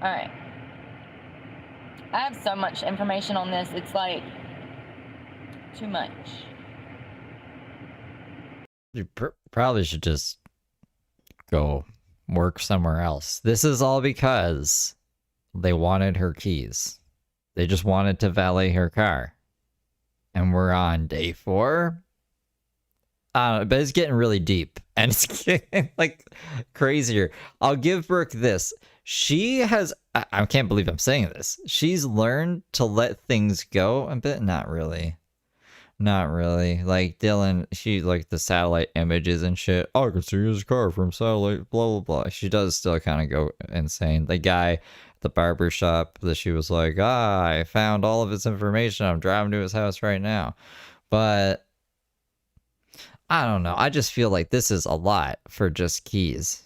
All right. I have so much information on this. It's like too much. You probably should just go work somewhere else. This is all because they wanted her keys. They just wanted to valet her car. And we're on day 4. But it's getting really deep. And it's getting, like, crazier. I'll give Brooke this. She has... I can't believe I'm saying this. She's learned to let things go a bit. Not really. Like, Dylan, she, like, the satellite images and shit. Oh, I can see his car from satellite, blah, blah, blah. She does still kind of go insane. The guy at the barber shop that she was like, I found all of his information. I'm driving to his house right now. But I don't know. I just feel like this is a lot for just keys.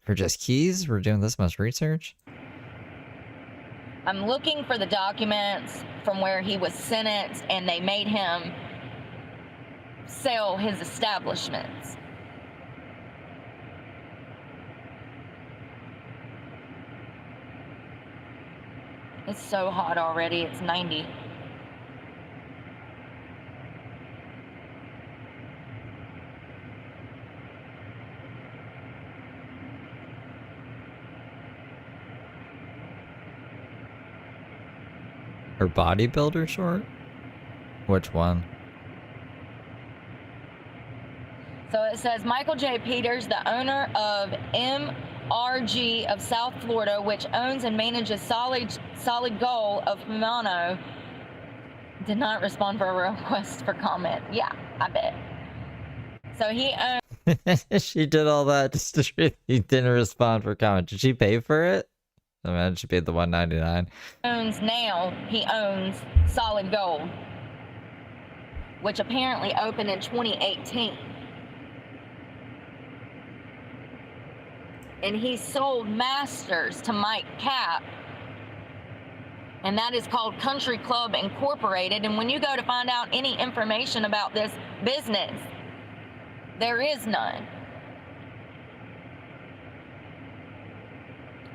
For just keys? We're doing this much research? I'm looking for the documents from where he was sentenced and they made him sell his establishments. It's so hot already. It's 90. Her bodybuilder short? Which one? So it says Michael J. Peters, the owner of MRG of South Florida, which owns and manages Solid Gold of Humano, did not respond for a request for comment. Yeah, I bet. So he owns... She did all that just to... He didn't respond for comment. Did she pay for it? Imagine she paid the $199. He owns Solid Gold, which apparently opened in 2018. And he sold Masters to Mike Cap, and that is called Country Club Incorporated. And when you go to find out any information about this business, there is none.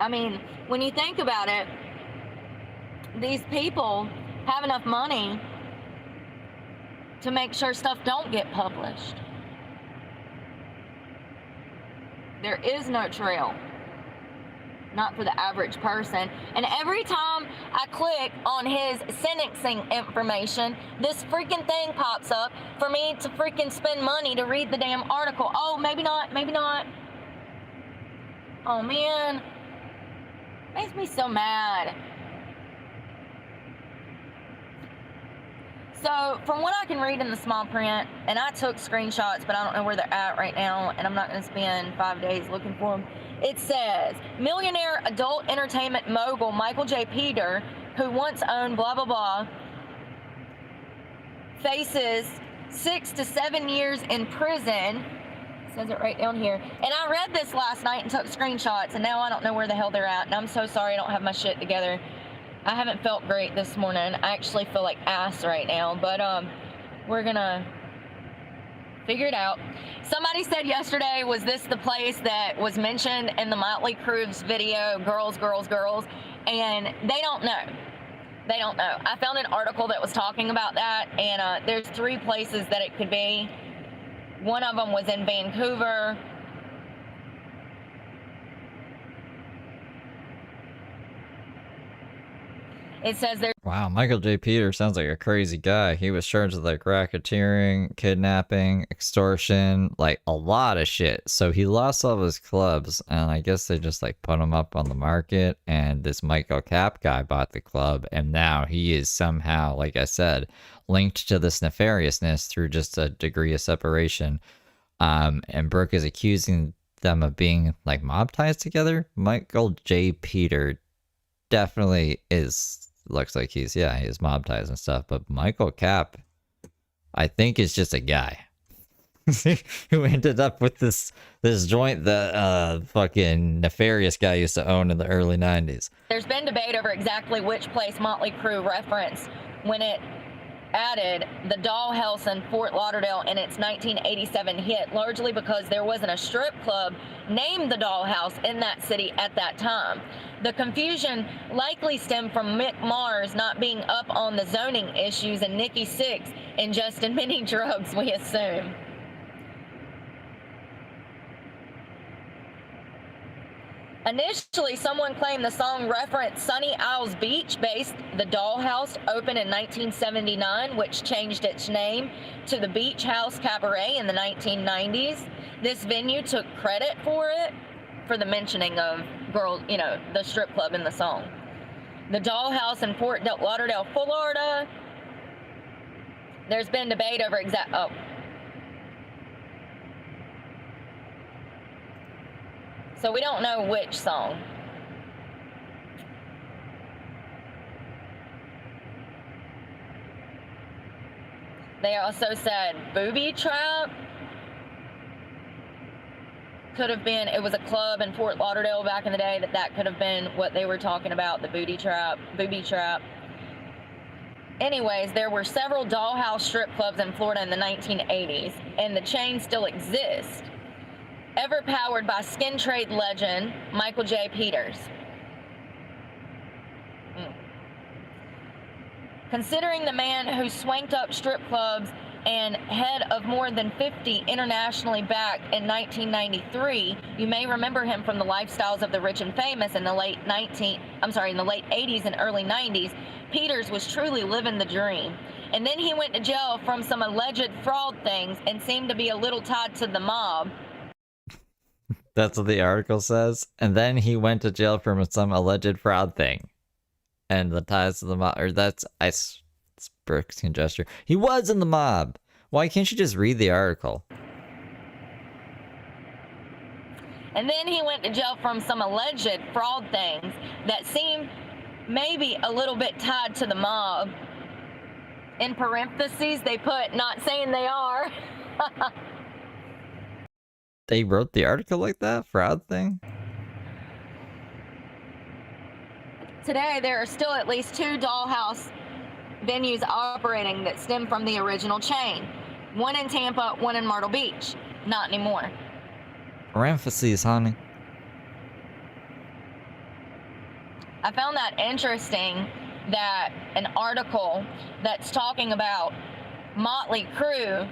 I mean, when you think about it, these people have enough money to make sure stuff don't get published. There is no trail. Not for the average person. And every time I click on his sentencing information, this freaking thing pops up for me to freaking spend money to read the damn article. Oh, maybe not, maybe not. Oh man, makes me so mad. So from what I can read in the small print, and I took screenshots, but I don't know where they're at right now, and I'm not going to spend 5 days looking for them. It says, millionaire adult entertainment mogul Michael J. Peter, who once owned blah, blah, blah, faces 6 to 7 years in prison. It says it right down here. And I read this last night and took screenshots, and now I don't know where the hell they're at. And I'm so sorry I don't have my shit together. I haven't felt great this morning. I actually feel like ass right now, but we're gonna figure it out. Somebody said yesterday, was this the place that was mentioned in the Motley Crue's video, girls, girls, girls? And they don't know. They don't know. I found an article that was talking about that, and there's 3 places that it could be. One of them was in Vancouver. It says there's... Wow, Michael J. Peter sounds like a crazy guy. He was charged with like racketeering, kidnapping, extortion, like a lot of shit. So he lost all of his clubs, and I guess they just like put him up on the market, and this Michael Cap guy bought the club, and now he is somehow, like I said, linked to this nefariousness through just a degree of separation. And Brooke is accusing them of being like mob ties together. Michael J. Peter definitely looks like he's mob ties and stuff, but Michael Cap, I think, is just a guy who ended up with this joint that fucking nefarious guy used to own in the early 90s. There's been debate over exactly which place Motley Crue referenced when it added the Dollhouse in Fort Lauderdale in its 1987 hit, largely because there wasn't a strip club named the Dollhouse in that city at that time. The confusion likely stemmed from Mick Mars not being up on the zoning issues and Nikki Sixx ingesting many drugs, we assume. Initially, someone claimed the song referenced Sunny Isles Beach, based the Dollhouse, opened in 1979, which changed its name to the Beach House Cabaret in the 1990s. This venue took credit for the mentioning of the strip club in the song. The Dollhouse in Fort Lauderdale, Florida. There's been debate over so we don't know which song. They also said Booby Trap. Could have been, it was a club in Fort Lauderdale back in the day that could have been what they were talking about, the booby trap. Anyways, there were several Dollhouse strip clubs in Florida in the 1980s, and the chain still exists. Ever powered by skin trade legend Michael J. Peters. Considering the man who swanked up strip clubs and head of more than 50 internationally backed in 1993, you may remember him from the lifestyles of the rich and famous in the late 80s and early 90s. Peters was truly living the dream. And then he went to jail from some alleged fraud things and seemed to be a little tied to the mob. That's what the article says. And then he went to jail for some alleged fraud thing. And the ties to the mob, or it's Brooke's conjecture. He was in the mob. Why can't you just read the article? And then he went to jail from some alleged fraud things that seem maybe a little bit tied to the mob. In parentheses, they put, not saying they are. They wrote the article like that? Fraud thing? Today, there are still at least 2 dollhouse venues operating that stem from the original chain. One in Tampa, one in Myrtle Beach. Not anymore. Parentheses, honey. I found that interesting that an article that's talking about Motley Crue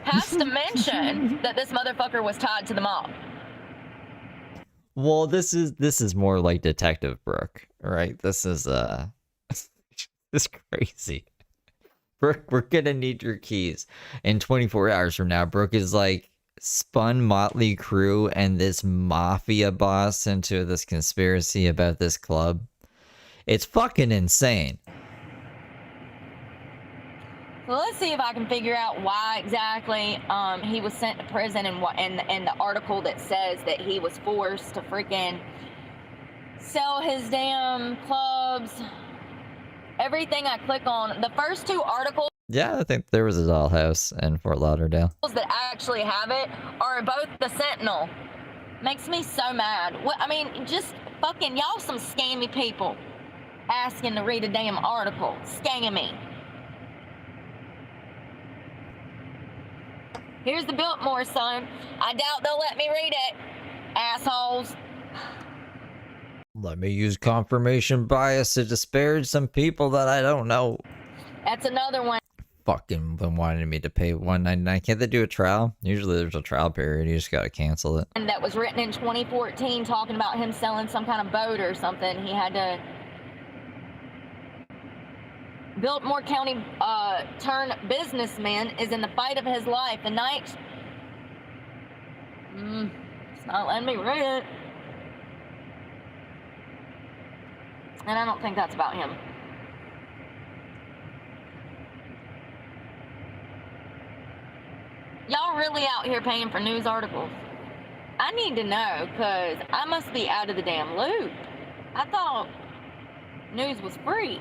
has to mention that this motherfucker was tied to the mob. Well, this is more like Detective Brooke, right? This is this is crazy. Brooke, we're gonna need your keys. In 24 hours from now, Brooke is like spun Motley Crue and this mafia boss into this conspiracy about this club. It's fucking insane. Well, let's see if I can figure out why exactly he was sent to prison, and the article that says that he was forced to freaking sell his damn clubs. Everything I click on, the first 2 articles. Yeah, I think there was a dollhouse in Fort Lauderdale. That actually have it are both the Sentinel. Makes me so mad. What, I mean, just fucking y'all some scammy people asking to read a damn article. Scammy. Here's the Biltmore, son. I doubt they'll let me read it. Assholes. Let me use confirmation bias to disparage some people that I don't know. That's another one. Fucking been wanting me to pay $1.99. Can't they do a trial? Usually there's a trial period. You just gotta cancel it. That was written in 2014 talking about him selling some kind of boat or something. He had to... Biltmore County turned businessman is in the fight of his life. The night... it's not letting me read it. And I don't think that's about him. Y'all really out here paying for news articles? I need to know, because I must be out of the damn loop. I thought news was free.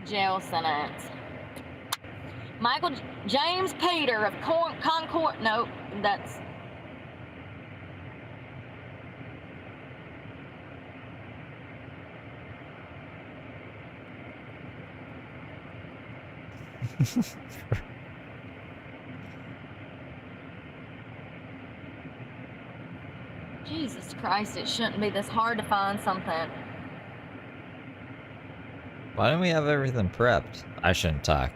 Jail sentence. Michael James Peter of Concord. Nope, that's... Jesus Christ, it shouldn't be this hard to find something. Why don't we have everything prepped? I shouldn't talk.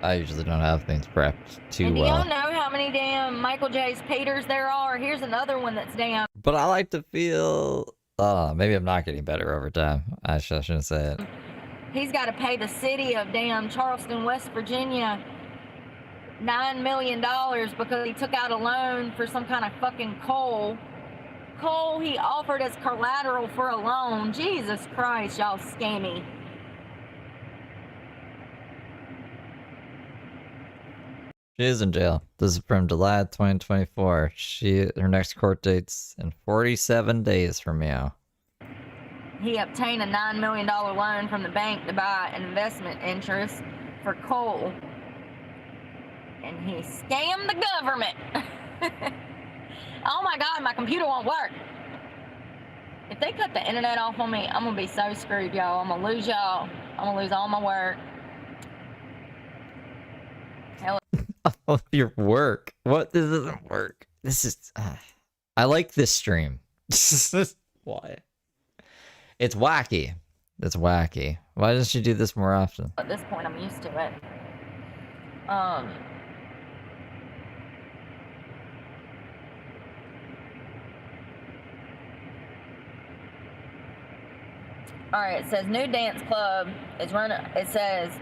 I usually don't have things prepped too And do well. y'all know how many damn Michael J. Peters there are? Here's another one that's damn... But I like to feel... maybe I'm not getting better over time. I shouldn't say it. He's got to pay the city of damn Charleston, West Virginia $9 million because he took out a loan for some kind of fucking coal. Coal he offered as collateral for a loan. Jesus Christ, y'all scammy. She is in jail. This is from July 2024. Her next court date's in 47 days from now. He obtained a $9 million loan from the bank to buy an investment interest for coal. And he scammed the government. Oh my God, my computer won't work. If they cut the internet off on me, I'm gonna be so screwed, y'all. I'm gonna lose y'all. I'm gonna lose all my work. Hell. Oh, your work. What? This doesn't work. This is... I like this stream. Why? It's wacky. It's wacky. Why doesn't you do this more often? At this point, I'm used to it. Alright, it says new dance club is running. It says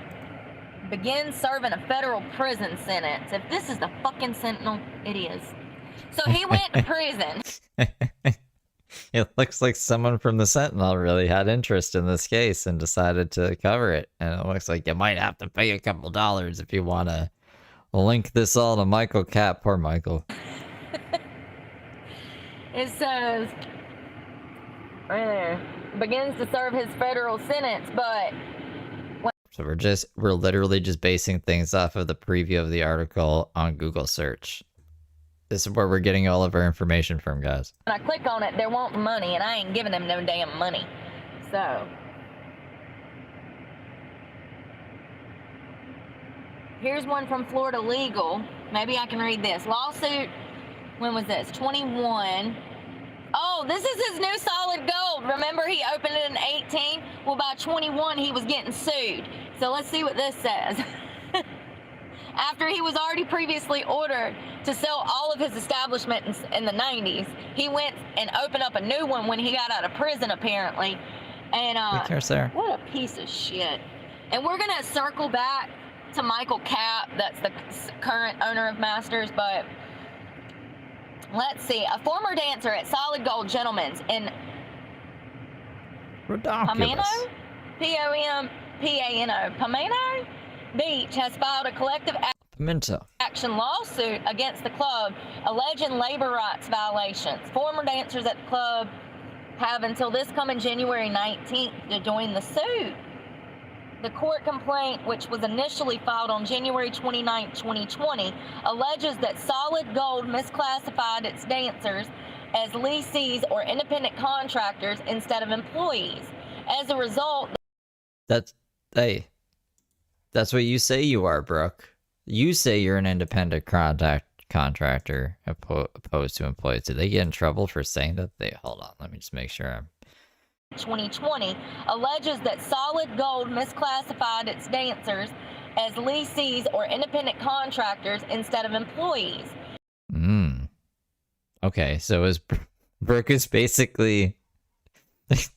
begin serving a federal prison sentence. If this is the fucking Sentinel, it is. So he went to prison. It looks like someone from the Sentinel really had interest in this case and decided to cover it. And it looks like you might have to pay a couple dollars if you want to link this all to Michael Cap. Poor Michael. It says, right there, begins to serve his federal sentence, but So we're literally just basing things off of the preview of the article on Google search. This is where we're getting all of our information from, guys. when I click on it, they're wanting money, and I ain't giving them no damn money. So, here's one from Florida Legal. Maybe I can read this. Lawsuit, when was this? 21. Oh, this is his new solid gold. Remember he opened it in 18? Well, by 21, he was getting sued. So let's see what this says. After he was already previously ordered to sell all of his establishments in the 90s, he went and opened up a new one when he got out of prison, apparently. And Take care, sir. what a piece of shit. And we're gonna circle back to Michael Cap, that's the current owner of Masters, but let's see. A former dancer at Solid Gold Gentlemen's in Ridiculous. Pomano, Pomano Beach has filed a collective Pimento. action lawsuit against the club alleging labor rights violations. Former dancers at the club have until this coming January 19th to join the suit. The court complaint, which was initially filed on January 29, 2020, alleges that Solid Gold misclassified its dancers as lessees or independent contractors instead of employees. As a result, That's what you say you are, Brooke. You say you're an independent contractor opposed to employees. Did they get in trouble for saying that? Hold on, let me just make sure. 2020 alleges that Solid Gold misclassified its dancers as lessees or independent contractors instead of employees. Okay, so Brooke is basically...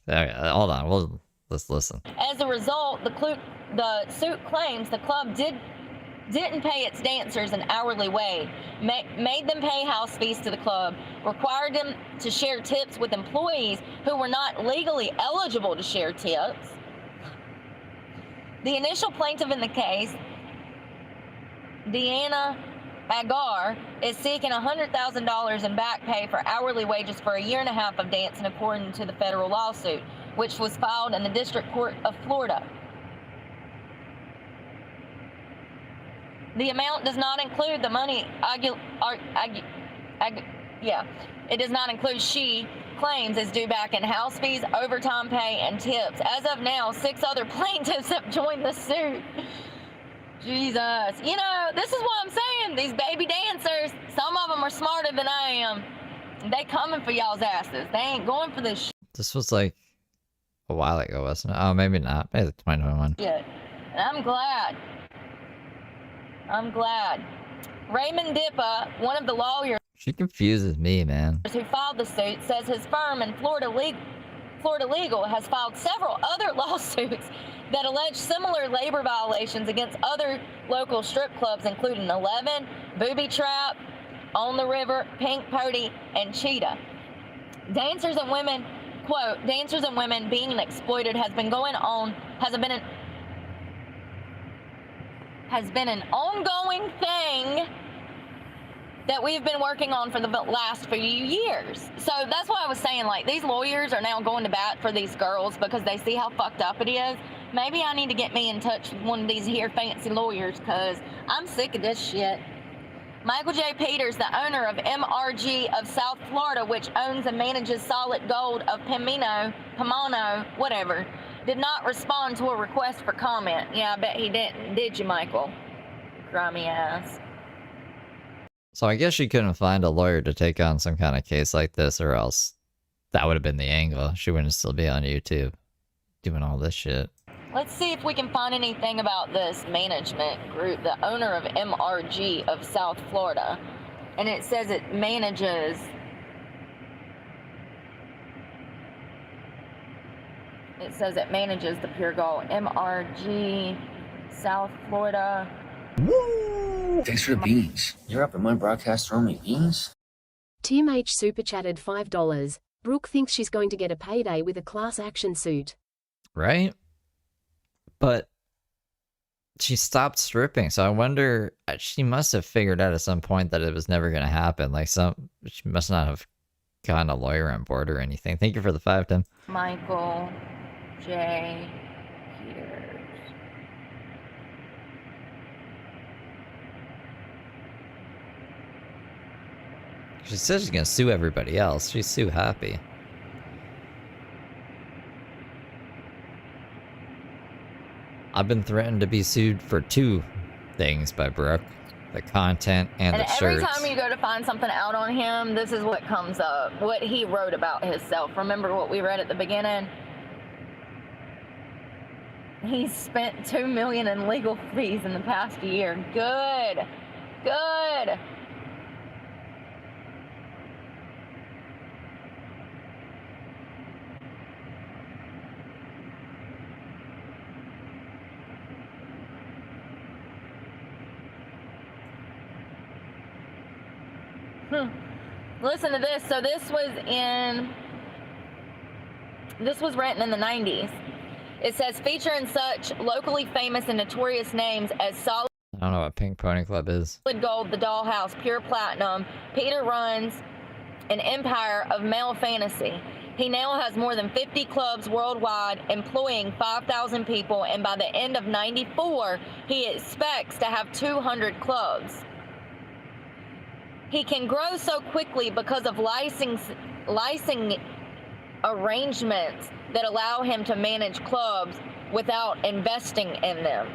Hold on, let's listen. As a result, the suit claims the club didn't pay its dancers an hourly wage, made them pay house fees to the club, required them to share tips with employees who were not legally eligible to share tips. The initial plaintiff in the case, Deanna Agar, is seeking $100,000 in back pay for hourly wages for a year and a half of dancing according to the federal lawsuit, which was filed in the District Court of Florida. The amount does not include the money, it does not include, she claims, is due back in house fees, overtime pay, and tips. As of now, 6 other plaintiffs have joined the suit. Jesus. You know, this is what I'm saying. These baby dancers, some of them are smarter than I am. They coming for y'all's asses. They ain't going for this shit. This was like a while ago, wasn't it? Oh, maybe not. Maybe 2021. And I'm glad. Raymond Dippa, one of the lawyers She confuses me, man. who filed the suit, says his firm in Florida Legal has filed several other lawsuits that allege similar labor violations against other local strip clubs, including 11, Booby Trap, On the River, Pink Pony, and Cheetah. Dancers and women, quote, dancers and women being exploited has been an ongoing thing that we've been working on for the last few years. So that's why I was saying, like, these lawyers are now going to bat for these girls because they see how fucked up it is. Maybe I need to get me in touch with one of these here fancy lawyers because I'm sick of this shit. Michael J. Peters, the owner of MRG of South Florida, which owns and manages Solid Gold of Pomano, whatever, did not respond to a request for comment. Yeah, I bet he didn't. Did you, Michael? Grimy ass. So I guess she couldn't find a lawyer to take on some kind of case like this, or else that would have been the angle. She wouldn't still be on YouTube doing all this shit. Let's see if we can find anything about this management group, the owner of MRG of South Florida. And it says it manages... It says it manages the Pure Gold. MRG, South Florida. Woo! Thanks for the beans. You're up in my broadcast throwing me beans? Tim H super chatted $5. Brooke thinks she's going to get a payday with a class action suit. Right? But she stopped stripping, so I wonder, she must have figured out at some point that it was never going to happen. Like, she must not have gotten a lawyer on board or anything. Thank you for the 5, Tim. Michael J. Peters. She says she's going to sue everybody else. She's sue happy. I've been threatened to be sued for 2 things by Brooke. The content and the every shirts. time you go to find something out on him, this is what comes up. What he wrote about himself. Remember what we read at the beginning? He spent $2 million in legal fees in the past year. Good. Good. Listen to this. So this was written in the 90s. It says, featuring such locally famous and notorious names as Solid I don't know what Pink Pony Club is. Gold, The Dollhouse, Pure Platinum, Peter runs an empire of male fantasy. He now has more than 50 clubs worldwide, employing 5,000 people, and by the end of '94, he expects to have 200 clubs. He can grow so quickly because of licensing arrangements that allow him to manage clubs without investing in them.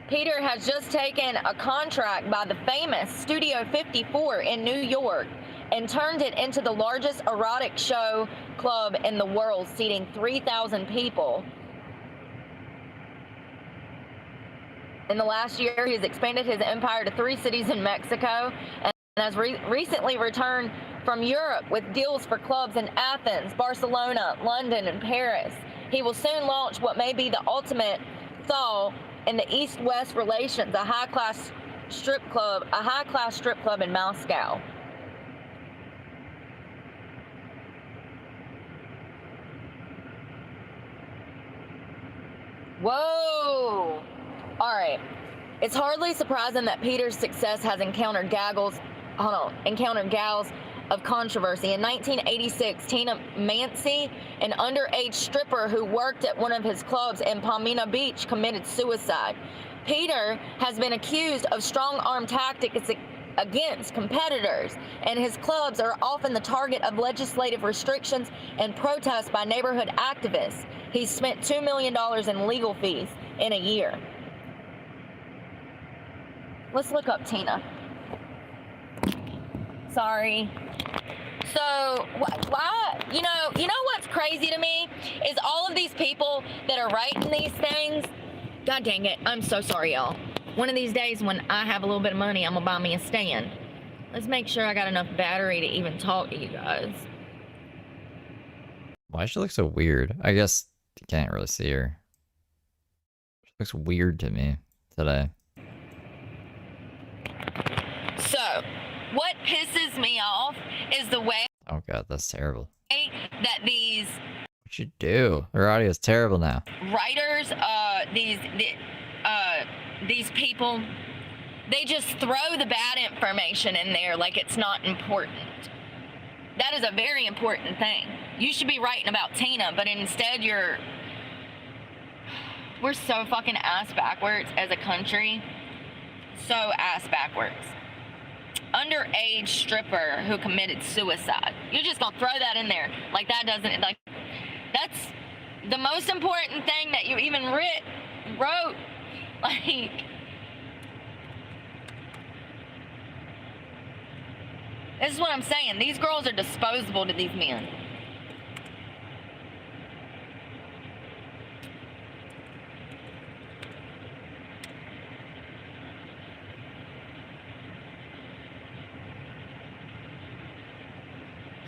Peter has just taken a contract by the famous Studio 54 in New York and turned it into the largest erotic show club in the world, seating 3,000 people. In the last year, he has expanded his empire to 3 cities in Mexico and has recently returned from Europe with deals for clubs in Athens, Barcelona, London, and Paris. He will soon launch what may be the ultimate thaw in the East-West relations, a high-class strip club in Moscow. Whoa! All right. It's hardly surprising that Peter's success has encountered gals of controversy. In 1986, Tina Mancy, an underage stripper who worked at one of his clubs in Palmina Beach, committed suicide. Peter has been accused of strong-arm tactics against competitors, and his clubs are often the target of legislative restrictions and protests by neighborhood activists. He's spent $2 million in legal fees in a year. Let's look up Tina. Sorry. So, why, you know what's crazy to me is all of these people that are writing these things. God dang it. I'm so sorry, y'all. One of these days when I have a little bit of money, I'm gonna buy me a stand. Let's make sure I got enough battery to even talk to you guys. Why does she look so weird? I guess you can't really see her. She looks weird to me today. So, what pisses me off is the way Oh god, that's terrible. that these What'd you do? Her audio is terrible now. writers, these people, they just throw the bad information in there like it's not important. That is a very important thing. You should be writing about Tina, but instead we're so fucking ass backwards as a country. So ass backwards. Underage stripper who committed suicide. You're just gonna throw that in there. Like that doesn't, like, that's the most important thing that you even wrote. Like, this is what I'm saying. These girls are disposable to these men.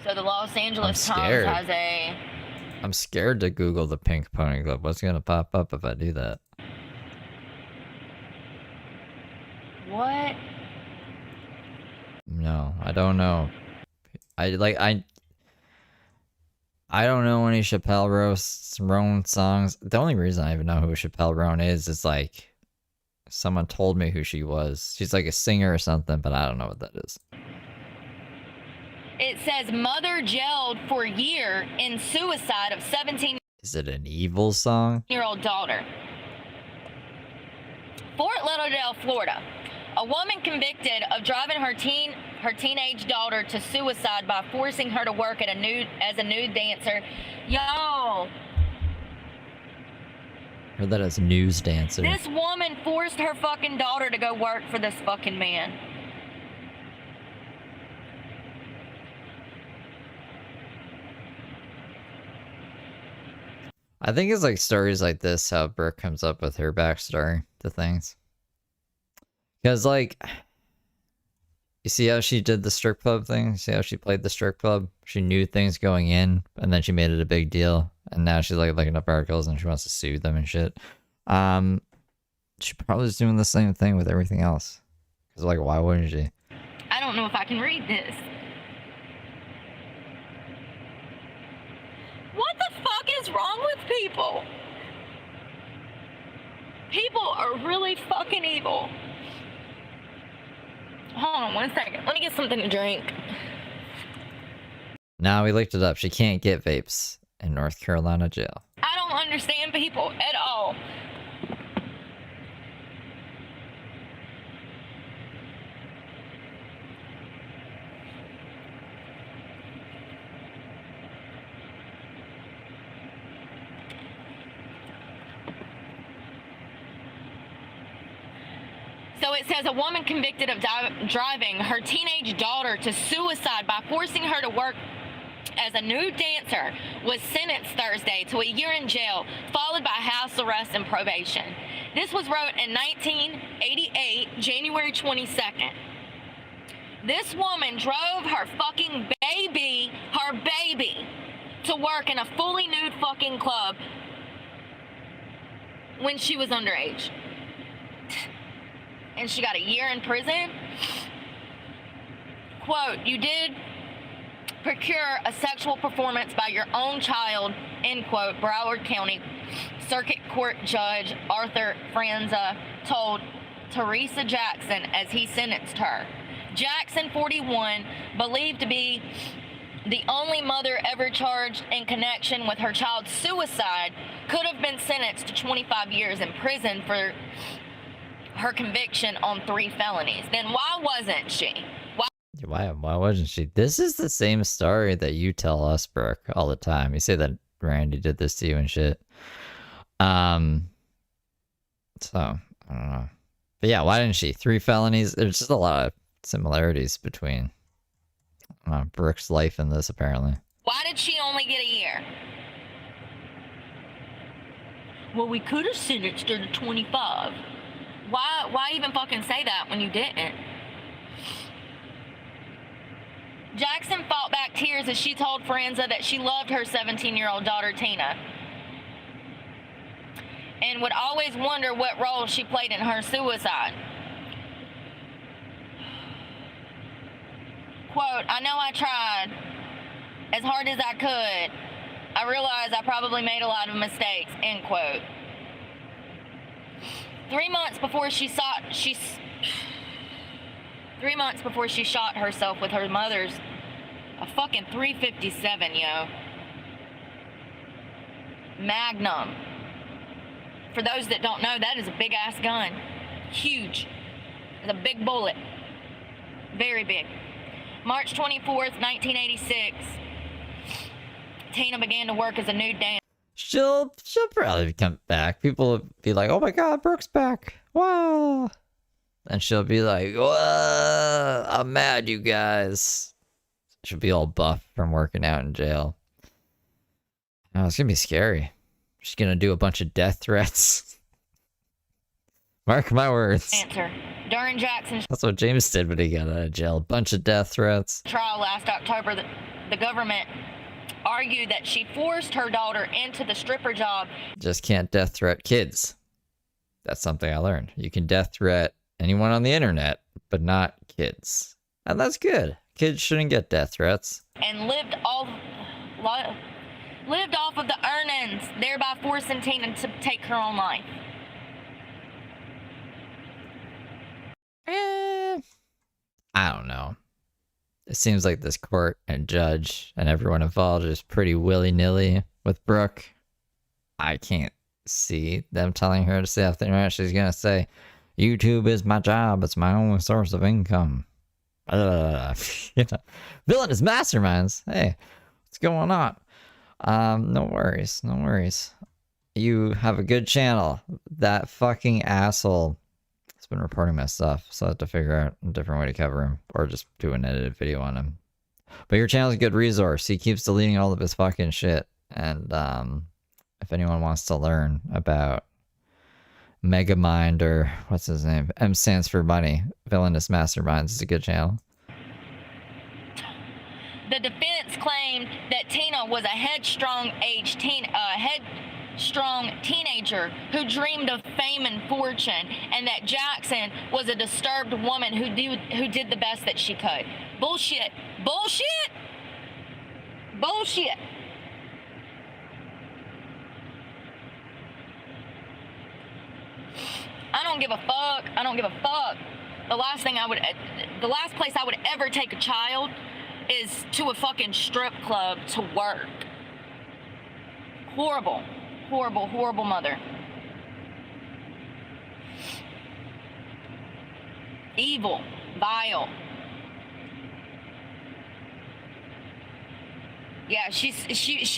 So the Los Angeles Times has a... I'm scared to Google the Pink Pony Club. What's gonna pop up if I do that? What? No, I don't know. I don't know any Chappelle Roan songs. The only reason I even know who Chappelle Roan is like someone told me who she was. She's like a singer or something, but I don't know what that is. It says mother jailed for a year in suicide of 17-year-old Is it an evil song? daughter. Fort Lauderdale, Florida. A woman convicted of driving her teenage daughter to suicide by forcing her to work as a nude dancer. Y'all. Heard that as news dancer. This woman forced her fucking daughter to go work for this fucking man. I think it's like stories like this how Brooke comes up with her backstory to things. Because, like, you see how she did the strip club thing? You see how she played the strip club? She knew things going in, and then she made it a big deal. And now she's, like, looking up articles and she wants to sue them and shit. She probably is doing the same thing with everything else. Because, like, why wouldn't she? I don't know if I can read this. What the fuck is wrong with people? People are really fucking evil. Hold on 1 second. Let me get something to drink. Now we looked it up. She can't get vapes in North Carolina jail. I don't understand people at all. So it says a woman convicted of driving her teenage daughter to suicide by forcing her to work as a nude dancer was sentenced Thursday to a year in jail, followed by house arrest and probation. This was wrote in 1988, January 22nd. This woman drove her fucking baby, to work in a fully nude fucking club when she was underage. And she got a year in prison. Quote, you did procure a sexual performance by your own child, end quote, Broward County Circuit Court Judge Arthur Franza told Teresa Jackson as he sentenced her. Jackson, 41, believed to be the only mother ever charged in connection with her child's suicide, could have been sentenced to 25 years in prison for her conviction on 3 felonies. Then why wasn't she? Why wasn't she? This is the same story that you tell us, Brooke, all the time. You say that Randy did this to you and shit. So, I don't know. But yeah, why didn't she? 3 felonies. There's just a lot of similarities between Brooke's life and this, apparently. Why did she only get a year? Well, we could have sentenced her to 25. Why even fucking say that when you didn't? Jackson fought back tears as she told Forenza that she loved her 17-year-old daughter, Tina, and would always wonder what role she played in her suicide. Quote, I know I tried as hard as I could. I realize I probably made a lot of mistakes, end quote. 3 months before she shot herself with her mother's a fucking .357, yo. Magnum. For those that don't know, that is a big ass gun. Huge. It's a big bullet. Very big. March 24th, 1986. Tina began to work as a nude dancer. She'll probably come back. People will be like, oh my god, Brooke's back. Wow. And she'll be like, whoa, I'm mad, you guys. She'll be all buff from working out in jail. Oh, it's gonna be scary. She's gonna do a bunch of death threats. Mark my words. Answer. During Jackson's That's what James did when he got out of jail. A bunch of death threats. trial last October, the government argued that she forced her daughter into the stripper job. Just can't death threat kids. That's something I learned. You can death threat anyone on the internet, but not kids. And that's good. Kids shouldn't get death threats. And lived off of the earnings, thereby forcing Tina to take her own life. I don't know. It seems like this court and judge and everyone involved is pretty willy-nilly with Brooke. I can't see them telling her to say off the internet. She's gonna say, YouTube is my job, it's my only source of income. You know, villainous masterminds. Hey, what's going on? No worries, no worries. You have a good channel. That fucking asshole has been reporting my stuff, so I have to figure out a different way to cover him, or just do an edited video on him. But your channel's a good resource. He keeps deleting all of his fucking shit, and if anyone wants to learn about Megamind, or what's his name? M stands for money. Villainous Masterminds is a good channel. The defense claimed that Tina was a headstrong teenager who dreamed of fame and fortune, and that Jackson was a disturbed woman who did the best that she could. Bullshit. Bullshit. Bullshit. I don't give a fuck. I don't give a fuck. The last place I would ever take a child is to a fucking strip club to work. Horrible, horrible, horrible mother. Evil, vile. Yeah, she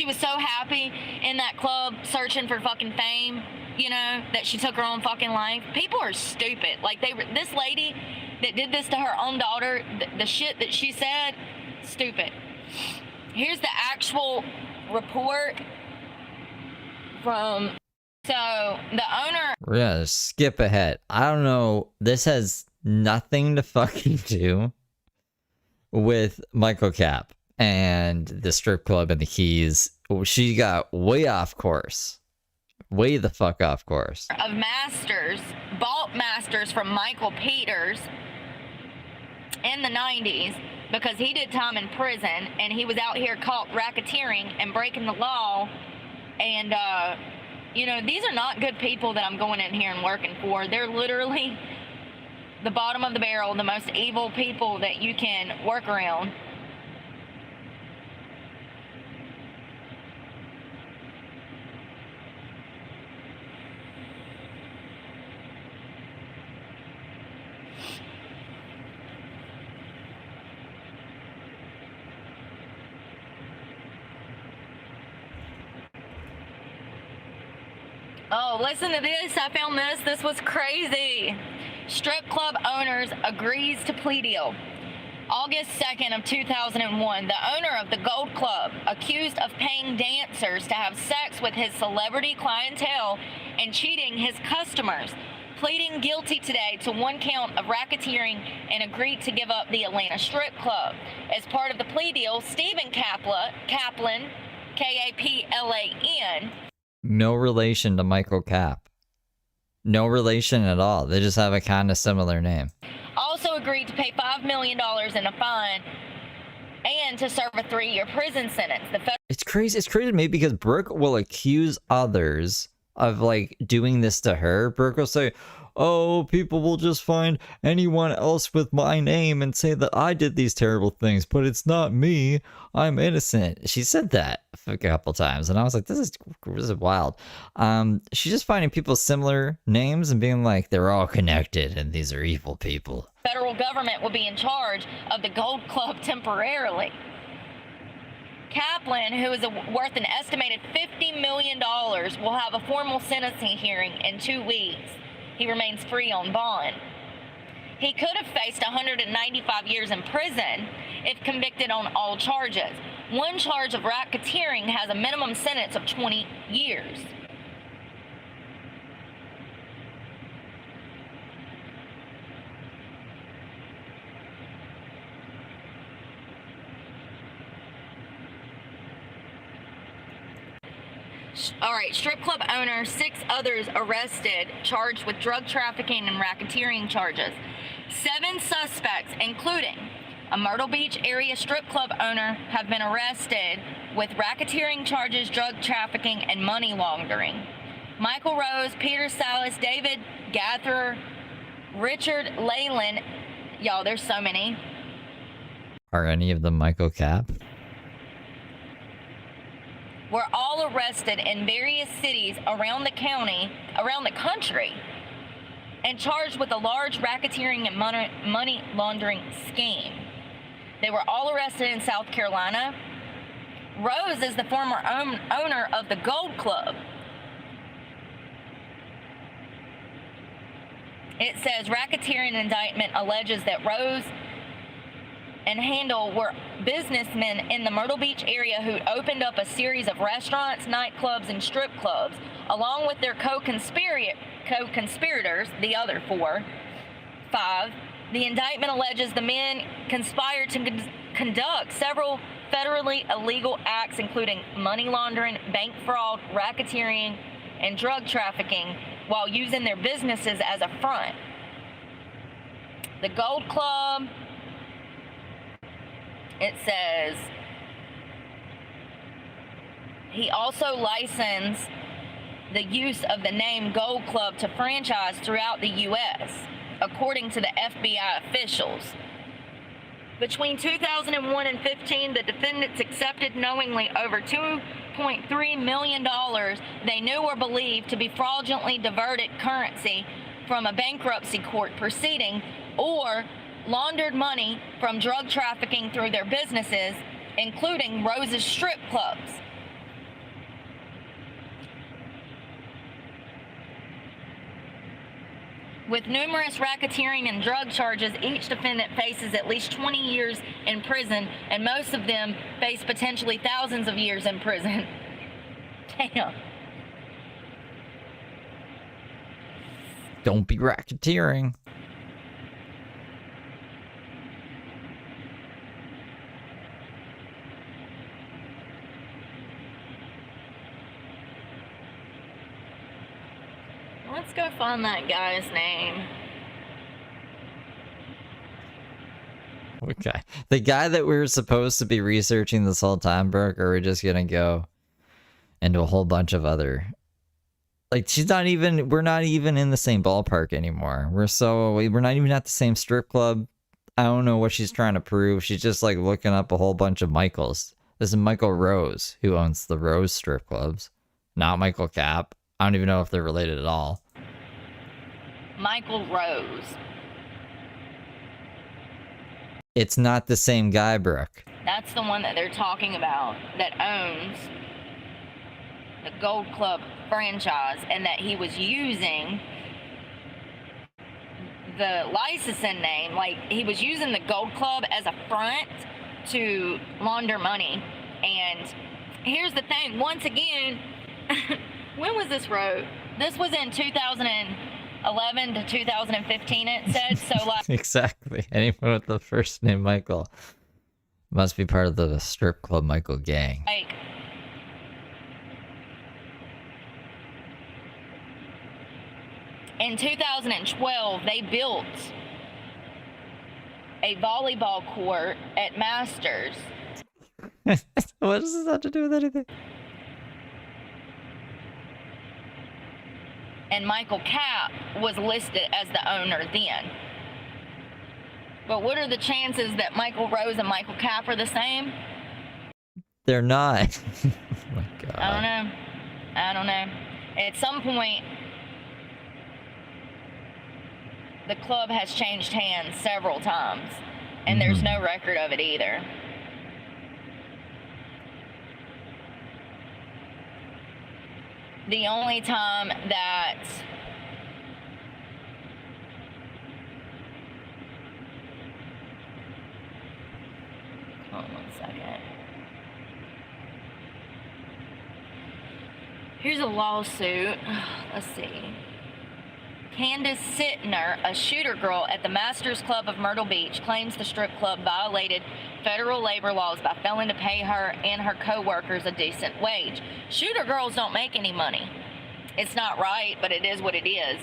was so happy in that club searching for fucking fame, you know, that she took her own fucking life. People are stupid. Like, this lady that did this to her own daughter, the shit that she said, stupid. Here's the actual report from, so the owner. We're gonna skip ahead. I don't know. This has nothing to fucking do with Michael Capp and the strip club and the keys. She got way off course. Way the fuck off course. Of masters, bought masters from Michael Peters in the 90s because he did time in prison and he was out here caught racketeering and breaking the law. And, you know, these are not good people that I'm going in here and working for. They're literally the bottom of the barrel, the most evil people that you can work around. Oh, listen to this. I found this. This was crazy. Strip club owners agrees to plea deal. August 2nd of 2001, the owner of the Gold Club, accused of paying dancers to have sex with his celebrity clientele and cheating his customers, pleading guilty today to one count of racketeering and agreed to give up the Atlanta Strip Club. As part of the plea deal, Stephen Kaplan, Kaplan, no relation to Michael Capp. No relation at all. They just have a kind of similar name. Also agreed to pay $5 million in a fine and to serve a 3-year prison sentence. It's crazy. It's crazy to me because Brooke will accuse others of like doing this to her. Brooke will say, oh, people will just find anyone else with my name and say that I did these terrible things, but it's not me. I'm innocent. She said that a couple times, and I was like, this is wild. She's just finding people similar names and being like, they're all connected, and these are evil people. Federal government will be in charge of the Gold Club temporarily. Kaplan, who is worth an estimated $50 million, will have a formal sentencing hearing in 2 weeks. He remains free on bond. He could have faced 195 years in prison if convicted on all charges. One charge of racketeering has a minimum sentence of 20 years. All right, strip club owner, 6 others arrested, charged with drug trafficking and racketeering charges. 7 suspects, including a Myrtle Beach area strip club owner, have been arrested with racketeering charges, drug trafficking, and money laundering. Michael Rose, Peter Salas, David Gatherer, Richard Leyland, y'all, there's so many. Are any of them Michael Cap? Were all arrested in various cities around the country, and charged with a large racketeering and money laundering scheme. They were all arrested in South Carolina. Rose is the former owner of the Gold Club. It says racketeering indictment alleges that Rose and Handel were businessmen in the Myrtle Beach area who opened up a series of restaurants, nightclubs, and strip clubs, along with their co-conspirators, the other five. The indictment alleges the men conspired to conduct several federally illegal acts, including money laundering, bank fraud, racketeering, and drug trafficking, while using their businesses as a front. The Gold Club, it says, he also licensed the use of the name Gold Club to franchise throughout the U.S., according to the FBI officials. Between 2001 and 15, the defendants accepted knowingly over $2.3 million they knew or believed to be fraudulently diverted currency from a bankruptcy court proceeding, or laundered money from drug trafficking through their businesses, including Rose's strip clubs. With numerous racketeering and drug charges, each defendant faces at least 20 years in prison, and most of them face potentially thousands of years in prison. Damn. Don't be racketeering. Let's go find that guy's name. Okay. The guy that we were supposed to be researching this whole time, Brooke, or we're just gonna go into a whole bunch of other... Like, we're not even in the same ballpark anymore. We're not even at the same strip club. I don't know what she's trying to prove. She's just, like, looking up a whole bunch of Michaels. This is Michael Rose, who owns the Rose strip clubs. Not Michael Cap. I don't even know if they're related at all. Michael Rose. It's not the same guy, Brooke. That's the one that they're talking about, that owns the Gold Club franchise, and that he was using the licensing name, like he was using the Gold Club as a front to launder money. And here's the thing, once again, when was this wrote? This was in 2011 to 2015, it said. So, like, Exactly. Anyone with the first name Michael must be part of the strip club Michael gang. like, in 2012, they built a volleyball court at Masters. What does this have to do with anything? And Michael Cap was listed as the owner then. But what are the chances that Michael Rose and Michael Cap are the same? They're not. Oh my God. I don't know. At some point, the club has changed hands several times, and there's no record of it either. The only time that hold on 1 second. Here's a lawsuit. Let's see. Candace Sittner, a shooter girl at the Masters Club of Myrtle Beach, claims the strip club violated federal labor laws by failing to pay her and her co-workers a decent wage. Shooter girls don't make any money. It's not right, but it is what it is.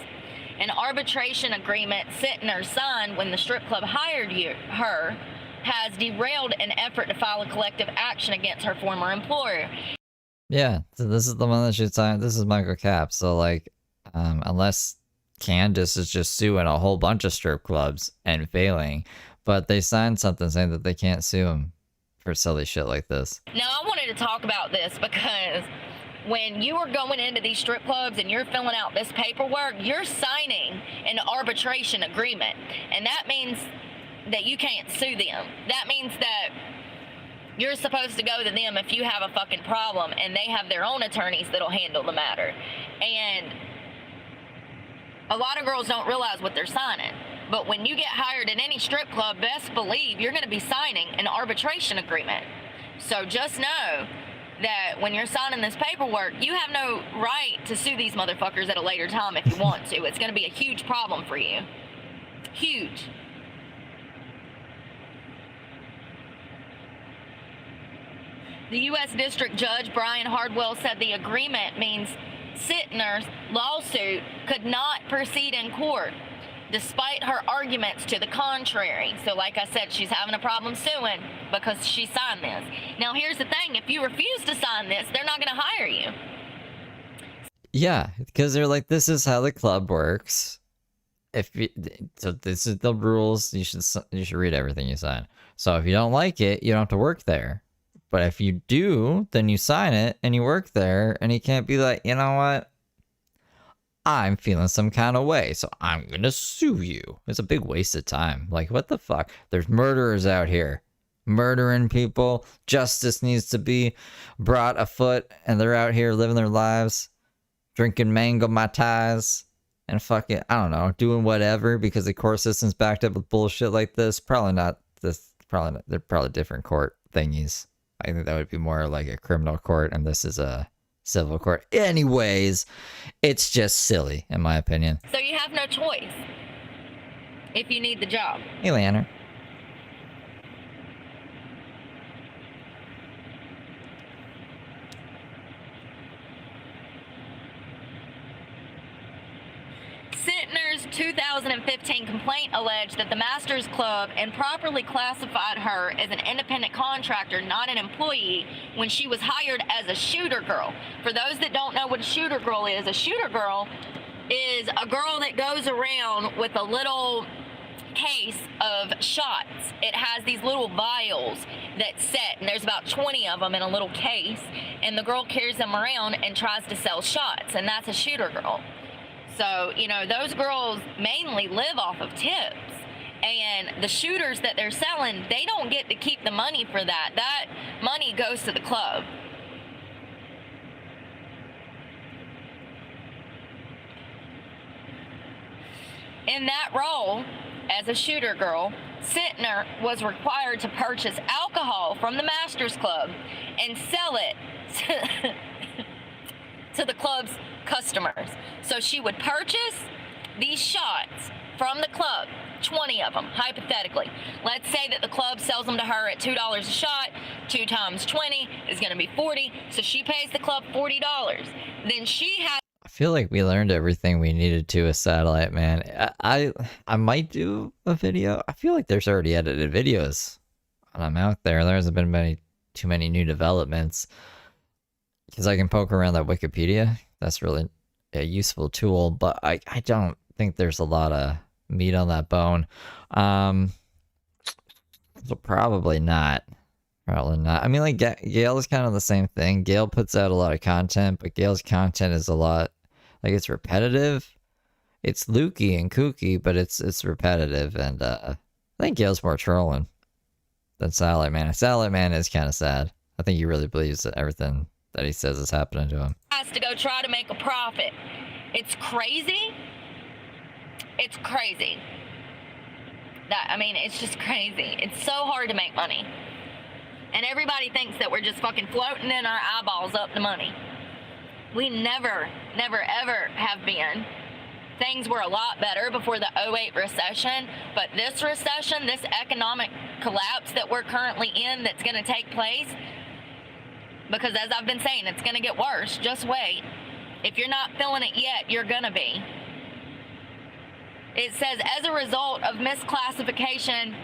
An arbitration agreement Sittner signed when the strip club hired her has derailed an effort to file a collective action against her former employer. Yeah, so this is the one that should sign. This is Michael Capp. So like, unless Candace is just suing a whole bunch of strip clubs and failing, but they signed something saying that they can't sue him for silly shit like this. Now, I wanted to talk about this because when you are going into these strip clubs and you're filling out this paperwork, you're signing an arbitration agreement. And that means that you can't sue them. That means that you're supposed to go to them if you have a fucking problem, and they have their own attorneys that'll handle the matter. And a lot of girls don't realize what they're signing. But when you get hired at any strip club, best believe you're going to be signing an arbitration agreement. So just know that when you're signing this paperwork, you have no right to sue these motherfuckers at a later time if you want to. It's going to be a huge problem for you. Huge. The U.S. District Judge Brian Hardwell said the agreement means Sittner's lawsuit could not proceed in court, despite her arguments to the contrary. So like I said, she's having a problem suing because she signed this. Now here's the thing, if you refuse to sign this, they're not going to hire you. Yeah, because they're like, this is how the club works. So this is the rules. You should read everything you sign. So if you don't like it, you don't have to work there. But if you do, then you sign it and you work there, and you can't be like, you know what? I'm feeling some kind of way, so I'm gonna sue you. It's a big waste of time. Like, what the fuck? There's murderers out here murdering people. Justice needs to be brought afoot, and they're out here living their lives, drinking mango matais, and fucking, I don't know, doing whatever because the court system's backed up with bullshit like this. Probably not this. Probably not, they're probably different court thingies. I think that would be more like a criminal court, and this is a civil court. Anyways, it's just silly, in my opinion. So you have no choice if you need the job. Hey, Leonard. Sittner's 2015 complaint alleged that the Masters Club improperly classified her as an independent contractor, not an employee, when she was hired as a shooter girl. For those that don't know what a shooter girl is a girl that goes around with a little case of shots. It has these little vials that set, and there's about 20 of them in a little case, and the girl carries them around and tries to sell shots, and that's a shooter girl. So, you know, those girls mainly live off of tips. And the shooters that they're selling, they don't get to keep the money for that. That money goes to the club. In that role, as a shooter girl, Sittner was required to purchase alcohol from the Masters Club and sell it to the club's customers. So she would purchase these shots from the club, 20 of them, hypothetically. Let's say that the club sells them to her at $2 a shot. 2 times 20 is going to be 40. So she pays the club $40. Then she has... I feel like we learned everything we needed to as Satellite Man. I might do a video. I feel like there's already edited videos when I'm out there. There hasn't been too many new developments. Because I can poke around that Wikipedia. That's really a useful tool, but I don't think there's a lot of meat on that bone. So probably not. Probably not. I mean, like, Gail is kind of the same thing. Gail puts out a lot of content, but Gail's content is a lot, like, it's repetitive. It's lukey and kooky, but it's repetitive, and I think Gail's more trolling than Satellite Man. Satellite Man is kind of sad. I think he really believes that everything that he says is happening to him. Has to go try to make a profit. It's crazy. It's crazy. It's just crazy. It's so hard to make money. And everybody thinks that we're just fucking floating in our eyeballs up to money. We never, ever have been. Things were a lot better before the 2008 recession, but this recession, this economic collapse that we're currently in that's going to take place, because as I've been saying, it's going to get worse. Just wait. If you're not feeling it yet, you're going to be. It says, as a result of misclassification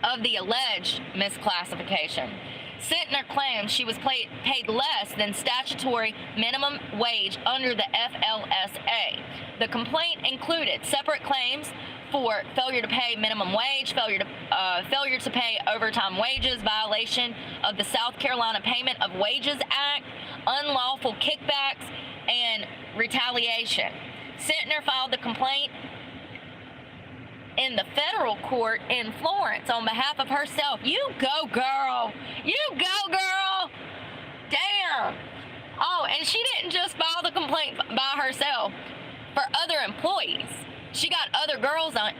of the alleged misclassification. Sittner claims she was paid less than statutory minimum wage under the FLSA. The complaint included separate claims for failure to pay minimum wage, failure to pay overtime wages, violation of the South Carolina Payment of Wages Act, unlawful kickbacks, and retaliation. Sittner filed the complaint in the federal court in Florence on behalf of herself. You go, girl. You go, girl. Damn. Oh, and she didn't just file the complaint by herself for other employees. She got other girls on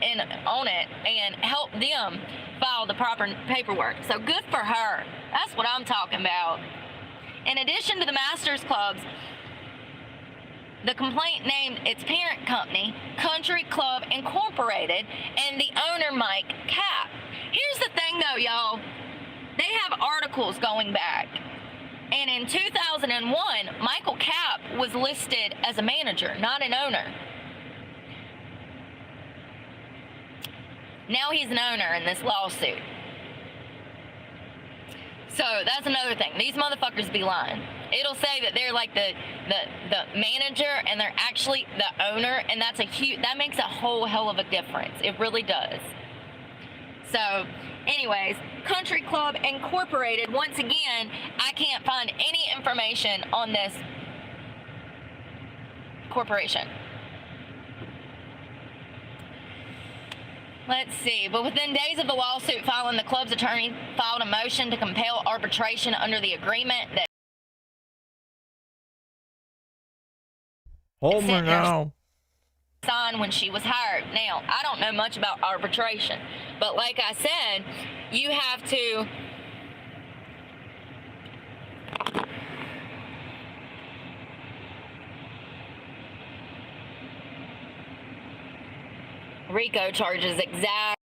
it and helped them file the proper paperwork. So good for her. That's what I'm talking about. In addition to the Masters Clubs, the complaint named its parent company, Country Club Incorporated, and the owner, Mike Cap. Here's the thing, though, y'all. They have articles going back. And in 2001, Michael Cap was listed as a manager, not an owner. Now he's an owner in this lawsuit. So that's another thing. These motherfuckers be lying. It'll say that they're like the manager and they're actually the owner, and that makes a whole hell of a difference. It really does. So, anyways, Country Club Incorporated, once again, I can't find any information on this corporation. Let's see. But within days of the lawsuit filing, the club's attorney filed a motion to compel arbitration under the agreement that Oh my God. signed when she was hired. Now, I don't know much about arbitration, but like I said, you have to RICO charges exactly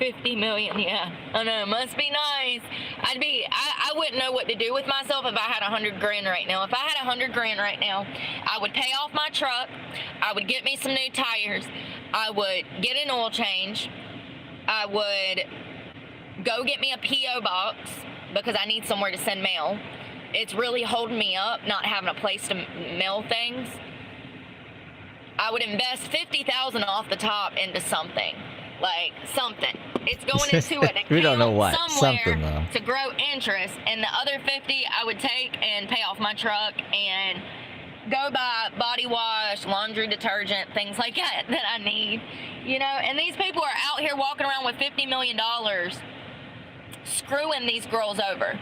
$50 million. Yeah, I know. Must be nice. I wouldn't know what to do with myself if I had $100 grand right now. If I had $100 grand right now, I would pay off my truck. I would get me some new tires. I would get an oil change. I would go get me a P.O. box because I need somewhere to send mail. It's really holding me up not having a place to mail things. I would invest $50,000 off the top into something. Like something. It's going into an account We don't know what. somewhere Something, though. to grow interest, and the other 50 I would take and pay off my truck and go buy body wash, laundry detergent, things like that I need. You know, and these people are out here walking around with $50 million screwing these girls over.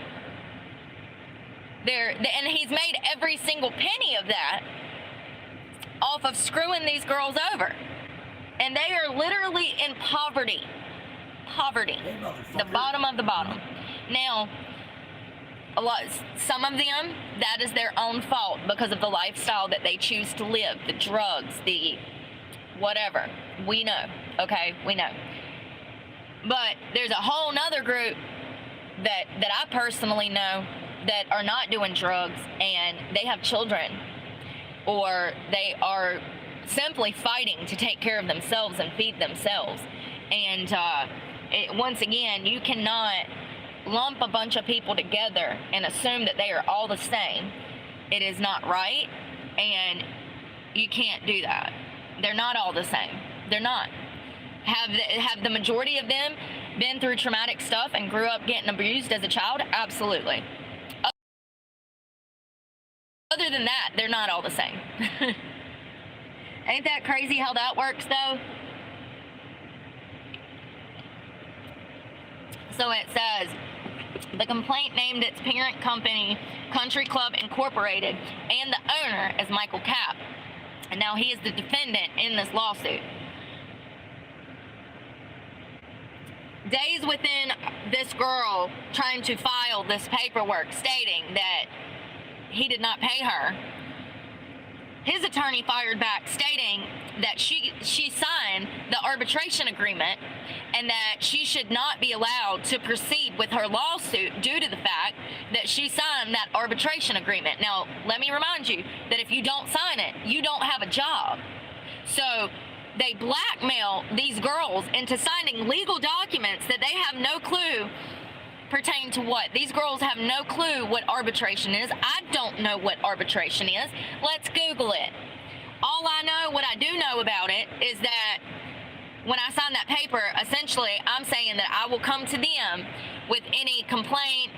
And he's made every single penny of that off of screwing these girls over. And they are literally in poverty. Poverty. The bottom of the bottom. Now, some of them, that is their own fault because of the lifestyle that they choose to live, the drugs, the whatever. We know, okay? We know. But there's a whole nother group that I personally know that are not doing drugs, and they have children, or they are simply fighting to take care of themselves and feed themselves. And once again, you cannot lump a bunch of people together and assume that they are all the same. It is not right, and you can't do that. They're not all the same. They're not. Have the majority of them been through traumatic stuff and grew up getting abused as a child? Absolutely. Other than that, they're not all the same. Ain't that crazy how that works, though? So it says, the complaint named its parent company, Country Club Incorporated, and the owner as Michael Cap. And now he is the defendant in this lawsuit. Days within this girl trying to file this paperwork stating that he did not pay her, his attorney fired back stating that she signed the arbitration agreement and that she should not be allowed to proceed with her lawsuit due to the fact that she signed that arbitration agreement. Now, let me remind you that if you don't sign it, you don't have a job. So they blackmail these girls into signing legal documents that they have no clue pertain to what. These girls have no clue what arbitration is. I don't know what arbitration is. Let's Google it. All I know, what I do know about it, is that when I sign that paper, essentially, I'm saying that I will come to them with any complaint,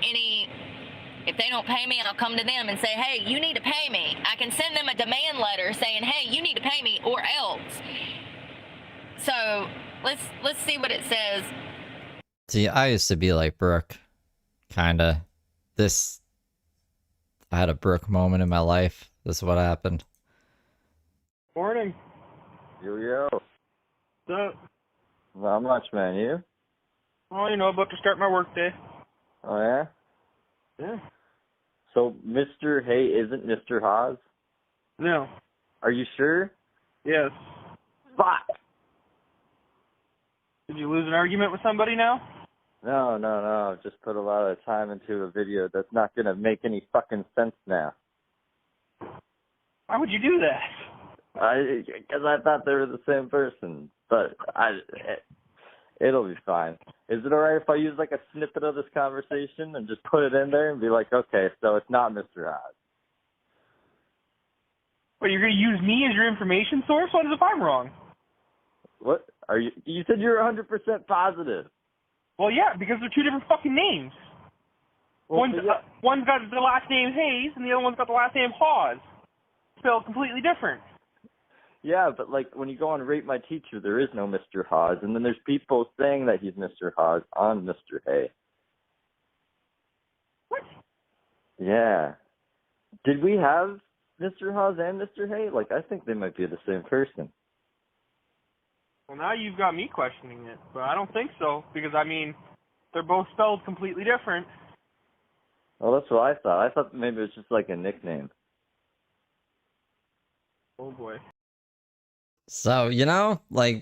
if they don't pay me, I'll come to them and say, hey, you need to pay me. I can send them a demand letter saying, hey, you need to pay me or else. So let's see what it says. See, I used to be like Brooke. Kinda. I had a Brooke moment in my life. This is what happened. Morning. Yo. What's up? Not much, man. You? Oh, about to start my work day. Oh, yeah? Yeah. So, Mr. Hay isn't Mr. Hawes? No. Are you sure? Yes. Fuck! Did you lose an argument with somebody now? No. Just put a lot of time into a video that's not gonna make any fucking sense now. Why would you do that? Because I thought they were the same person. But it'll be fine. Is it alright if I use like a snippet of this conversation and just put it in there and be like, okay, so it's not Mr. Hawes? But you're going to use me as your information source? What if I'm wrong? What? You said you're 100% positive. Well, yeah, because they're two different fucking names. Well, One's got the last name Hayes, and the other one's got the last name Hawes. Spelled completely different. Yeah, but like when you go on Rate My Teacher, there is no Mr. Hawes, and then there's people saying that he's Mr. Hawes on Mr. Hay. What? Yeah. Did we have Mr. Hawes and Mr. Hay? Like, I think they might be the same person. Well, now you've got me questioning it, but I don't think so, because, they're both spelled completely different. Well, that's what I thought. I thought maybe it was just like a nickname. Oh, boy. So,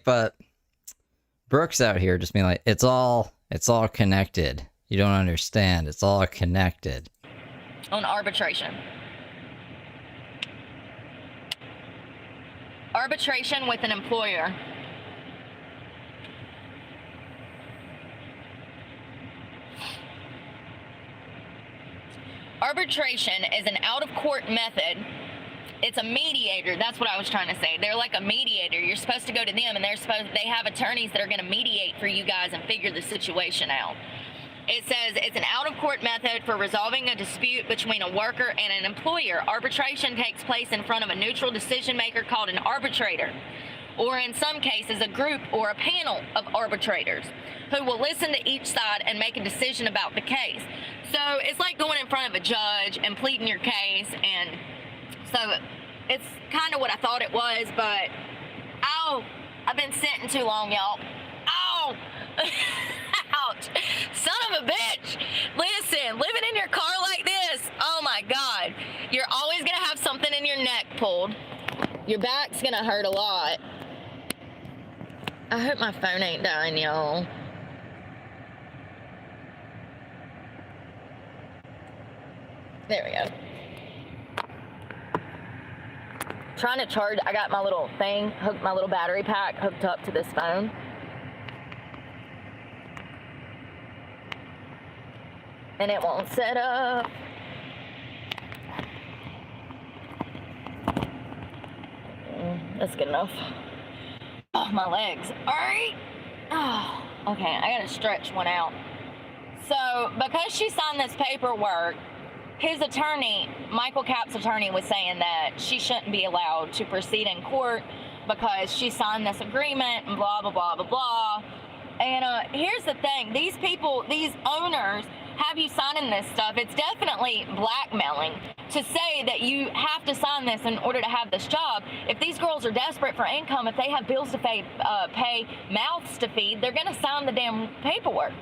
but Brooke's out here just being like, it's all connected. You don't understand. It's all connected. On arbitration. Arbitration with an employer. Arbitration is an out-of-court method. It's a mediator. That's what I was trying to say. They're like a mediator. You're supposed to go to them, and they have attorneys that are going to mediate for you guys and figure the situation out. It says it's an out-of-court method for resolving a dispute between a worker and an employer. Arbitration takes place in front of a neutral decision maker called an arbitrator, or in some cases, a group or a panel of arbitrators who will listen to each side and make a decision about the case. So it's like going in front of a judge and pleading your case, and so it's kind of what I thought it was, but I've been sitting too long, y'all. Ow! Ouch! Son of a bitch! Listen, living in your car like this, oh my God. You're always gonna have something in your neck pulled. Your back's gonna hurt a lot. I hope my phone ain't dying, y'all. There we go. Trying to charge, I got my little thing, my little battery pack hooked up to this phone. And it won't set up. That's good enough. Oh, my legs. All right. Oh, okay, I gotta stretch one out. So, because she signed this paperwork, his attorney, Michael Capp's attorney, was saying that she shouldn't be allowed to proceed in court because she signed this agreement and blah, blah, blah, blah, blah. And here's the thing. These people, these owners, have you signing this stuff. It's definitely blackmailing to say that you have to sign this in order to have this job. If these girls are desperate for income, if they have bills to pay, mouths to feed, they're going to sign the damn paperwork.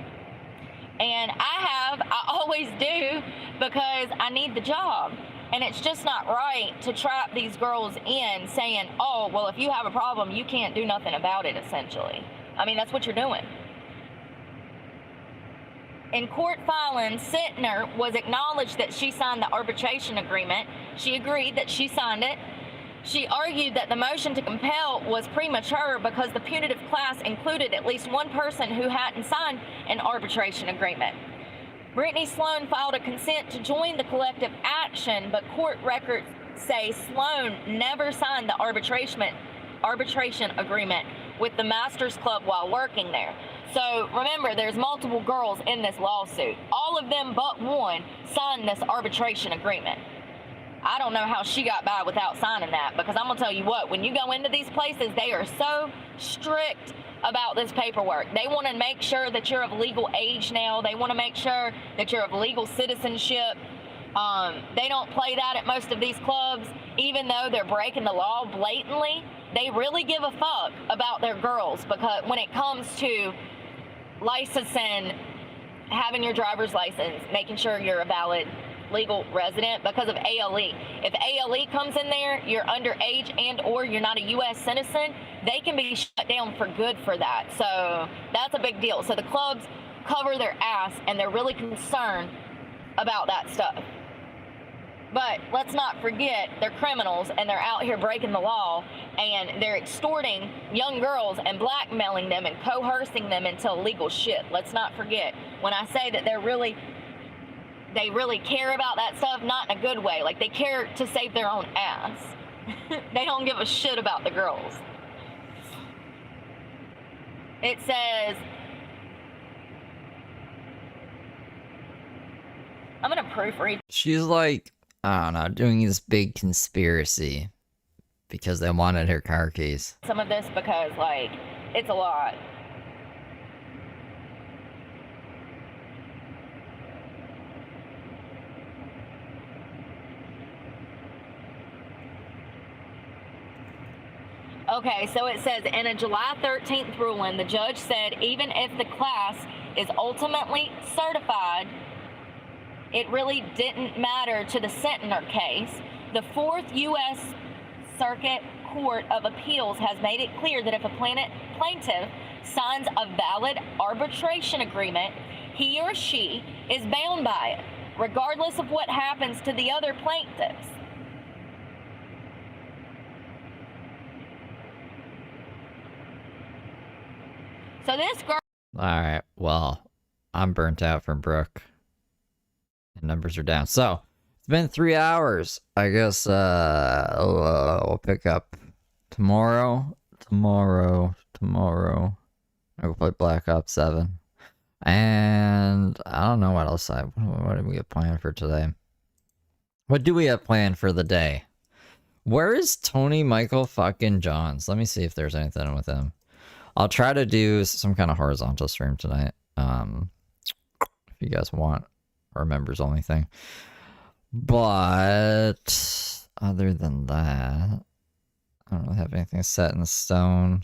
And I always do, because I need the job. And it's just not right to trap these girls in saying, oh, well, if you have a problem, you can't do nothing about it, essentially. I mean, that's what you're doing. In court filings, Sentner was acknowledged that she signed the arbitration agreement. She agreed that she signed it. She argued that the motion to compel was premature because the punitive class included at least one person who hadn't signed an arbitration agreement. Brittany Sloan filed a consent to join the collective action, but court records say Sloan never signed the arbitration agreement with the Masters Club while working there. So remember, there's multiple girls in this lawsuit. All of them but one signed this arbitration agreement. I don't know how she got by without signing that, because I'm gonna tell you what, when you go into these places, they are so strict about this paperwork. They want to make sure that you're of legal age now. They want to make sure that you're of legal citizenship. They don't play that at most of these clubs, even though they're breaking the law blatantly. They really give a fuck about their girls, because when it comes to licensing, having your driver's license, making sure you're a valid legal resident because of ALE. If ALE comes in there, you're underage and or you're not a U.S. citizen, they can be shut down for good for that. So that's a big deal. So the clubs cover their ass and they're really concerned about that stuff. But let's not forget, they're criminals and they're out here breaking the law, and they're extorting young girls and blackmailing them and coercing them into illegal shit. Let's not forget, when I say that they really care about that stuff, not in a good way. Like, they care to save their own ass. They don't give a shit about the girls. It says, I'm gonna proofread. She's like, I don't know, doing this big conspiracy because they wanted her car keys. Some of this because, like, it's a lot. Okay, so it says, in a July 13th ruling, the judge said even if the class is ultimately certified, it really didn't matter to the Sentner case. The Fourth U.S. Circuit Court of Appeals has made it clear that if a plaintiff signs a valid arbitration agreement, he or she is bound by it, regardless of what happens to the other plaintiffs. So this girl... Alright, well, I'm burnt out from Brooke. And numbers are down. So, it's been 3 hours. I guess we'll pick up tomorrow. I'll go play Black Ops 7. And I don't know what else what did we get planned for today? What do we have planned for the day? Where is Tony Michael fucking Johns? Let me see if there's anything with him. I'll try to do some kind of horizontal stream tonight. If you guys want, or members only thing. But other than that, I don't really have anything set in stone.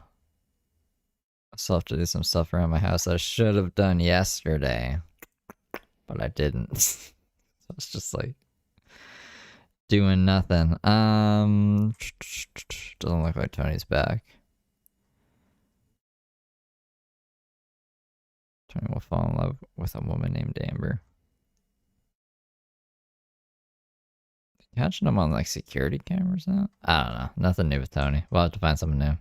I still have to do some stuff around my house that I should have done yesterday, but I didn't. So it's just like doing nothing. Doesn't look like Tony's back. Tony will fall in love with a woman named Amber. Catching him on like security cameras now? I don't know. Nothing new with Tony. We'll have to find something new.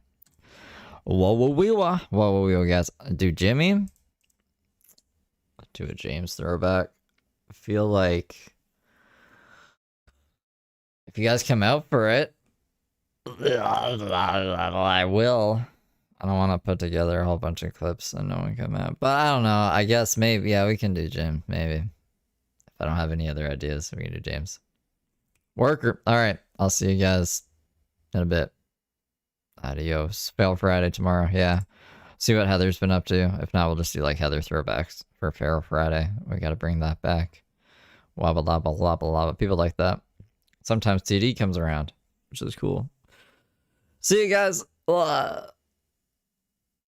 Whoa, guys. Do Jimmy? Do a James throwback. I feel like if you guys come out for it, I will. I don't want to put together a whole bunch of clips and no one come out. But I don't know. I guess maybe, yeah, we can do Jim. Maybe. If I don't have any other ideas, we can do James. Worker. Alright. I'll see you guys in a bit. Adios. Fail Friday tomorrow. Yeah. See what Heather's been up to. If not, we'll just do like Heather throwbacks for Fail Friday. We gotta bring that back. Wabba labba labba labba. People like that. Sometimes TD comes around, which is cool. See you guys.